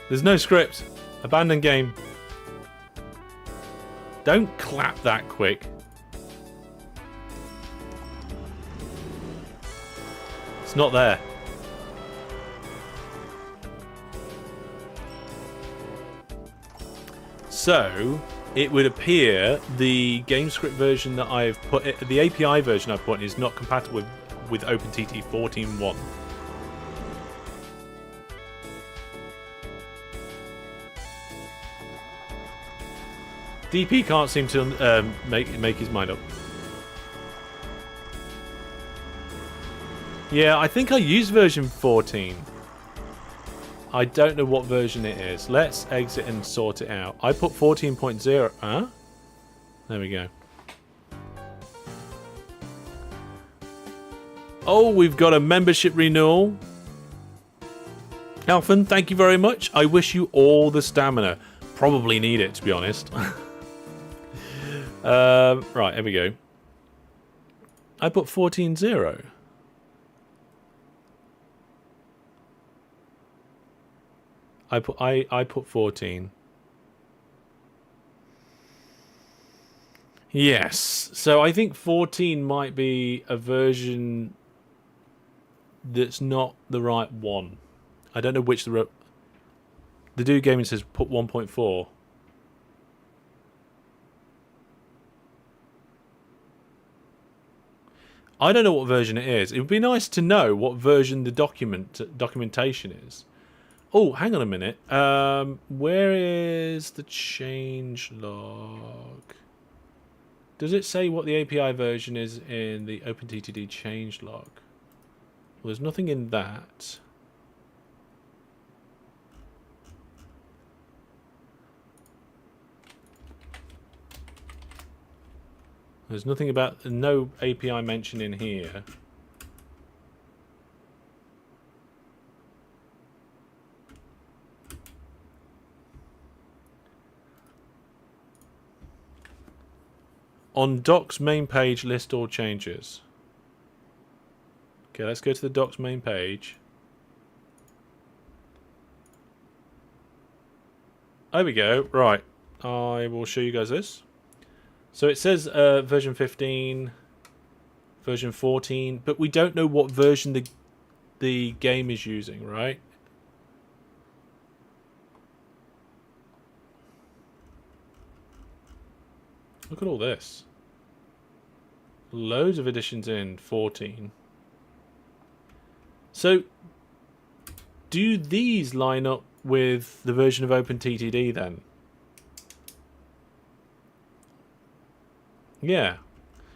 There's no script. Abandon game. Don't clap that quick. It's not there. So it would appear the game script version that I've put, the API version I've put in is not compatible with OpenTTD 14.1. DP can't seem to make his mind up. Yeah, I think I used version 14. I don't know what version it is. Let's exit and sort it out. I put 14.0. Huh? There we go. Oh, we've got a membership renewal. Alphen, thank you very much. I wish you all the stamina. Probably need it, to be honest. Right, here we go. I put 14.0. I put 14. Yes. So I think 14 might be a version that's not the right one. I don't know which the Dude Gaming says put 1.4. I don't know what version it is. It would be nice to know what version the documentation is. Oh, hang on a minute. Where is the change log? Does it say what the API version is in the OpenTTD change log? Well, there's nothing in that. There's nothing about, no API mention in here. On docs main page, list all changes. Okay, let's go to the docs main page. There we go. Right. I will show you guys this. So it says version 15, version 14, but we don't know what version the game is using, right? Look at all this. Loads of additions in 14. So, do these line up with the version of OpenTTD then? Yeah.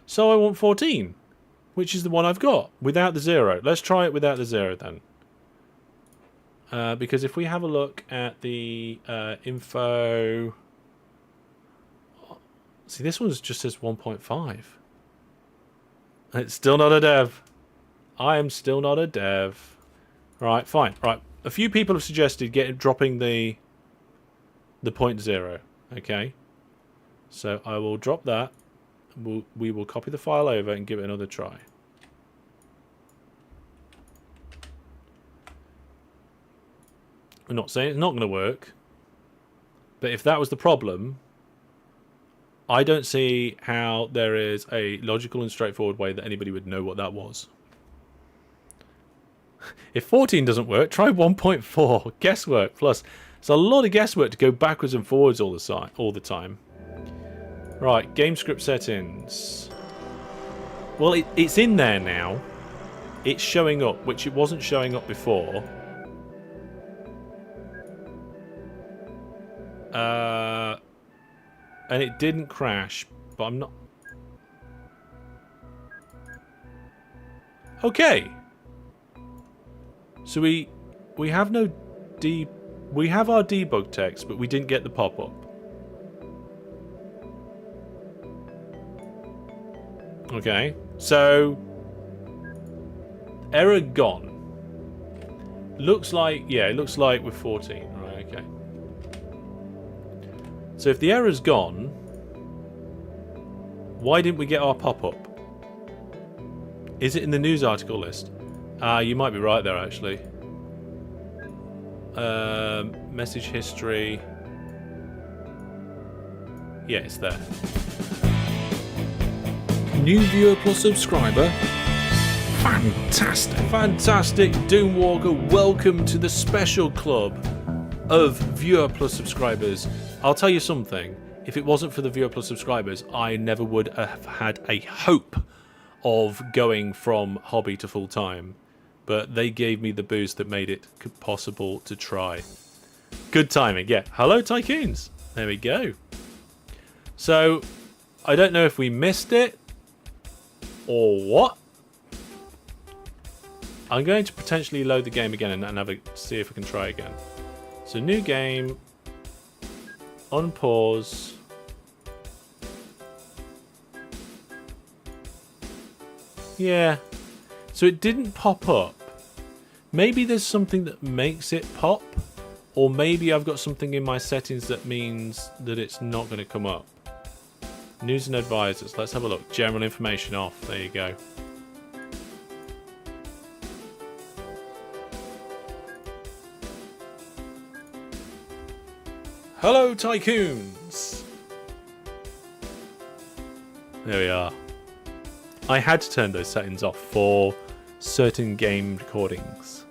So I want 14, which is the one I've got, without the 0. Let's try it without the 0 then. Because if we have a look at the info... See, this one just says 1.5. It's still not a dev. I am still not a dev. Right, fine. Right, a few people have suggested dropping the 0.0. Okay, so I will drop that. We will copy the file over and give it another try. I'm not saying it's not going to work, but if that was the problem, I don't see how there is a logical and straightforward way that anybody would know what that was. If 14 doesn't work, try 1.4. Guesswork plus. It's a lot of guesswork to go backwards and forwards all the time. Right, game script settings. Well, it's in there now. It's showing up, which it wasn't showing up before. And it didn't crash, but I'm not... Okay. So we have no we have our debug text, but we didn't get the pop-up. Okay, so error gone. Looks like, yeah, it looks like we're 14. Right, okay. So if the error's gone, why didn't we get our pop-up? Is it in the news article list? You might be right there, actually. Message history. Yeah, it's there. New viewer plus subscriber. Fantastic. Fantastic, Doomwalker. Welcome to the special club of viewer plus subscribers. I'll tell you something. If it wasn't for the viewer plus subscribers, I never would have had a hope of going from hobby to full-time. But they gave me the boost that made it possible to try. Good timing, yeah. Hello, Tycoons. There we go. So, I don't know if we missed it or what. I'm going to potentially load the game again and have a see if I can try again. So, new game, unpause. Yeah, so it didn't pop up. Maybe there's something that makes it pop, or maybe I've got something in my settings that means that it's not going to come up. News and advisors. Let's have a look. General information off. There you go. Hello, Tycoons! There we are. I had to turn those settings off for certain game recordings.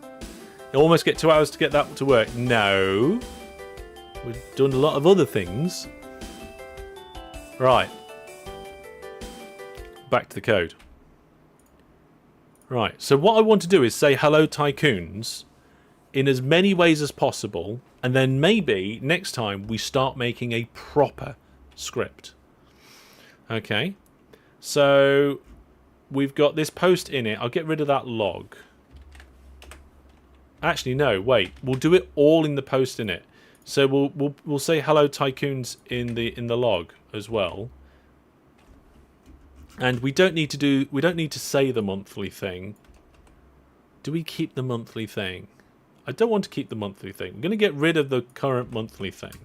You almost get 2 hours to get that to work. No. We've done a lot of other things. Right. Back to the code. Right, so what I want to do is say hello Tycoons in as many ways as possible, and then maybe next time we start making a proper script. Okay, so we've got this post in it. I'll get rid of that log. Actually, no, wait. We'll do it all in the post in it. So we'll say hello Tycoons in the log as well. And we don't need to say the monthly thing. Do we keep the monthly thing? I don't want to keep the monthly thing. I'm going to get rid of the current monthly thing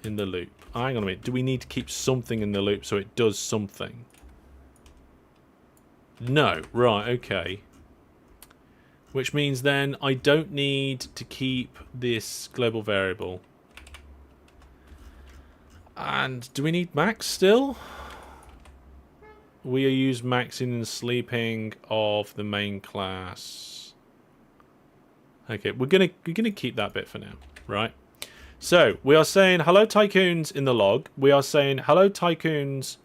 in the loop. Hang on a minute. Do we need to keep something in the loop so it does something? No. Right, okay. Which means then I don't need to keep this global variable. And do we need max still? We use maxing and sleeping of the main class. Okay, we're gonna keep that bit for now, right? So we are saying hello Tycoons in the log. We are saying hello Tycoons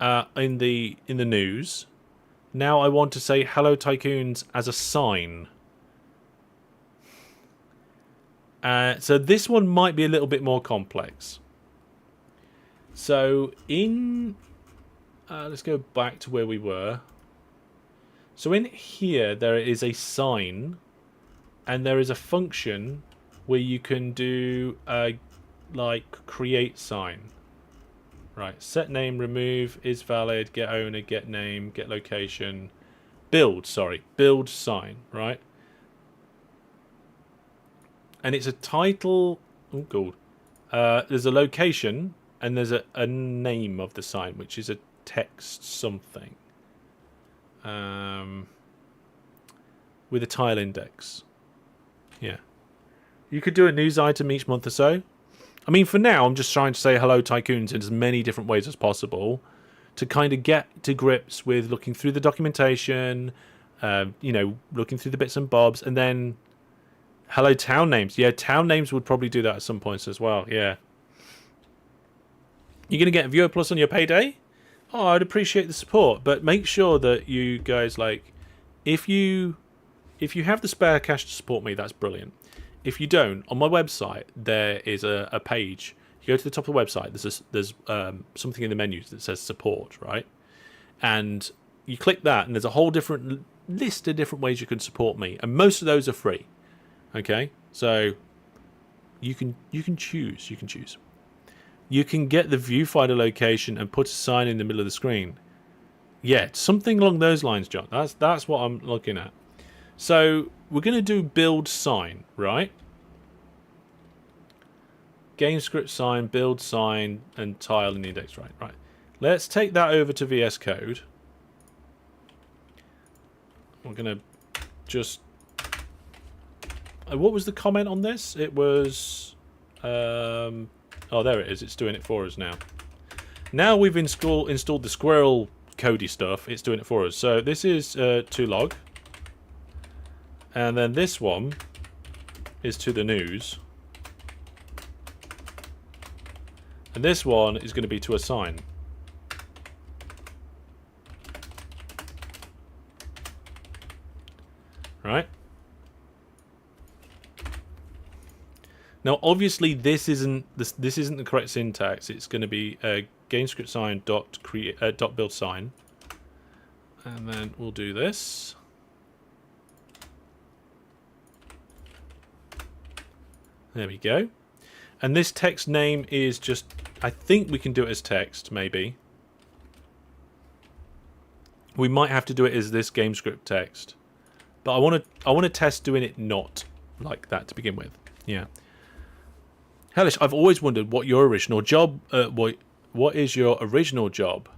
in the news. Now I want to say hello Tycoons as a sign. So this one might be a little bit more complex. So in let's go back to where we were. So in here there is a sign, and there is a function where you can do like create sign. Right, set name, remove, is valid, get owner, get name, get location, build sign, right? And it's a title, oh god. There's a location, and there's a name of the sign, which is a text something. With a tile index. Yeah. You could do a news item each month or so. I mean, for now, I'm just trying to say hello Tycoons in as many different ways as possible to kind of get to grips with looking through the documentation, you know, looking through the bits and bobs, and then hello town names. Yeah, town names would probably do that at some points as well. Yeah. You're going to get a Viewer Plus on your payday? Oh, I'd appreciate the support, but make sure that you guys, like, if you have the spare cash to support me, that's brilliant. If you don't, on my website there is a page. You go to the top of the website. There's something in the menus that says support, right? And you click that, and there's a whole different list of different ways you can support me, and most of those are free. Okay, so you can choose. You can choose. You can get the viewfinder location and put a sign in the middle of the screen. Yeah, something along those lines, John. That's what I'm looking at. So we're going to do build sign, right? Game script sign, build sign, and tile and index, right? Right. Let's take that over to VS Code. We're going to just... what was the comment on this? It was... oh, there it is. It's doing it for us now. Now we've installed the squirrel codey stuff. It's doing it for us. So this is to log. And then this one is to the news. And this one is going to be to a sign. Right? Now, obviously, this isn't the correct syntax. It's going to be gamescript sign dot build sign, and then we'll do this. There we go. And this text name is just, I think we can do it as text, maybe. We might have to do it as this GameScript text. But I want to test doing it not like that to begin with. Yeah. Hellish, I've always wondered what your original job, what is your original job?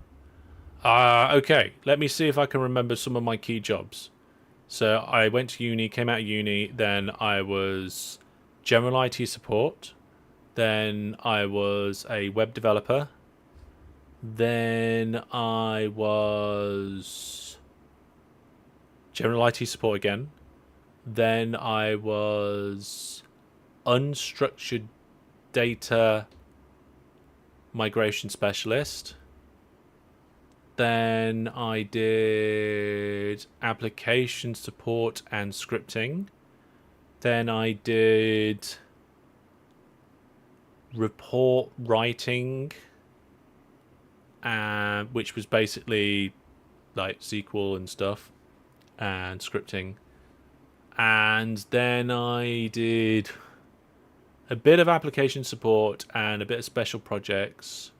Okay, let me see if I can remember some of my key jobs. So I went to uni, came out of uni, then I was general IT support. Then I was a web developer. Then I was general IT support again. Then I was unstructured data migration specialist. Then I did application support and scripting. Then I did report writing, which was basically like SQL and stuff and scripting. And then I did a bit of application support and a bit of special projects,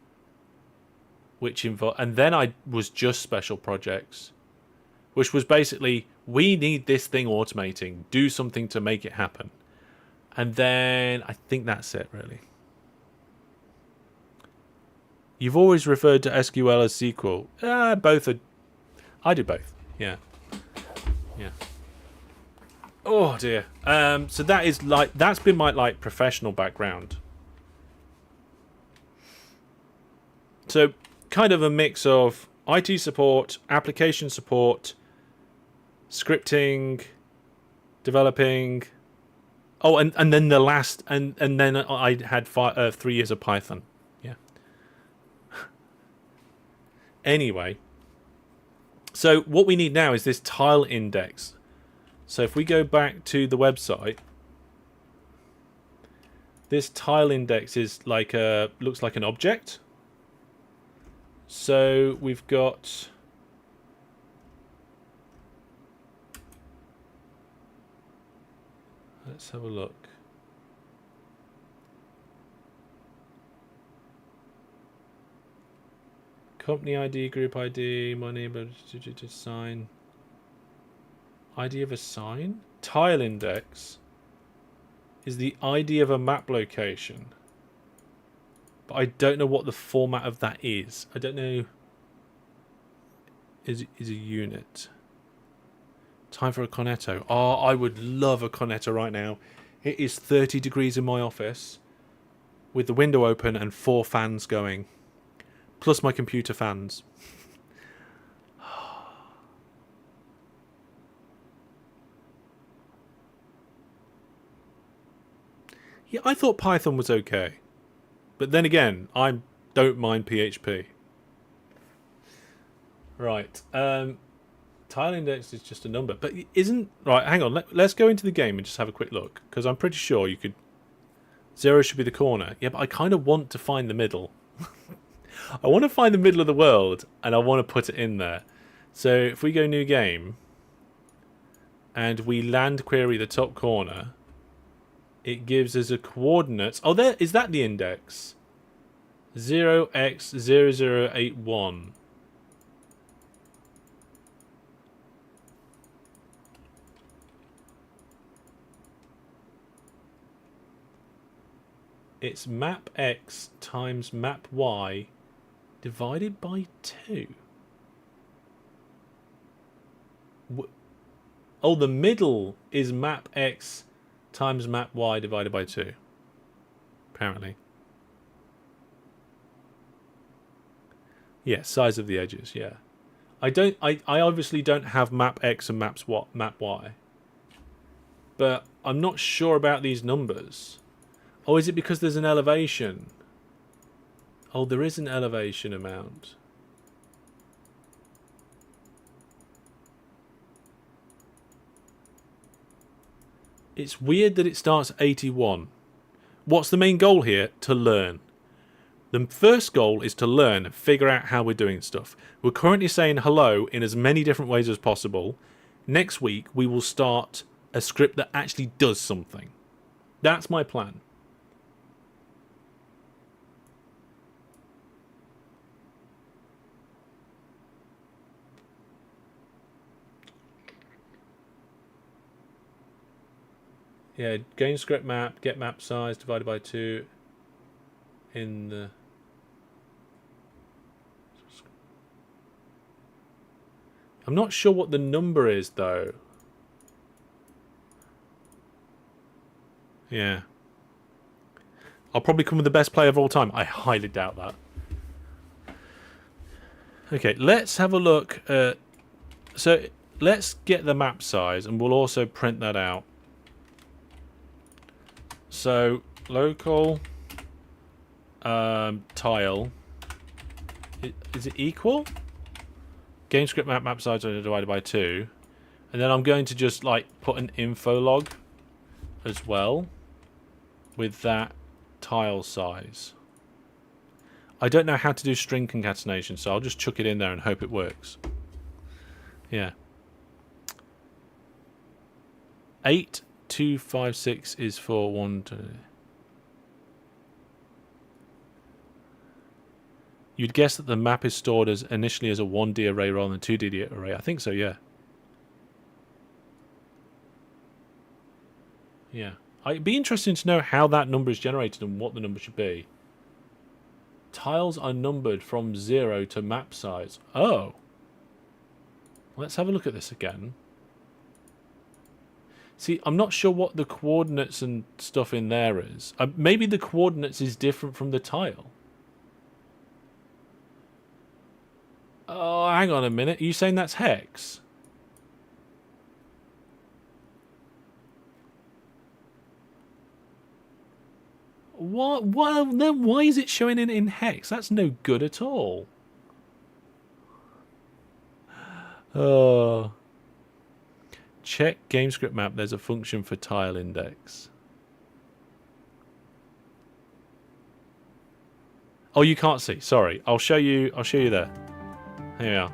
which involved, and then I was just special projects, which was basically, we need this thing automating, do something to make it happen. And then I think that's it, really. You've always referred to SQL as SQL. Both are. I do both. Yeah. Yeah. Oh dear. So that is like, that's been my like professional background. So kind of a mix of IT support, application support, scripting, developing. Oh, and then the last, and then I had 3 years of Python. Yeah. Anyway, so what we need now is this tile index. So if we go back to the website, this tile index is like looks like an object. So we've got, let's have a look. Company ID, group ID, money, but sign. ID of a sign? Tile index is the ID of a map location. But I don't know what the format of that is. I don't know. Is a unit. Time for a cornetto. Oh, I would love a cornetto right now. It is 30 degrees in my office with the window open and 4 fans going. Plus my computer fans. Yeah, I thought Python was okay. But then again, I don't mind PHP. Right. Tile index is just a number. But isn't... Right, hang on. Let's go into the game and just have a quick look. Because I'm pretty sure you could... 0 should be the corner. Yeah, but I kind of want to find the middle. I want to find the middle of the world, and I want to put it in there. So if we go new game, and we land query the top corner, it gives us a coordinates. Oh, there is that the index? 0x0081. It's map x times map y divided by 2. Oh, the middle is map x times map y divided by 2. Apparently. Yeah, size of the edges, yeah. I obviously don't have map x and map y. But I'm not sure about these numbers. Oh, is it because there's an elevation? Oh, there is an elevation amount. It's weird that it starts at 81. What's the main goal here? To learn. The first goal is to learn and figure out how we're doing stuff. We're currently saying hello in as many different ways as possible. Next week, we will start a script that actually does something. That's my plan. Yeah, gain script map, get map size divided by 2 in the... I'm not sure what the number is, though. Yeah. I'll probably come with the best player of all time. I highly doubt that. Okay, let's have a look at... So, let's get the map size, and we'll also print that out. So, local tile. Is it equal? Game script map size divided by 2. And then I'm going to just like put an info log as well with that tile size. I don't know how to do string concatenation, so I'll just chuck it in there and hope it works. Yeah. 8256 is for 1, 2. You'd guess that the map is stored as initially as a 1D array rather than a 2D array. I think so, yeah. Yeah. It'd be interesting to know how that number is generated and what the number should be. Tiles are numbered from 0 to map size. Oh. Let's have a look at this again. See, I'm not sure what the coordinates and stuff in there is. Maybe the coordinates is different from the tile. Oh, hang on a minute. Are you saying that's hex? What? Well, then why is it showing it in hex? That's no good at all. Oh. Check GameScript map. There's a function for tile index. Oh, you can't see. Sorry. I'll show you there. Here we are.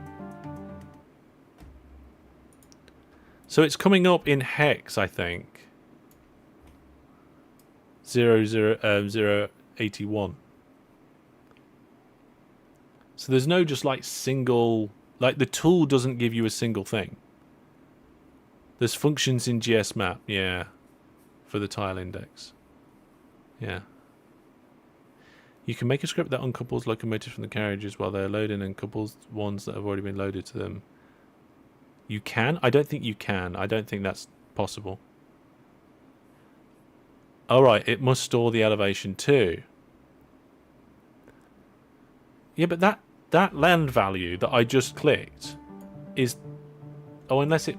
So it's coming up in hex, I think. 08081. So there's no just like single, like the tool doesn't give you a single thing. There's functions in GSMap, yeah, for the tile index. Yeah. You can make a script that uncouples locomotives from the carriages while they're loading and couples ones that have already been loaded to them. You can? I don't think you can. I don't think that's possible. Alright, it must store the elevation too. Yeah, but that land value that I just clicked is... Oh, unless it...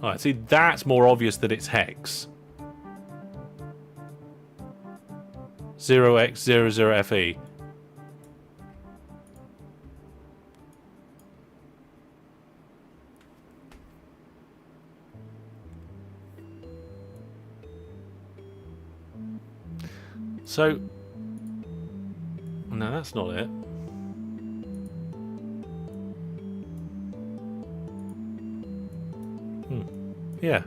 Alright, see, that's more obvious that it's hex. 0x00fe. So, no, that's not it. Yeah.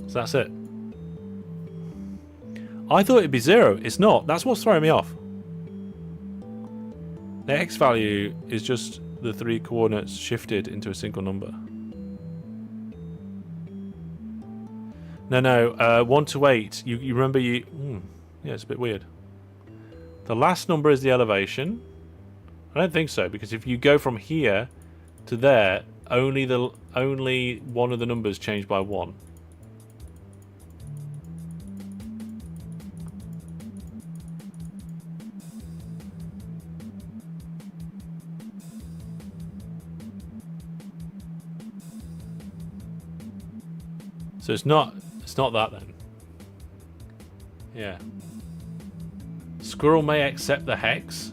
So that's it. I thought it'd be 0. It's not. That's what's throwing me off. The x value is just the 3 coordinates shifted into a single number. No, 1 to 8. You remember you... yeah, it's a bit weird. The last number is the elevation. I don't think so, because if you go from here to there, only one of the numbers changed by 1. So it's not that then. Yeah. Squirrel may accept the hex.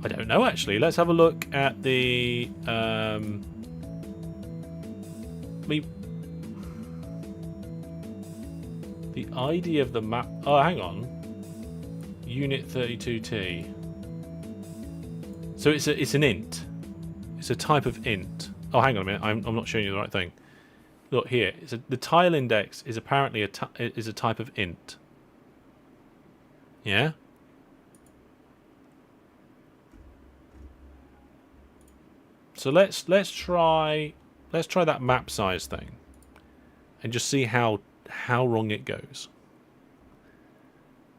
I don't know actually. Let's have a look at the The ID of the map. Oh, hang on. Unit 32T. So it's an int. It's a type of int. Oh, hang on a minute. I'm not showing you the right thing. Look here. The tile index is apparently a type of int. Yeah. So let's try that map size thing, and just see how wrong it goes.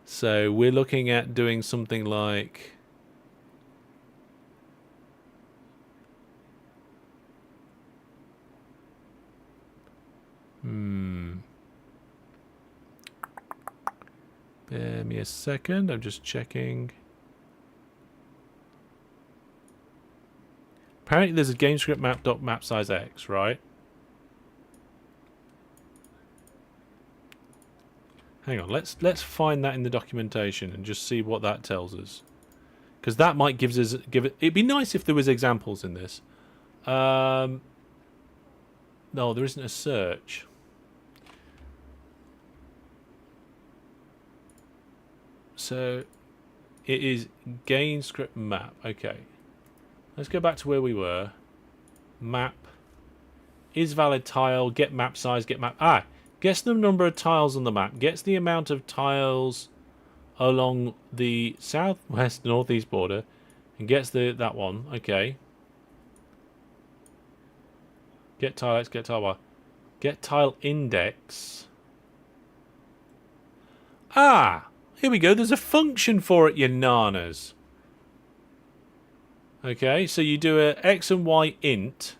So we're looking at doing something like. Bear me a second. I'm just checking. Apparently there's a GameScript map.mapSizeX, right? Hang on, let's find that in the documentation and just see what that tells us. Because that might give it. It'd be nice if there was examples in this. No, there isn't a search. So it is GameScript map. Okay. Let's go back to where we were. Map. Is valid tile. Get map size. Get map. Guess the number of tiles on the map. Gets the amount of tiles along the southwest northeast border. And gets that one. Okay. Get tile X. Get tile Y. Get tile index. Here we go. There's a function for it, you nanas. Okay, so you do a X and Y int,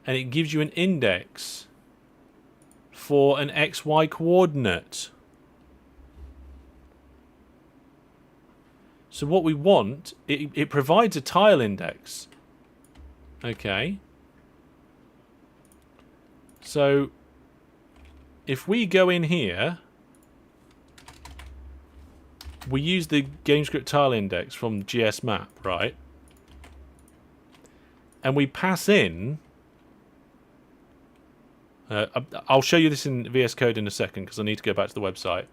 and it gives you an index for an XY coordinate. So what we want, it provides a tile index. Okay. So if we go in here, we use the GameScript tile index from GS map, right? And we pass in. I'll show you this in VS Code in a second because I need to go back to the website.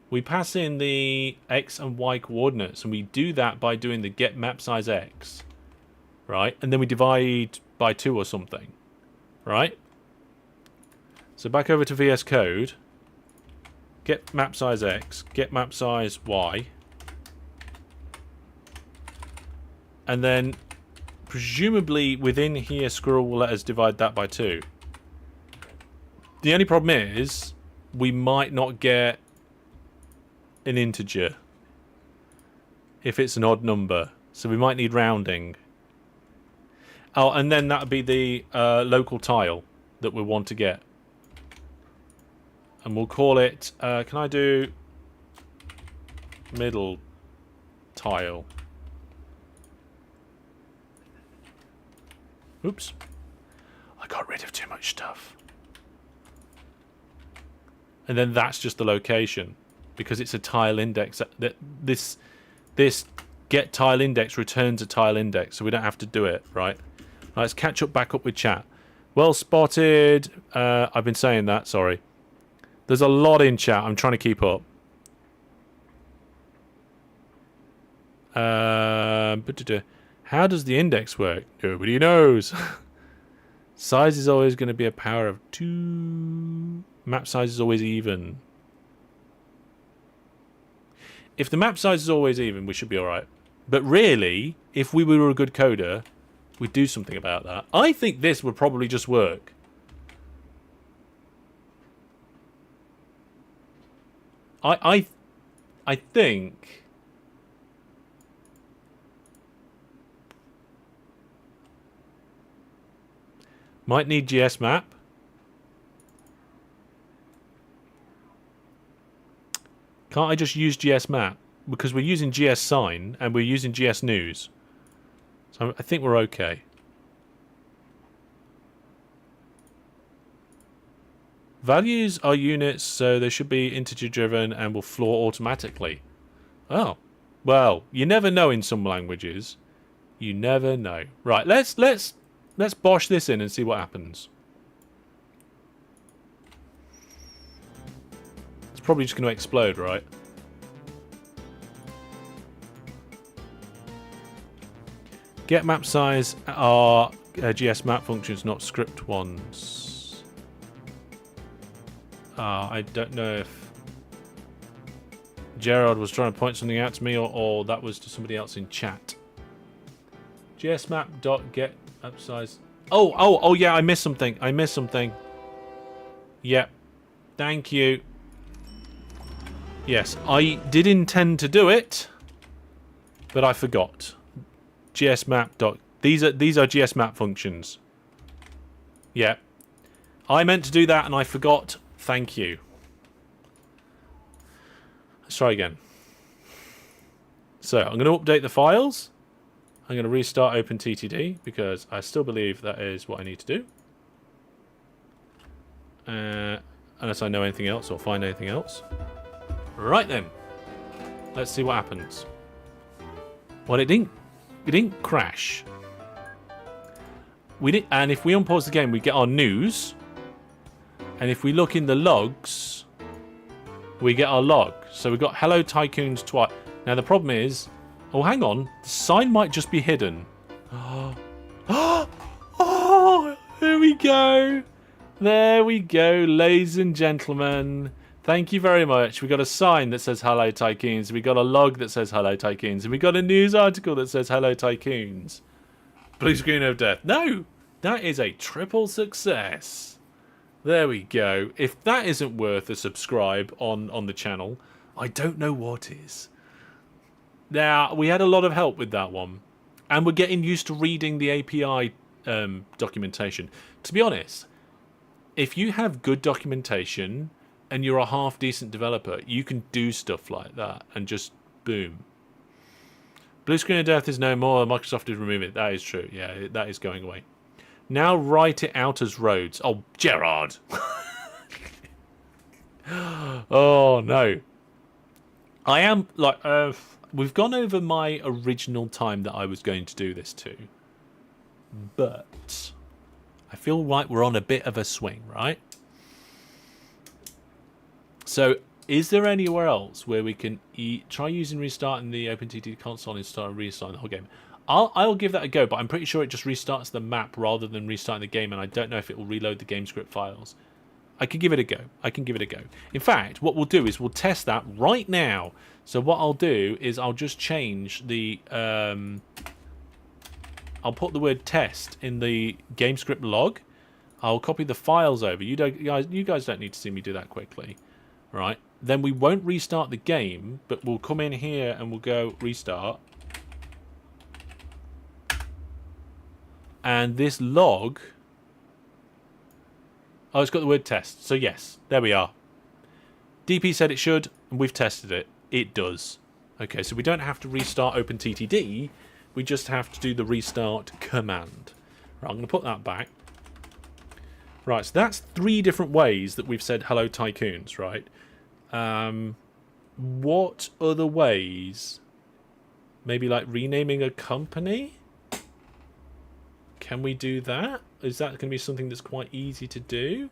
We pass in the X and Y coordinates, and we do that by doing the get map size X, right? And then we divide by 2 or something, right? So back over to VS Code. Get map size X, get map size Y. And then presumably within here Squirrel will let us divide that by 2. The only problem is we might not get an integer if it's an odd number. So we might need rounding. Oh, and then that would be the local tile that we want to get. And we'll call it, can I do middle tile? Oops. I got rid of too much stuff. And then that's just the location. Because it's a tile index. This get tile index returns a tile index. So we don't have to do it, right? Let's catch up back up with chat. Well spotted. I've been saying that, sorry. There's a lot in chat. I'm trying to keep up. How does the index work? Nobody knows. Size is always going to be a power of 2. Map size is always even. If the map size is always even, we should be alright. But really, if we were a good coder, we'd do something about that. I think this would probably just work. I think might need GS map. Can't I just use GS map? Because we're using GS sign and we're using GS news. So I think we're okay. Values are units, so they should be integer driven and will floor automatically. Oh. Well, you never know in some languages. You never know. Right, let's bosh this in and see what happens. probably just going to explode, right? Get map size are GS map functions, not script ones. I don't know if Gerard was trying to point something out to me, or that was to somebody else in chat. GS map dot get map size. Oh yeah, I missed something. Yep. Thank you. Yes, I did intend to do it, but I forgot. GS map dot. These are GS map functions. Yeah. I meant to do that and I forgot. Thank you. Let's try again. So I'm going to update the files. I'm going to restart OpenTTD because I still believe that is what I need to do. Unless I know anything else or find anything else. Right then. Let's see what happens. Well, it didn't crash. And if we unpause the game, we get our news. And if we look in the logs, we get our log. So we've got Hello Tycoons twice. Now the problem is, oh hang on, the sign might just be hidden. Oh, here we go. There we go, ladies and gentlemen. Thank you very much. We got a sign that says Hello Tycoons. We got a log that says Hello Tycoons. And we got a news article that says Hello Tycoons. Blue screen of death. No, that is a triple success. There we go. If that isn't worth a subscribe on the channel, I don't know what is. Now, we had a lot of help with that one. And we're getting used to reading the API documentation. To be honest, if you have good documentation and you're a half-decent developer, you can do stuff like that and just boom. Blue screen of death is no more. Microsoft did remove it. That is true. Yeah, that is going away. Now write it out as roads. Oh, Gerard. Oh, no. I am, like, we've gone over my original time that I was going to do this to. But I feel like we're on a bit of a swing, right? So, is there anywhere else where we can try using restarting the OpenTTD console and start restarting the whole game? I'll give that a go, but I'm pretty sure it just restarts the map rather than restarting the game, and I don't know if it will reload the game script files. I can give it a go. In fact, what we'll do is we'll test that right now. So what I'll do is I'll just change the... I'll put the word test in the game script log. I'll copy the files over. You guys don't need to see me do that quickly. Right? Then we won't restart the game, but we'll come in here and we'll go restart. And this log... Oh, it's got the word test. So yes, there we are. DP said it should, and we've tested it. It does. Okay, so we don't have to restart OpenTTD. We just have to do the restart command. Right, I'm going to put that back. Right, so that's 3 different ways that we've said hello tycoons, right? What other ways? Maybe like renaming a company? Can we do that? Is that going to be something that's quite easy to do?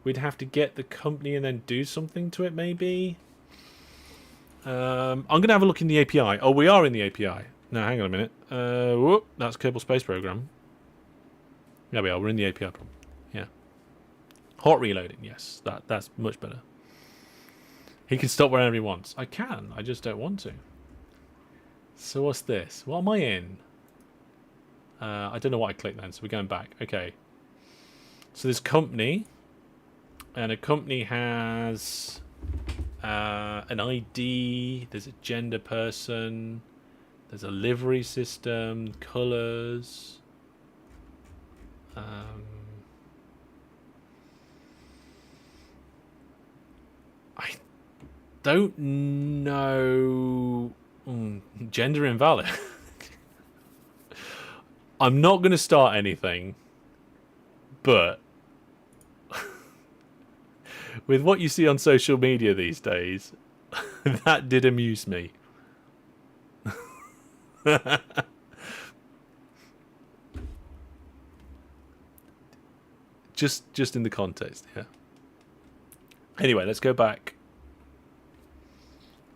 We'd have to get the company and then do something to it, maybe? I'm going to have a look in the API. Oh, we are in the API. No, hang on a minute. Whoop, that's Kerbal Space Program. There we are. We're in the API problem. Yeah. Hot reloading. Yes, that's much better. He can stop wherever he wants. I can. I just don't want to. So what's this? What am I in? I don't know what I clicked then, so we're going back. Okay. So there's company. And a company has an ID. There's a gender person. There's a livery system. Colours. I don't know. Gender invalid. I'm not going to start anything, but with what you see on social media these days, that did amuse me. just in the context, yeah. Anyway, let's go back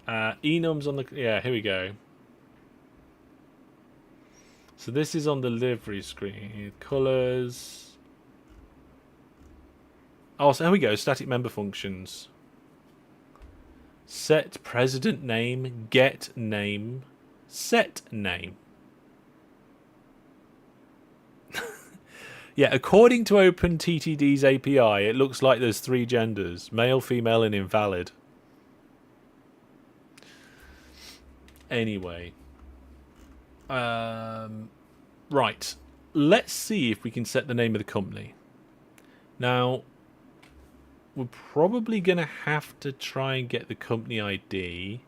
Enum's on the... Yeah, here we go. So this is on the livery screen. Colors. Oh, so here we go. Static member functions. Set president name, get name, set name. Yeah, according to OpenTTD's API, it looks like there's 3 genders. Male, female, and invalid. Anyway. Right. Let's see if we can set the name of the company. Now, we're probably going to have to try and get the company ID.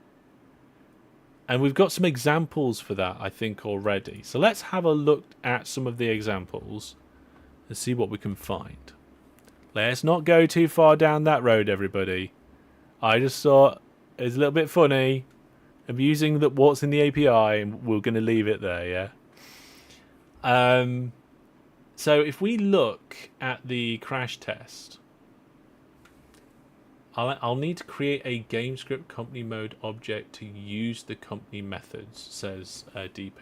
And we've got some examples for that, I think, already. So let's have a look at some of the examples and see what we can find. Let's not go too far down that road, everybody. I just thought it's a little bit funny. I'm using what's in the API, and we're going to leave it there, yeah? So if we look at the crash test, I'll need to create a GameScript company mode object to use the company methods, says DP.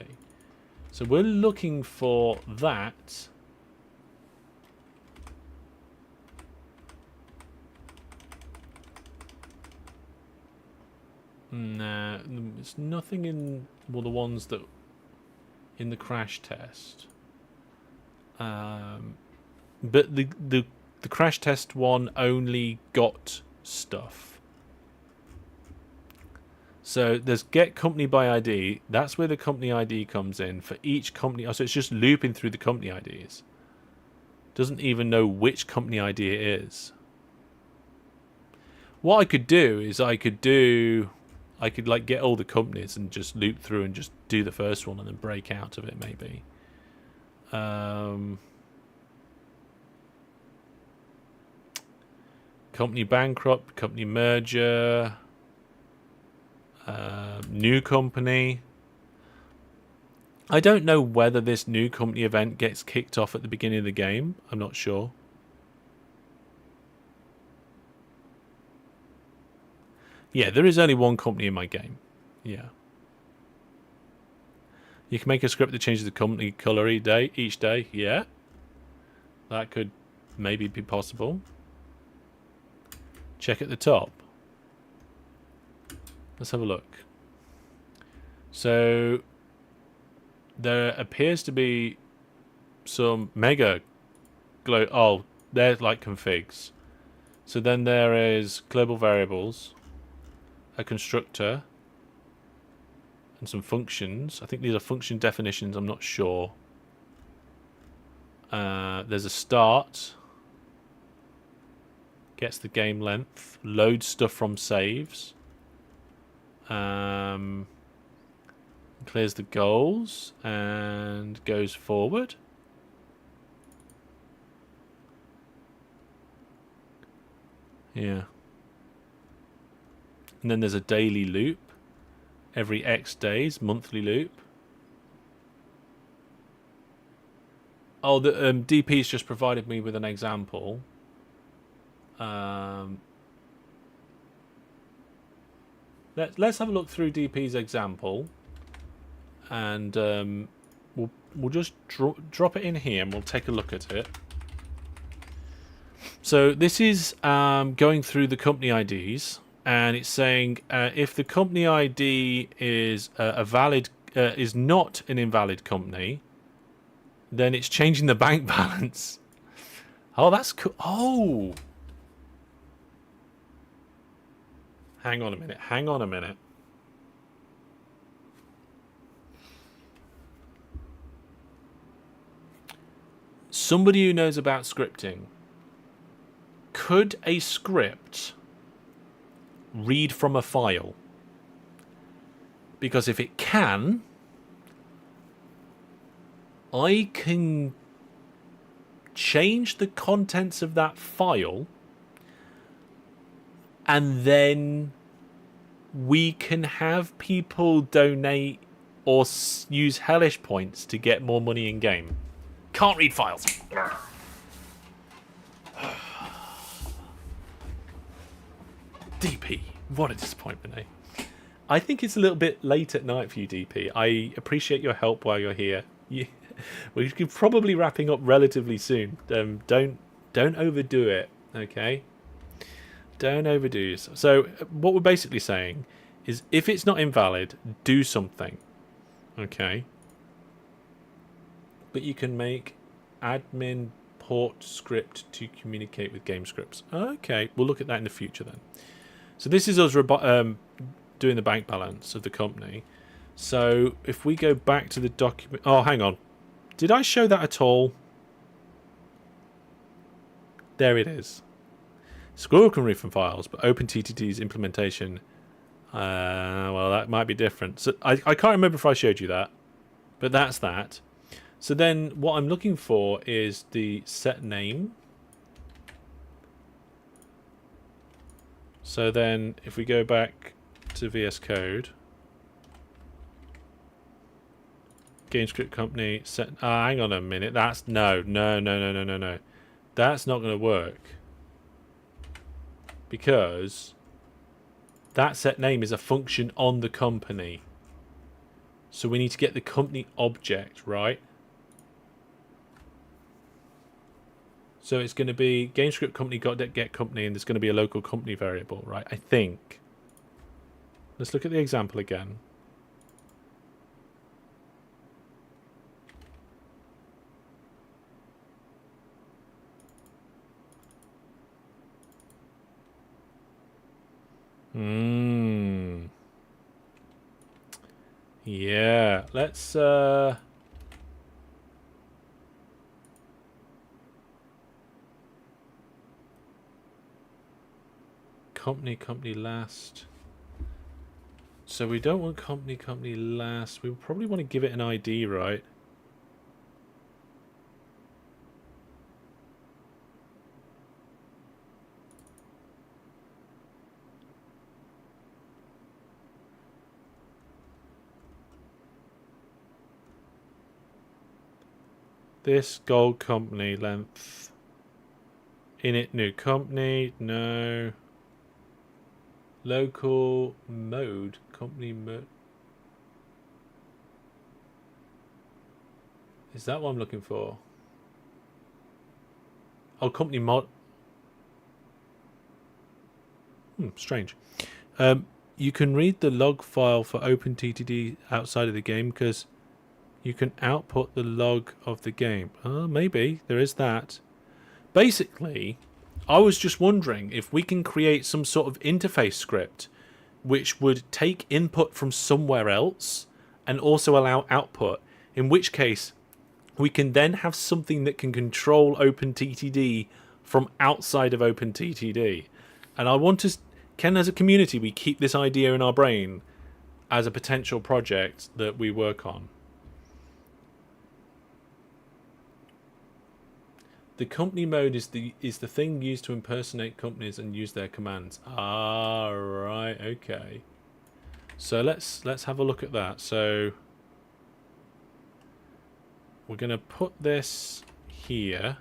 So we're looking for that. Nah, there's nothing in the ones that in the crash test. But the crash test one only got stuff. So there's get company by ID. That's where the company ID comes in for each company. So it's just looping through the company IDs. Doesn't even know which company ID it is. What I could do is I could like get all the companies and just loop through and just do the first one and then break out of it maybe. Company bankrupt, company merger, new company. I don't know whether this new company event gets kicked off at the beginning of the game. I'm not sure. Yeah, there is only one company in my game. Yeah. You can make a script that changes the company color each day. Yeah. That could maybe be possible. Check at the top. Let's have a look. So there appears to be some mega they're like configs. So then there is global variables, a constructor, and some functions. I think these are function definitions, I'm not sure. There's a start. Gets the game length. Loads stuff from saves. Clears the goals and goes forward. Yeah. And then there's a daily loop. Every X days, monthly loop. Oh, the DP's just provided me with an example. Let's have a look through DP's example, and we'll just drop it in here, and we'll take a look at it. So this is going through the company IDs, and it's saying if the company ID is is not an invalid company, then it's changing the bank balance. Oh, that's cool. Oh. Hang on a minute. Somebody who knows about scripting. Could a script read from a file? Because if it can, I can change the contents of that file, and then we can have people donate or use Hellish points to get more money in game. Can't read files. DP, what a disappointment, eh? I think it's a little bit late at night for you, DP. I appreciate your help while you're here. We could probably wrapping up relatively soon. Don't overdo it, okay? Don't overdo it. So what we're basically saying is, if it's not invalid, do something, okay? But you can make admin port script to communicate with game scripts. Okay, we'll look at that in the future then. So this is us doing the bank balance of the company. So if we go back to the document... Oh, hang on. Did I show that at all? There it is. Squirrel can read from files, but OpenTTD's implementation... well, that might be different. So I can't remember if I showed you that. But that's that. So then what I'm looking for is the set name. So then if we go back to VS Code, GameScript company set. Hang on a minute. That's no. That's not going to work because that set name is a function on the company. So we need to get the company object, right? So it's going to be GameScript company get company, and there's going to be a local company variable, right? I think. Let's look at the example again. Yeah, let's company last. So we don't want company last. We probably want to give it an ID, right? This gold company length. Init new company. No. Local mode. Company mode. Is that what I'm looking for? Oh, company mod. Strange. You can read the log file for OpenTTD outside of the game because you can output the log of the game. Oh, maybe. There is that. Basically, I was just wondering if we can create some sort of interface script which would take input from somewhere else and also allow output, in which case we can then have something that can control OpenTTD from outside of OpenTTD. And I want to... Can, as a community, we keep this idea in our brain as a potential project that we work on. The company mode is the thing used to impersonate companies and use their commands. Ah, right, okay. So let's have a look at that. So we're going to put this here.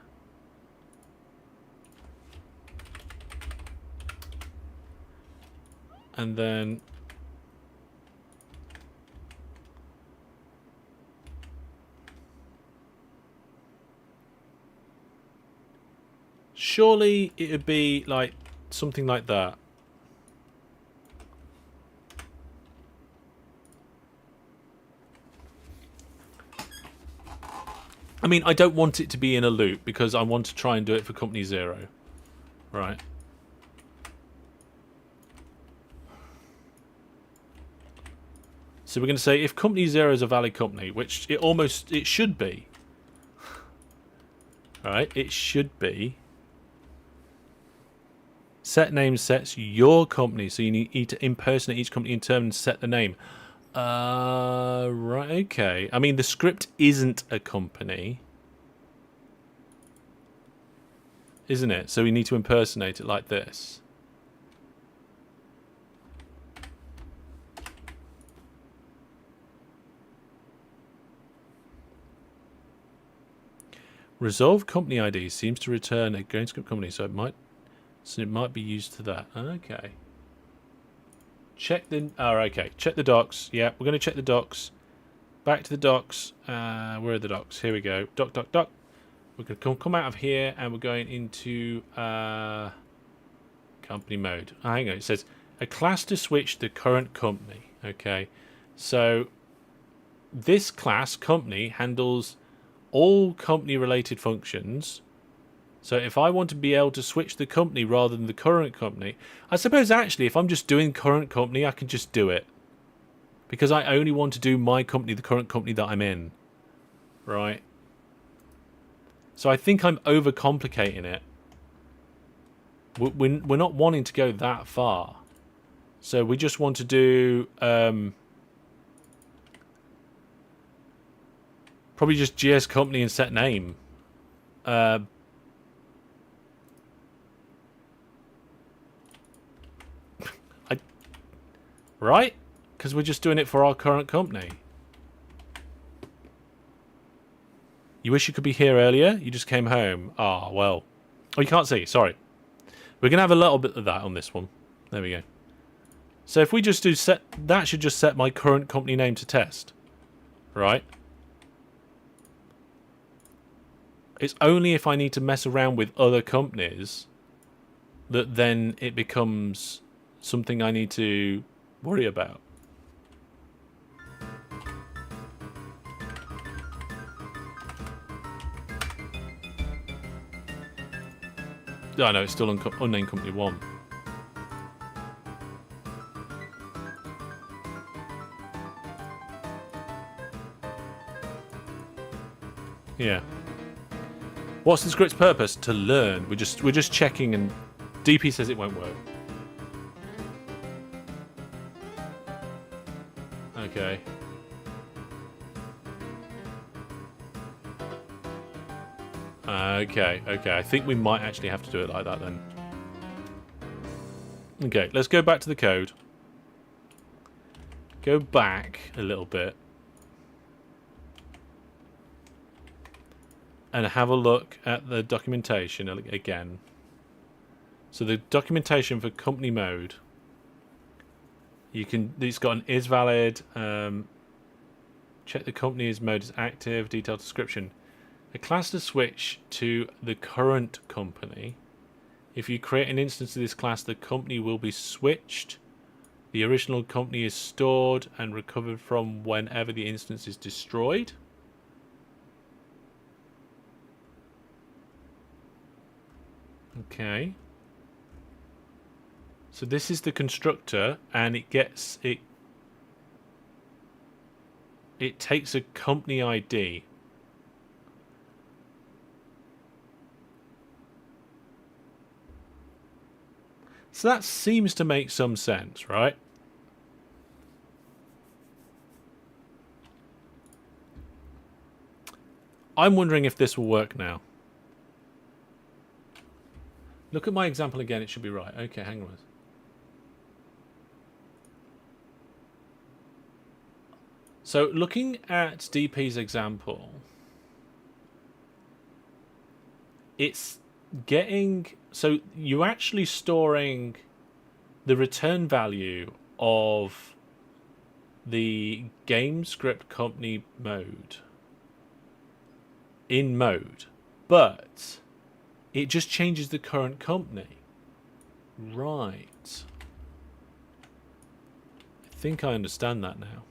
And then surely it would be like something like that. I mean, I don't want it to be in a loop because I want to try and do it for company 0. Right. So we're going to say if company 0 is a valid company, which it should be. Alright, it should be. Set name sets your company, so you need to impersonate each company in turn and set the name. Right, okay. I mean, the script isn't a company, isn't it? So we need to impersonate it like this. Resolve company ID seems to return a GameScript company, so it might be used to that. Okay. check the... Oh, okay. Check the docs. Yeah, we're going to check the docs. Back to the docs. Where are the docs? Here we go. Doc. We're going to come out of here and we're going into company mode. Oh, hang on. It says a class to switch the current company. Okay. So this class, company, handles all company-related functions. So if I want to be able to switch the company rather than the current company, I suppose actually if I'm just doing current company, I can just do it. Because I only want to do my company, the current company that I'm in. Right? So I think I'm overcomplicating it. We're not wanting to go that far. So we just want to do... probably just GS company and set name. Right? Because we're just doing it for our current company. You wish you could be here earlier? You just came home. Ah, well. Oh, you can't see. Sorry. We're going to have a little bit of that on this one. There we go. So if we just do set... That should just set my current company name to test. Right? It's only if I need to mess around with other companies that then it becomes something I need to worry about. Oh no, it's still unnamed company 1. Yeah. What's the script's purpose? To learn. We're just checking, and DP says it won't work. Okay. Okay. I think we might actually have to do it like that then. Okay, let's go back to the code. Go back a little bit. And have a look at the documentation again. So the documentation for company mode. It's got an is valid. Check the company's mode is active. Detailed description. A class to switch to the current company. If you create an instance of this class, the company will be switched. The original company is stored and recovered from whenever the instance is destroyed. Okay. So this is the constructor, and it takes a company ID. So that seems to make some sense, right? I'm wondering if this will work now. Look at my example again, it should be right. Okay, hang on. So looking at DP's example, it's getting... So you're actually storing the return value of the game script company mode in mode, but it just changes the current company. Right. I think I understand that now.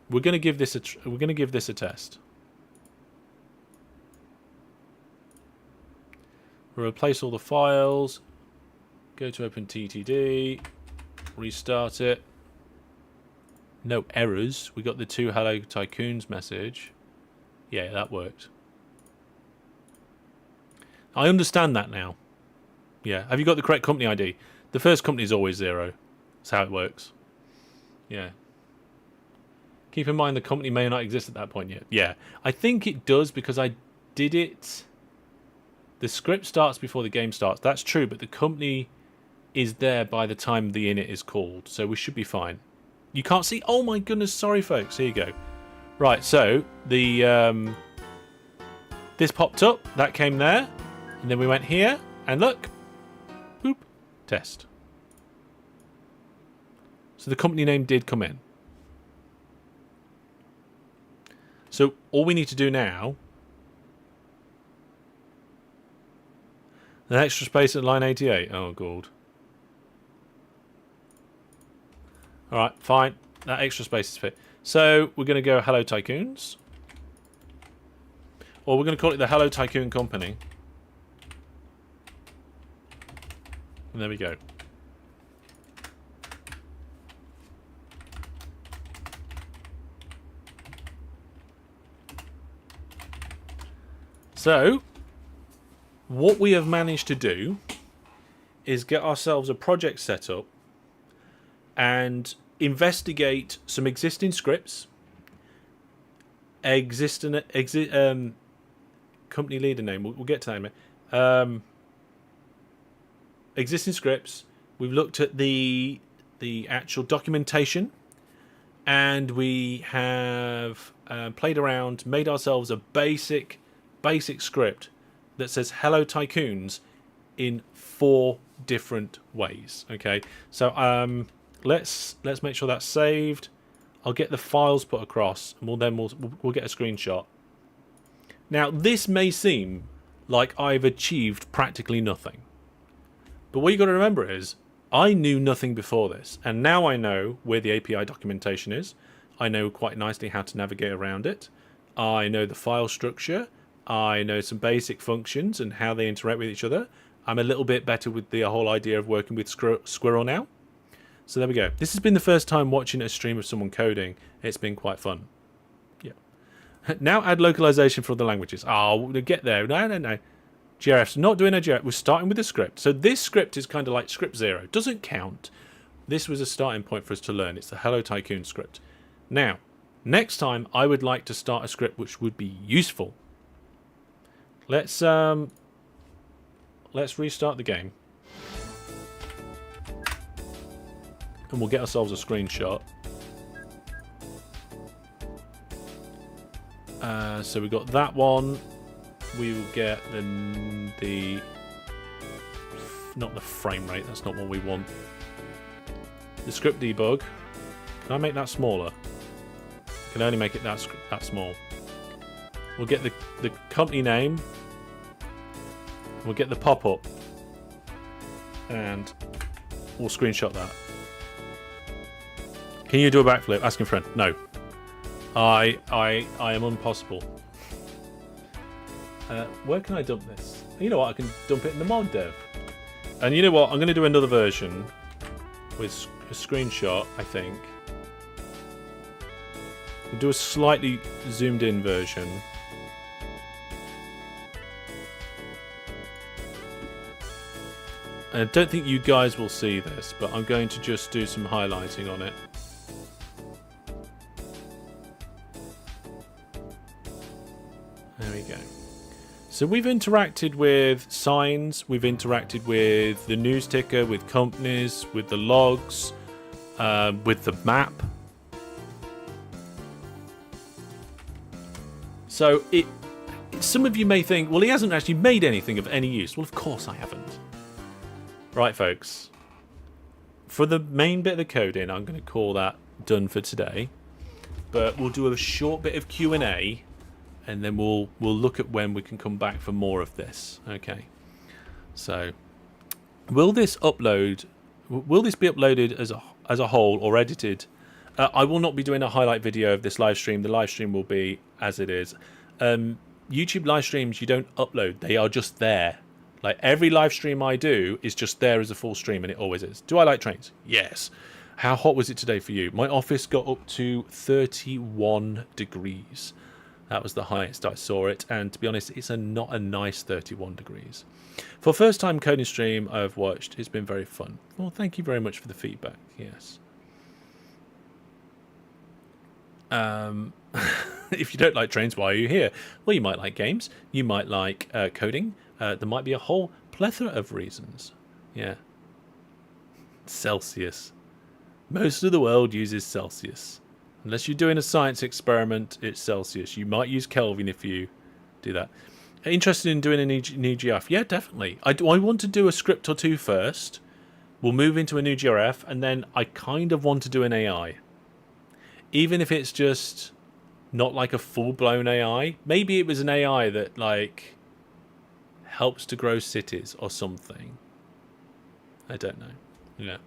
We're going to give this a test. We'll replace all the files. Go to OpenTTD. Restart it. No errors. We got the 2 Hello Tycoons message. Yeah, that worked. I understand that now. Yeah. Have you got the correct company ID? The first company is always 0. That's how it works. Yeah. Keep in mind the company may not exist at that point yet. Yeah. I think it does because I did it... The script starts before the game starts. That's true, but the company is there by the time the init is called. So we should be fine. You can't see? Oh my goodness, sorry folks. Here you go. Right, so the this popped up. That came there. And then we went here. And look. Boop. Test. So the company name did come in. So all we need to do now... An extra space at line 88. Oh, God. Alright, fine. That extra space is fit. So we're going to go Hello Tycoons. Or we're going to call it the Hello Tycoon Company. And there we go. So, what we have managed to do is get ourselves a project set up and investigate some existing scripts, company leader name, we'll get to that in a minute. Existing scripts, we've looked at the actual documentation, and we have played around, made ourselves a basic script that says Hello Tycoons in 4 different ways. Okay, so let's make sure that's saved. I'll get the files put across, and we'll get a screenshot. Now, this may seem like I've achieved practically nothing, but what you got to remember is I knew nothing before this, and now I know where the API documentation is. I know quite nicely how to navigate around it. I know the file structure. I know some basic functions and how they interact with each other. I'm a little bit better with the whole idea of working with Squirrel now. So there we go. This has been the first time watching a stream of someone coding. It's been quite fun. Yeah. Now add localization for other languages. Oh, we'll get there. No. GRFs, not doing a GRF. We're starting with a script. So this script is kind of like script 0. Doesn't count. This was a starting point for us to learn. It's the Hello Tycoon script. Now, next time I would like to start a script which would be useful. Let's restart the game. And we'll get ourselves a screenshot. So we got that one. We will get the not the frame rate. That's not what we want. The script debug. Can I make that smaller? Can only make it that small. We'll get the company name. We'll get the pop-up. And we'll screenshot that. Can you do a backflip? Asking friend. No. I am impossible. Where can I dump this? You know what? I can dump it in the mod dev. And you know what? I'm going to do another version with a screenshot, I think. We'll do a slightly zoomed in version. I don't think you guys will see this, but I'm going to just do some highlighting on it. There we go. So we've interacted with signs, we've interacted with the news ticker, with companies, with the logs, with the map. So some of you may think, well, he hasn't actually made anything of any use. Well, of course I haven't. Right, folks. For the main bit of the coding, I'm going to call that done for today. But we'll do a short bit of Q&A, and then we'll look at when we can come back for more of this. Okay. So, will this be uploaded as a whole or edited? I will not be doing a highlight video of this live stream. The live stream will be as it is. YouTube live streams, you don't upload. They are just there. Like, every live stream I do is just there as a full stream, and it always is. Do I like trains? Yes. How hot was it today for you? My office got up to 31 degrees. That was the highest I saw it, and to be honest, it's not a nice 31 degrees. For first time coding stream I've watched, it's been very fun. Well, thank you very much for the feedback. Yes. If you don't like trains, why are you here? Well, you might like games. You might like coding. There might be a whole plethora of reasons. Yeah. Celsius. Most of the world uses Celsius. Unless you're doing a science experiment, it's Celsius. You might use Kelvin if you do that. Interested in doing a new GRF? Yeah, definitely. I want to do a script or two first. We'll move into a new GRF, and then I kind of want to do an AI. Even if it's just not like a full-blown AI. Maybe it was an AI that, like, helps to grow cities or something. I don't know. Yeah.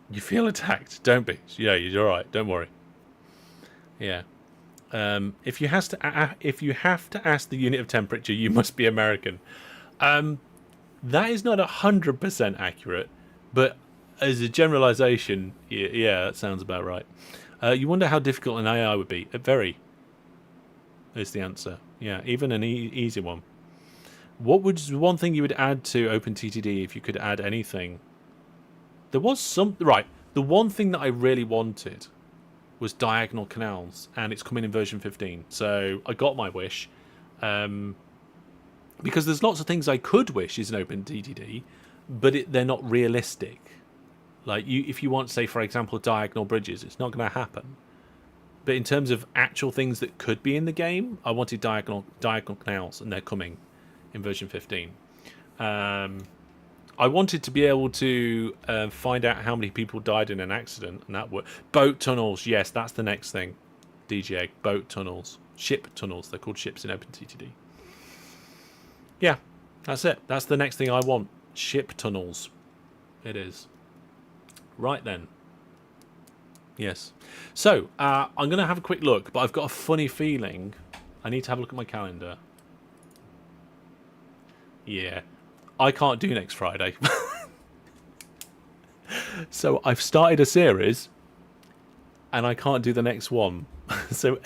You feel attacked. Don't be. Yeah, you're all right. Don't worry. Yeah. If you have to ask the unit of temperature, you must be American. That is not 100% accurate, but as a generalization, yeah, that sounds about right. You wonder how difficult an AI would be. Very is the answer. Yeah, even an easy one. What would one thing you would add to OpenTTD if you could add anything? There was some... Right, the one thing that I really wanted was diagonal canals, and it's coming in version 15. So I got my wish. Because there's lots of things I could wish is an OpenTTD, but they're not realistic. Like, if you want, say, for example, diagonal bridges, it's not going to happen. But in terms of actual things that could be in the game, I wanted diagonal canals, and they're coming in version 15. I wanted to be able to find out how many people died in an accident, and that worked. Boat tunnels, yes, that's the next thing. DJ, boat tunnels. Ship tunnels, they're called ships in OpenTTD. Yeah, that's it. That's the next thing I want. Ship tunnels. It is. Right then. Yes. So, I'm going to have a quick look, but I've got a funny feeling. I need to have a look at my calendar. Yeah. I can't do next Friday. So, I've started a series, and I can't do the next one. So,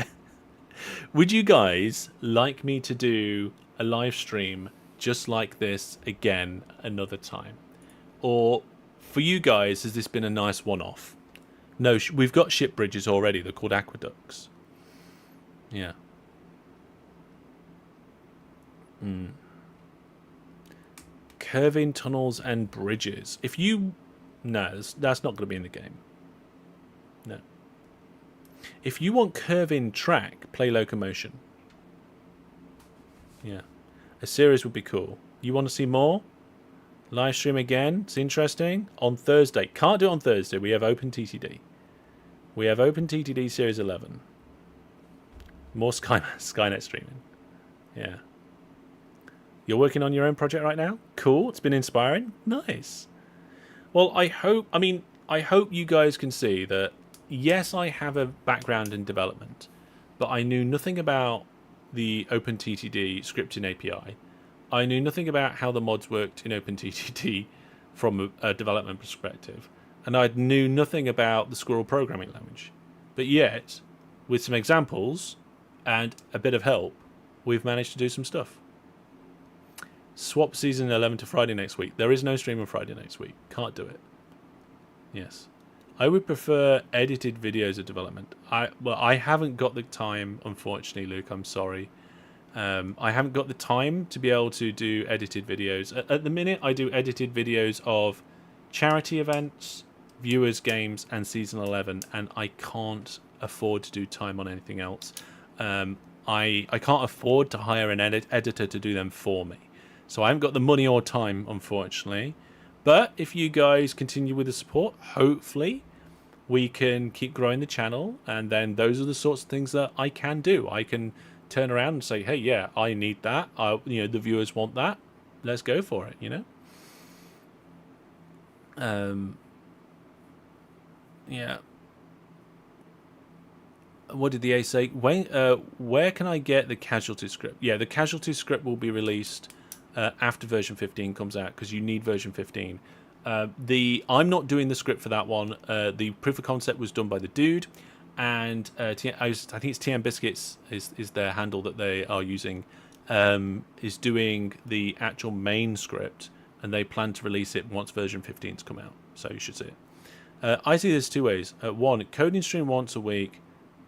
would you guys like me to do a live stream just like this again another time? Or for you guys, has this been a nice one-off? No, we've got ship bridges already. They're called aqueducts. Yeah. Curving tunnels and bridges. If you... No, that's not going to be in the game. No. If you want curving track, play locomotion. Yeah. A series would be cool. You want to see more? Live stream again. It's interesting. On Thursday. Can't do it on Thursday. We have OpenTTD. We have OpenTTD Series 11. More Skynet streaming. Yeah. You're working on your own project right now? Cool. It's been inspiring. Nice. Well, I hope you guys can see that, yes, I have a background in development, but I knew nothing about the OpenTTD scripting API. I knew nothing about how the mods worked in OpenTTD from a development perspective. And I knew nothing about the Squirrel programming language. But yet, with some examples and a bit of help, we've managed to do some stuff. Swap season 11 to Friday next week. There is no stream on Friday next week. Can't do it. Yes. I would prefer edited videos of development. I haven't got the time, unfortunately, Luke. I'm sorry. I haven't got the time to be able to do edited videos. At the minute, I do edited videos of charity events, viewers, games, and season 11, and I can't afford to do time on anything else. I can't afford to hire an editor to do them for me. So I haven't got the money or time, unfortunately. But if you guys continue with the support, hopefully we can keep growing the channel, and then those are the sorts of things that I can do. I can turn around and say, hey, yeah, I need that. The viewers want that. Let's go for it, Yeah. What did the A say? Where can I get the casualty script? Yeah, the casualty script will be released after version 15 comes out, because you need version 15. I'm not doing the script for that one. The proof of concept was done by the dude, and I think it's TM Biscuits is their handle that they are using, is doing the actual main script, and they plan to release it once version 15's come out. So you should see it. I see this two ways. One, coding stream once a week,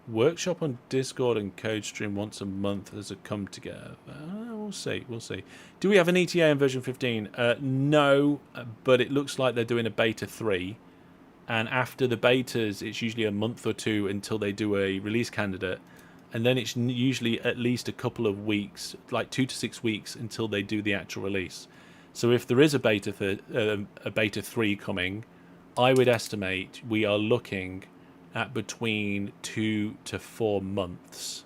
workshop on Discord, and code stream once a month as a come together. We'll see. Do we have an ETA in version 15? No, but it looks like they're doing a beta 3. And after the betas, it's usually a month or two until they do a release candidate. and then it's usually at least a couple of weeks, like 2 to 6 weeks, until they do the actual release. So if there is a beta 3 coming, I would estimate we are looking at between 2 to 4 months.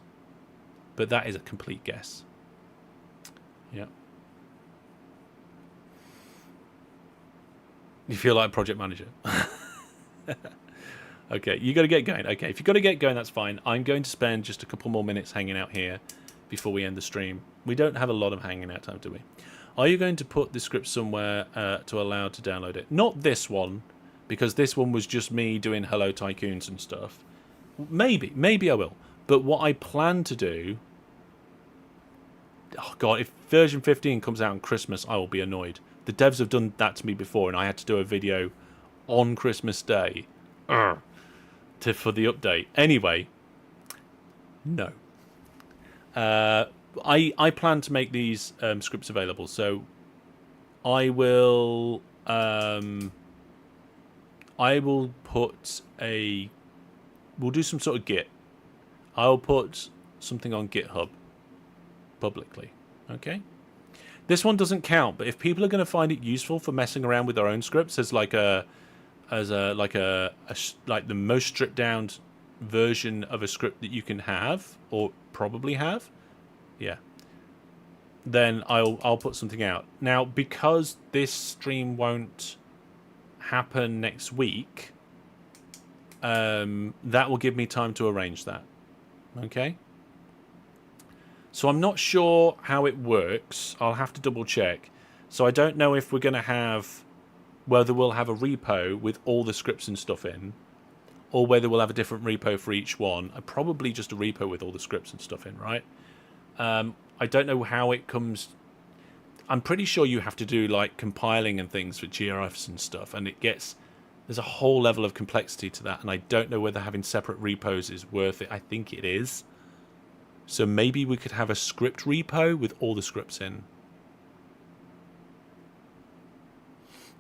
But that is a complete guess. Yeah. You feel like a project manager. Okay, you got to get going. Okay, if you got to get going, that's fine. I'm going to spend just a couple more minutes hanging out here before we end the stream. We don't have a lot of hanging out time, do we? Are you going to put the script somewhere to allow to download it? Not this one, because this one was just me doing Hello Tycoons and stuff. Maybe I will. But what I plan to do... Oh, God, if version 15 comes out on Christmas, I will be annoyed. The devs have done that to me before, and I had to do a video on Christmas Day for the update. Anyway, no. I plan to make these scripts available, so I will put a... We'll do some sort of Git. I'll put something on GitHub publicly. Okay? This one doesn't count, but if people are going to find it useful for messing around with their own scripts as like the most stripped down version of a script that you can have or probably have, yeah, then I'll put something out. Now, because this stream won't happen next week, that will give me time to arrange that. Okay? So I'm not sure how it works. I'll have to double check. So I don't know if we're going to have... whether we'll have a repo with all the scripts and stuff in, or whether we'll have a different repo for each one. Probably just a repo with all the scripts and stuff in, right? I don't know how it comes... I'm pretty sure you have to do like compiling and things for GRFs and stuff, and it gets... there's a whole level of complexity to that, and I don't know whether having separate repos is worth it. I think it is. So maybe we could have a script repo with all the scripts in.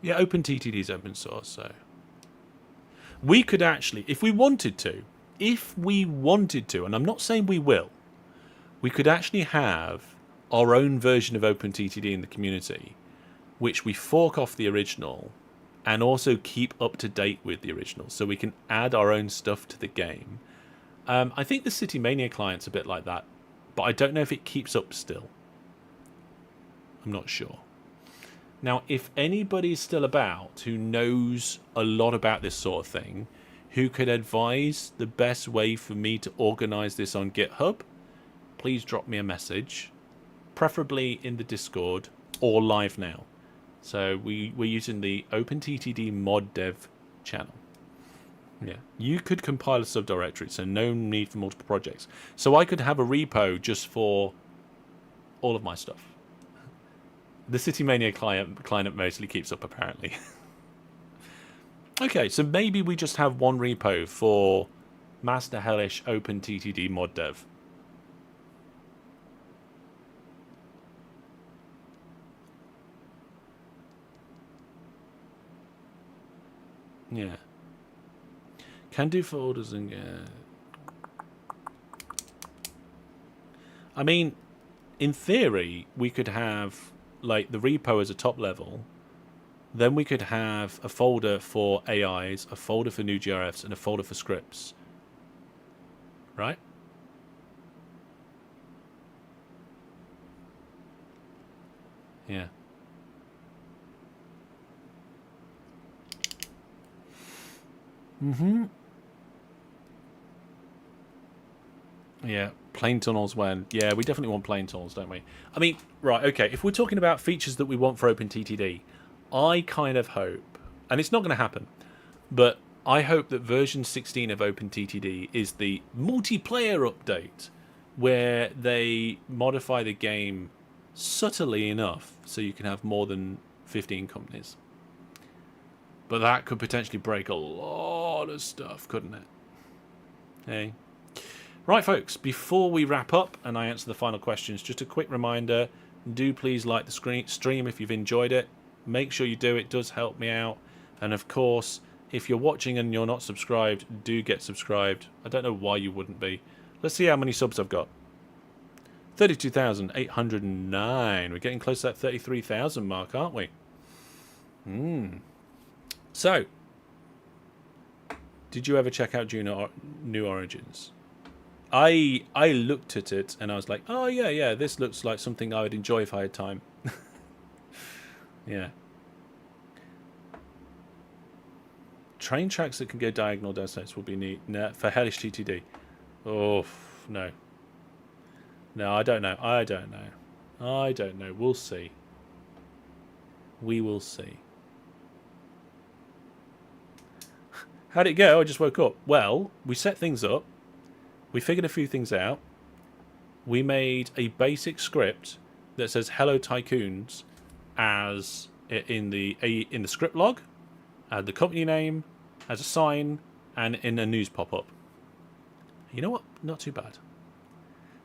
Yeah, OpenTTD is open source, so... we could actually, if we wanted to, and I'm not saying we will, we could actually have our own version of OpenTTD in the community, which we fork off the original and also keep up to date with the original, so we can add our own stuff to the game. I think the City Mania client's a bit like that, but I don't know if it keeps up still. I'm not sure. Now, if anybody's still about who knows a lot about this sort of thing, who could advise the best way for me to organize this on GitHub, please drop me a message, preferably in the Discord or live now. So we're using the OpenTTD Mod Dev channel. Yeah, you could compile a subdirectory, so no need for multiple projects. So I could have a repo just for all of my stuff. The City Mania client mostly keeps up, apparently. Okay, so maybe we just have one repo for Master Hellish OpenTTD Mod Dev. Yeah. Can do folders and... I mean, in theory, we could have... like the repo as a top level, then we could have a folder for AIs, a folder for new GRFs, and a folder for scripts. Right? Yeah. Yeah, plane tunnels when... yeah, we definitely want plane tunnels, don't we? I mean, right, okay, if we're talking about features that we want for OpenTTD, I kind of hope, and it's not going to happen, but I hope that version 16 of OpenTTD is the multiplayer update, where they modify the game subtly enough so you can have more than 15 companies. But that could potentially break a lot of stuff, couldn't it? Hey. Right, folks, before we wrap up and I answer the final questions, just a quick reminder, do please like the stream if you've enjoyed it. Make sure you do, it does help me out. And of course, if you're watching and you're not subscribed, do get subscribed. I don't know why you wouldn't be. Let's see how many subs I've got. 32,809. We're getting close to that 33,000 mark, aren't we? So, did you ever check out New Origins? I looked at it and I was like, oh yeah, this looks like something I would enjoy if I had time. Yeah. Train tracks that can go diagonal down slopes will be neat. No, for Hellish TTD. Oh, no. No, I don't know. I don't know. We'll see. We will see. How'd it go? I just woke up. Well, we set things up. We figured a few things out. We made a basic script that says "Hello Tycoons" as in the script log, the company name, as a sign, and in a news pop-up. You know what? Not too bad.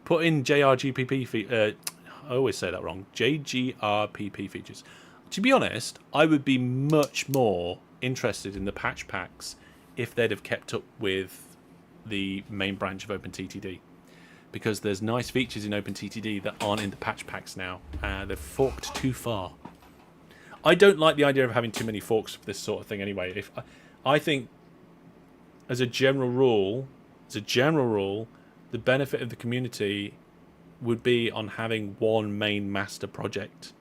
Put in JRGPP I always say that wrong. JGRPP features. To be honest, I would be much more interested in the patch packs if they'd have kept up with the main branch of OpenTTD, because there's nice features in OpenTTD that aren't in the patch packs now. They've forked too far. I don't like the idea of having too many forks for this sort of thing anyway. I think, as a general rule, the benefit of the community would be on having one main master project,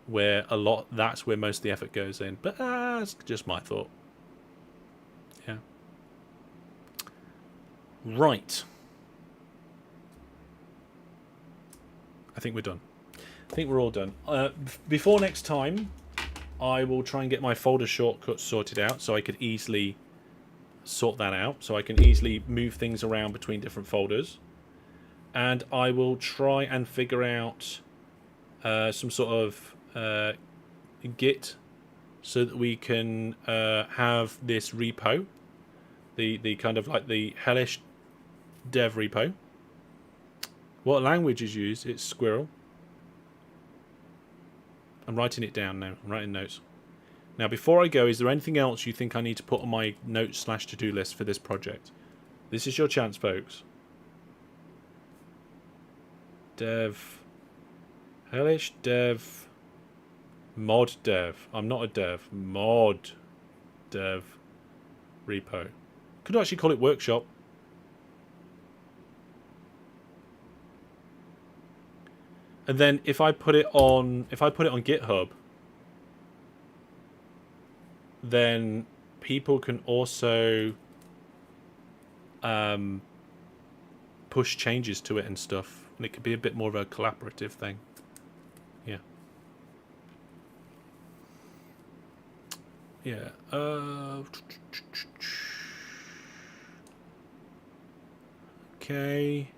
where that's where most of the effort goes in. But that's just my thought. Yeah. Right. I think we're done. I think we're all done. Before next time, I will try and get my folder shortcuts sorted out so I could easily sort that out. So I can easily move things around between different folders. And I will try and figure out some sort of Git so that we can have this repo, the kind of like the Hellish dev repo. What language is used? It's Squirrel. I'm writing it down now. I'm writing notes. Now, before I go, is there anything else you think I need to put on my notes/to-do list for this project? This is your chance, folks. Dev. Hellish dev. Mod dev. I'm not a dev. Mod dev repo. Could actually call it workshop. And then if I put it on GitHub, then people can also push changes to it and stuff, and it could be a bit more of a collaborative thing. Yeah. Yeah. Okay.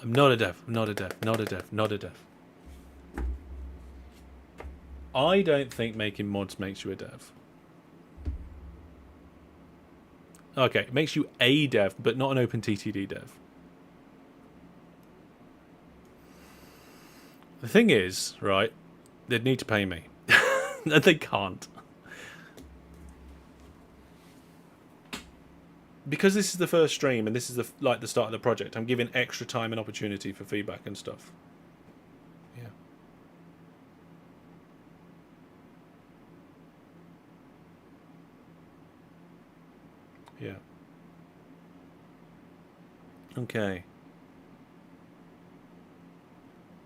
I'm not a dev. I'm not a dev. Not a dev. Not a dev. I don't think making mods makes you a dev. Okay, it makes you a dev, but not an OpenTTD dev. The thing is, right, they'd need to pay me. They can't. Because this is the first stream and this is the start of the project, I'm giving extra time and opportunity for feedback and stuff. Yeah. Yeah. Okay.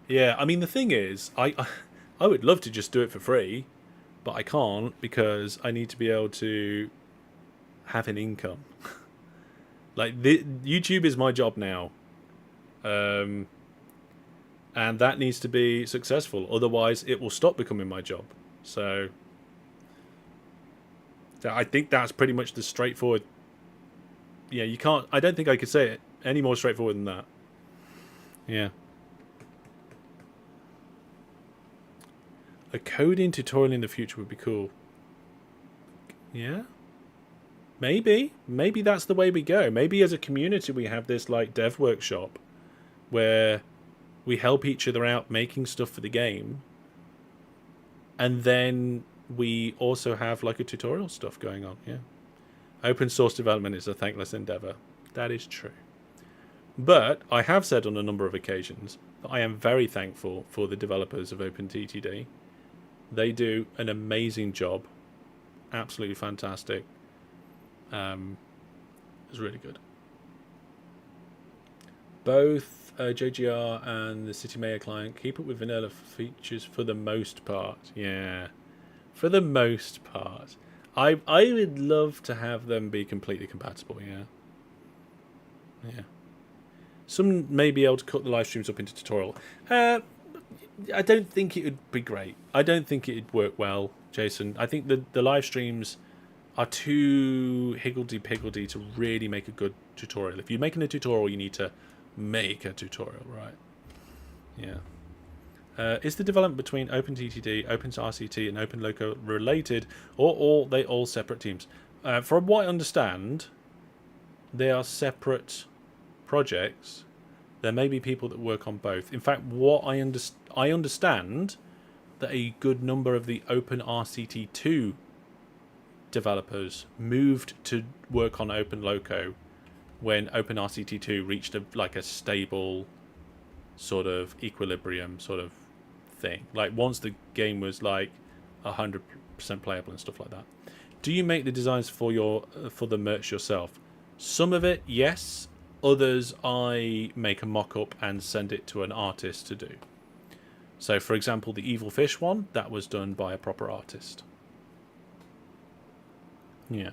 Yeah, I mean, the thing is, I would love to just do it for free, but I can't because I need to be able to have an income. Like, YouTube is my job now. And that needs to be successful. Otherwise, it will stop becoming my job. So I think that's pretty much the straightforward. Yeah, you can't... I don't think I could say it any more straightforward than that. Yeah. A coding tutorial in the future would be cool. Yeah? Maybe that's the way we go. Maybe as a community we have this like dev workshop where we help each other out making stuff for the game, and then we also have like a tutorial stuff going on. Yeah, Open source development is a thankless endeavor. That is true. But I have said on a number of occasions that I am very thankful for the developers of OpenTTD. They do an amazing job. Absolutely fantastic. It's really good. Both JGR and the City Mayor client keep up with vanilla features for the most part. Yeah, for the most part. I would love to have them be completely compatible. Yeah. Yeah. Some may be able to cut the live streams up into tutorial. I don't think it would be great. I don't think it'd work well, Jason. I think the live streams are too higgledy-piggledy to really make a good tutorial. If you're making a tutorial, you need to make a tutorial, right? Yeah. Is the development between OpenTTD, OpenRCT, and OpenLoco related, or are they all separate teams? From what I understand, they are separate projects. There may be people that work on both. In fact, what I understand that a good number of the OpenRCT2 developers moved to work on OpenLoco when OpenRCT2 reached a stable sort of equilibrium sort of thing. Like once the game was like 100% playable and stuff like that. Do you make the designs for the merch yourself? Some of it, yes. Others, I make a mock-up and send it to an artist to do. So, for example, the Evil Fish one, that was done by a proper artist. Yeah.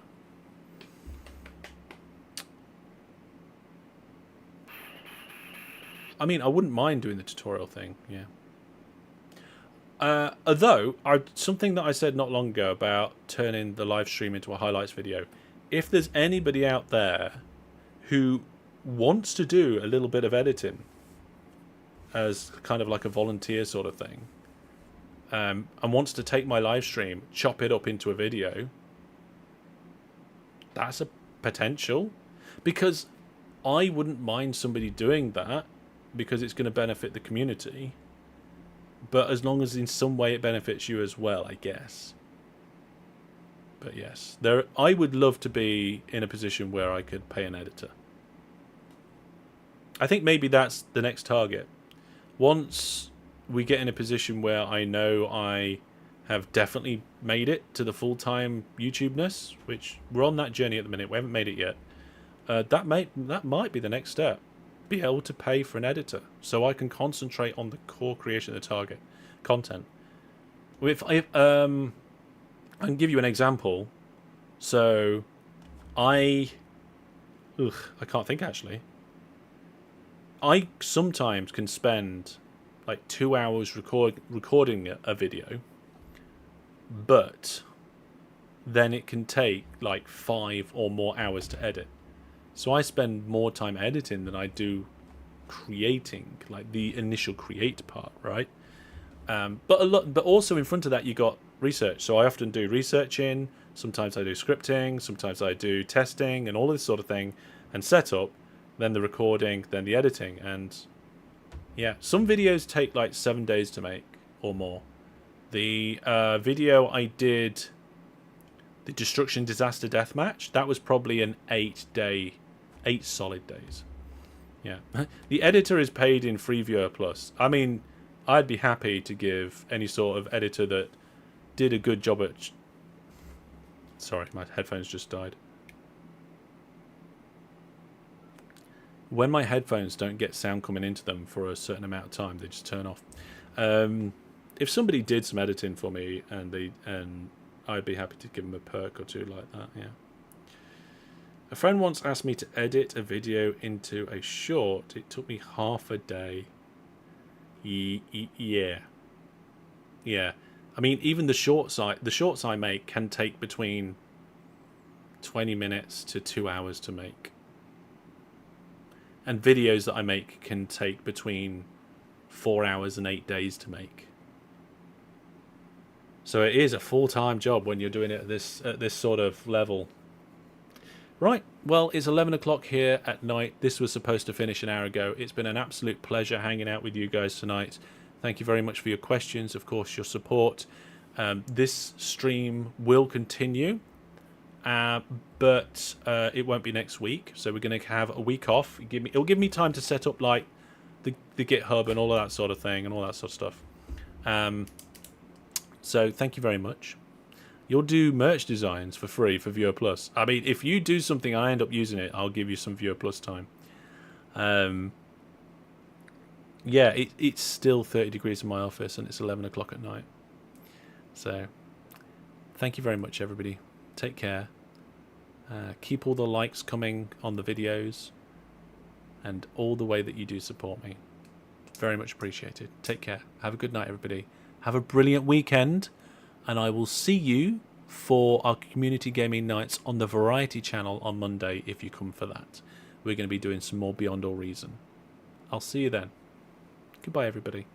I mean, I wouldn't mind doing the tutorial thing, yeah. Although, something that I said not long ago about turning the live stream into a highlights video. If there's anybody out there who wants to do a little bit of editing as kind of like a volunteer sort of thing, and wants to take my live stream, chop it up into a video, that's a potential. Because I wouldn't mind somebody doing that, because it's going to benefit the community. But as long as in some way it benefits you as well, I guess. But yes, I would love to be in a position where I could pay an editor. I think maybe that's the next target. Once we get in a position where I know I have definitely made it to the full-time YouTube-ness, which we're on that journey at the minute, we haven't made it yet, that might be the next step. Be able to pay for an editor so I can concentrate on the core creation of the target content. I can give you an example. So I can't think actually. I sometimes can spend like 2 hours recording a video, but then it can take like 5 or more hours to edit. So I spend more time editing than I do creating, like the initial create part, right? But also in front of that you got research. So I often do researching. Sometimes I do scripting. Sometimes I do testing and all this sort of thing, and setup. Then the recording, then the editing, and yeah, some videos take like 7 days to make or more. The video I did, the Destruction Disaster Deathmatch, that was probably an 8 solid days. Yeah. The editor is paid in Freeviewer Plus. I mean, I'd be happy to give any sort of editor that did a good job at... Sorry, my headphones just died. When my headphones don't get sound coming into them for a certain amount of time, they just turn off. If somebody did some editing for me, and I'd be happy to give them a perk or two like that, yeah. A friend once asked me to edit a video into a short. It took me half a day. Yeah. Yeah. I mean, even the shorts I make can take between 20 minutes to 2 hours to make. And videos that I make can take between 4 hours and 8 days to make. So it is a full-time job when you're doing it at this sort of level. Right, well, it's 11 o'clock here at night. This was supposed to finish an hour ago. It's been an absolute pleasure hanging out with you guys tonight. Thank you very much for your questions, of course, your support. This stream will continue. but it won't be next week. So we're going to have a week off. It'll give me time to set up like the GitHub and all of that sort of thing and all that sort of stuff. So thank you very much. You'll do merch designs for free for Viewer Plus. I mean, if you do something and I end up using it, I'll give you some Viewer Plus time. Yeah, it's still 30 degrees in my office and it's 11 o'clock at night. So thank you very much, everybody. Take care. Keep all the likes coming on the videos and all the way that you do support me. Very much appreciated. Take care. Have a good night, everybody. Have a brilliant weekend, and I will see you for our community gaming nights on the Variety channel on Monday if you come for that. We're going to be doing some more Beyond All Reason. I'll see you then. Goodbye, everybody.